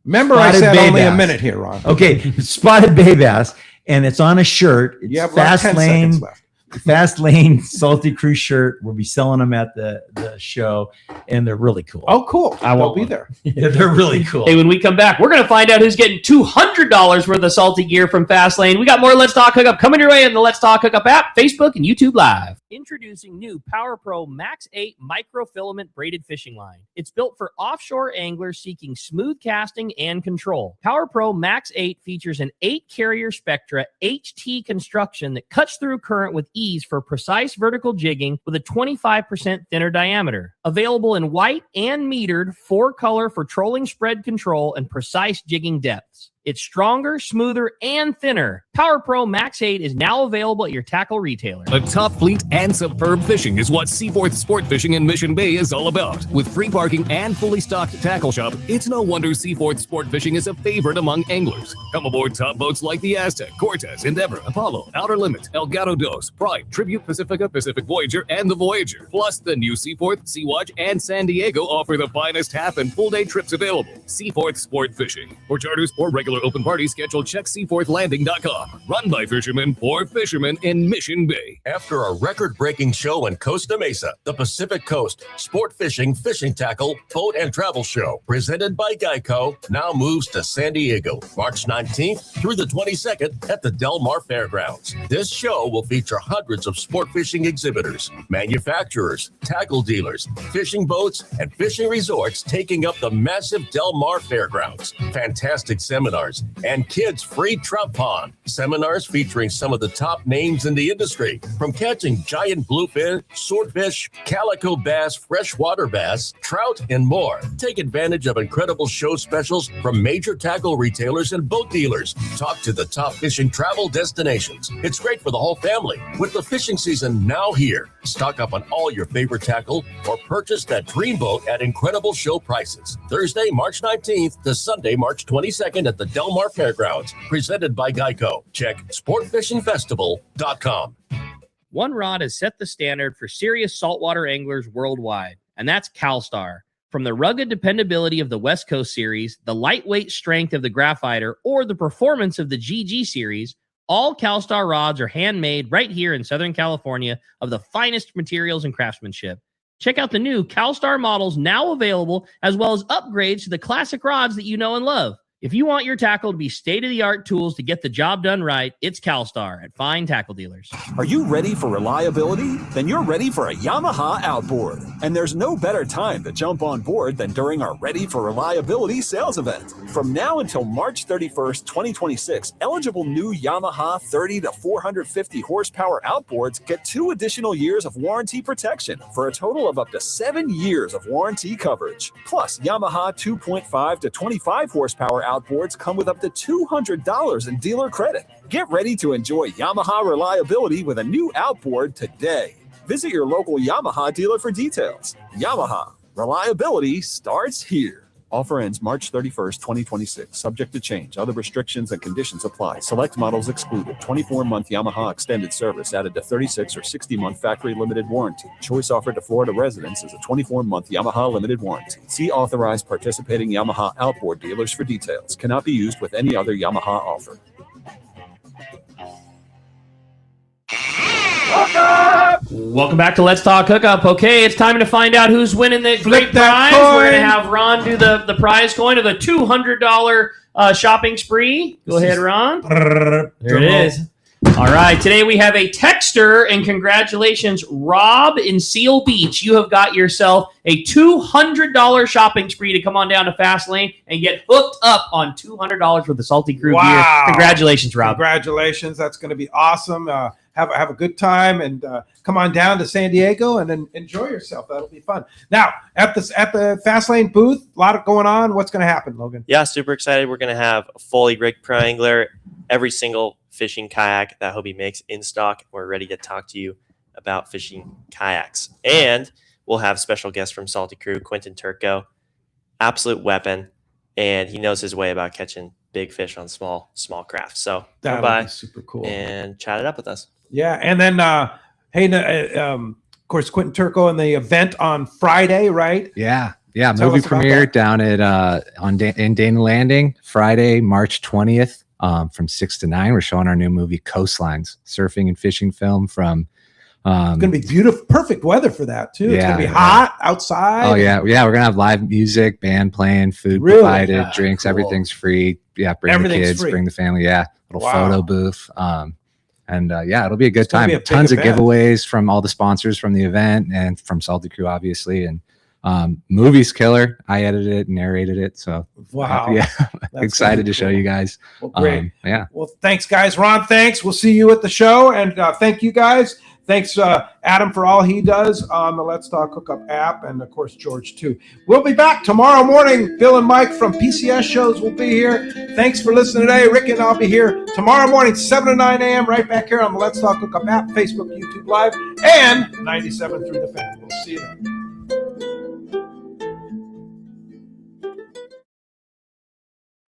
Remember, I said only a minute here, Ron. Okay, spotted bay bass, and it's on a shirt. It's you have about 10 seconds left. Fast Lane Salty Crew shirt. We'll be selling them at the show, and they're really cool. Oh, cool! I'll be there. Yeah, they're really cool. Hey, when we come back, we're going to find out who's getting $200 worth of salty gear from Fastlane. We got more Let's Talk Hookup coming your way in the Let's Talk Hookup app, Facebook, and YouTube Live. Introducing new Power Pro Max 8 microfilament braided fishing line. It's built for offshore anglers seeking smooth casting and control. Power Pro Max 8 features an 8-carrier Spectra HT construction that cuts through current with ease for precise vertical jigging with a 25% thinner diameter. Available in white and metered 4-color for trolling spread control and precise jigging depths. It's stronger, smoother, and thinner. Power Pro Max 8 is now available at your tackle retailer. A top fleet and superb fishing is what Seaforth Sport Fishing in Mission Bay is all about. With free parking and fully stocked tackle shop, it's no wonder Seaforth Sport Fishing is a favorite among anglers. Come aboard top boats like the Aztec, Cortez, Endeavor, Apollo, Outer Limit, Elgato Dos, Pride, Tribute Pacifica, Pacific Voyager, and the Voyager. Plus, the new Seaforth, Sea-Watch, and San Diego offer the finest half and full day trips available. Seaforth Sport Fishing. For charters or regular open party schedule, check seaforthlanding.com. Run by fishermen for fishermen in Mission Bay. After a record-breaking show in Costa Mesa, the Pacific Coast Sport Fishing, Fishing Tackle, Boat and Travel Show, presented by Geico, now moves to San Diego, March 19th through the 22nd at the Del Mar Fairgrounds. This show will feature hundreds of sport fishing exhibitors, manufacturers, tackle dealers, fishing boats, and fishing resorts taking up the massive Del Mar Fairgrounds. Fantastic seminars and kids' free trout pond. Seminars featuring some of the top names in the industry, from catching giant bluefin, swordfish, calico bass, freshwater bass, trout, and more. Take advantage of incredible show specials from major tackle retailers and boat dealers. Talk to the top fishing travel destinations. It's great for the whole family. With the fishing season now here, stock up on all your favorite tackle or purchase that dream boat at incredible show prices. Thursday, March 19th to Sunday, March 22nd at the Del Mar Fairgrounds, presented by Geico. Check sportfishingfestival.com. One rod has set the standard for serious saltwater anglers worldwide, and that's CalStar. From the rugged dependability of the West Coast Series, the lightweight strength of the Graphiter, or the performance of the GG Series, all CalStar rods are handmade right here in Southern California of the finest materials and craftsmanship. Check out the new CalStar models now available, as well as upgrades to the classic rods that you know and love. If you want your tackle to be state-of-the-art tools to get the job done right, it's CalStar at fine tackle dealers. Are you ready for reliability? Then you're ready for a Yamaha outboard. And there's no better time to jump on board than during our Ready for Reliability sales event. From now until March 31st, 2026, eligible new Yamaha 30 to 450 horsepower outboards get 2 additional years of warranty protection for a total of up to 7 years of warranty coverage. Plus, Yamaha 2.5 to 25 horsepower outboards come with up to $200 in dealer credit. Get ready to enjoy Yamaha reliability with a new outboard today. Visit your local Yamaha dealer for details. Yamaha, reliability starts here. Offer ends March 31st, 2026. Subject to change. Other restrictions and conditions apply. Select models excluded. 24-month Yamaha extended service added to 36 or 60-month factory limited warranty. Choice offered to Florida residents is a 24-month Yamaha limited warranty. See authorized participating Yamaha outboard dealers for details. Cannot be used with any other Yamaha offer. Welcome back to Let's Talk Hookup. Okay, it's time to find out who's winning the great that prize. coin. We're going to have Ron do the prize coin of the $200 shopping spree. Go ahead, Ron. There it is. All right, today we have a texter, and congratulations, Rob in Seal Beach. You have got yourself a $200 shopping spree to come on down to Fastlane and get hooked up on $200 worth of Salty Crew gear. Congratulations, Rob. Congratulations. That's going to be awesome. Have a good time and come on down to San Diego and then enjoy yourself. That'll be fun. Now, at the Fastlane booth, a lot going on. What's going to happen, Logan? Yeah, super excited. We're going to have a fully rigged Pro Angler, every single fishing kayak that Hobie makes in stock. We're ready to talk to you about fishing kayaks. And we'll have special guests from Salty Crew, Quentin Turco, absolute weapon, and he knows his way about catching big fish on small craft. So come by, super cool, and chat it up with us. Yeah, and then of course, Quentin Turco and the event on Friday, right? Yeah, Tell movie us about premiere that. down at in Dana Landing, Friday, March 20th, from 6 to 9. We're showing our new movie Coastlines, surfing and fishing film from. It's going to be beautiful, perfect weather for that too. It's going to be hot outside. Oh yeah, we're gonna have live music, band playing, food Really? provided, Yeah, drinks, cool. everything's free. Yeah, bring Everything's the kids, free. bring the family. Yeah, little Wow. photo booth. And it'll be a good It's gonna time. be a big Tons of event. giveaways from all the sponsors from the event and from Salty Crew, obviously. And movie's killer. I edited it and narrated it. So Wow. yeah, That's excited gonna be to show cool. you guys. Well, great. Yeah. Well, thanks, guys. Ron, thanks. We'll see you at the show. And thank you, guys. Thanks, Adam, for all he does on the Let's Talk Hookup app. And, of course, George, too. We'll be back tomorrow morning. Bill and Mike from PCS Shows will be here. Thanks for listening today. Rick and I'll be here tomorrow morning, 7 to 9 a.m., right back here on the Let's Talk Hookup app, Facebook, YouTube Live, and 97 through the fan. We'll see you then.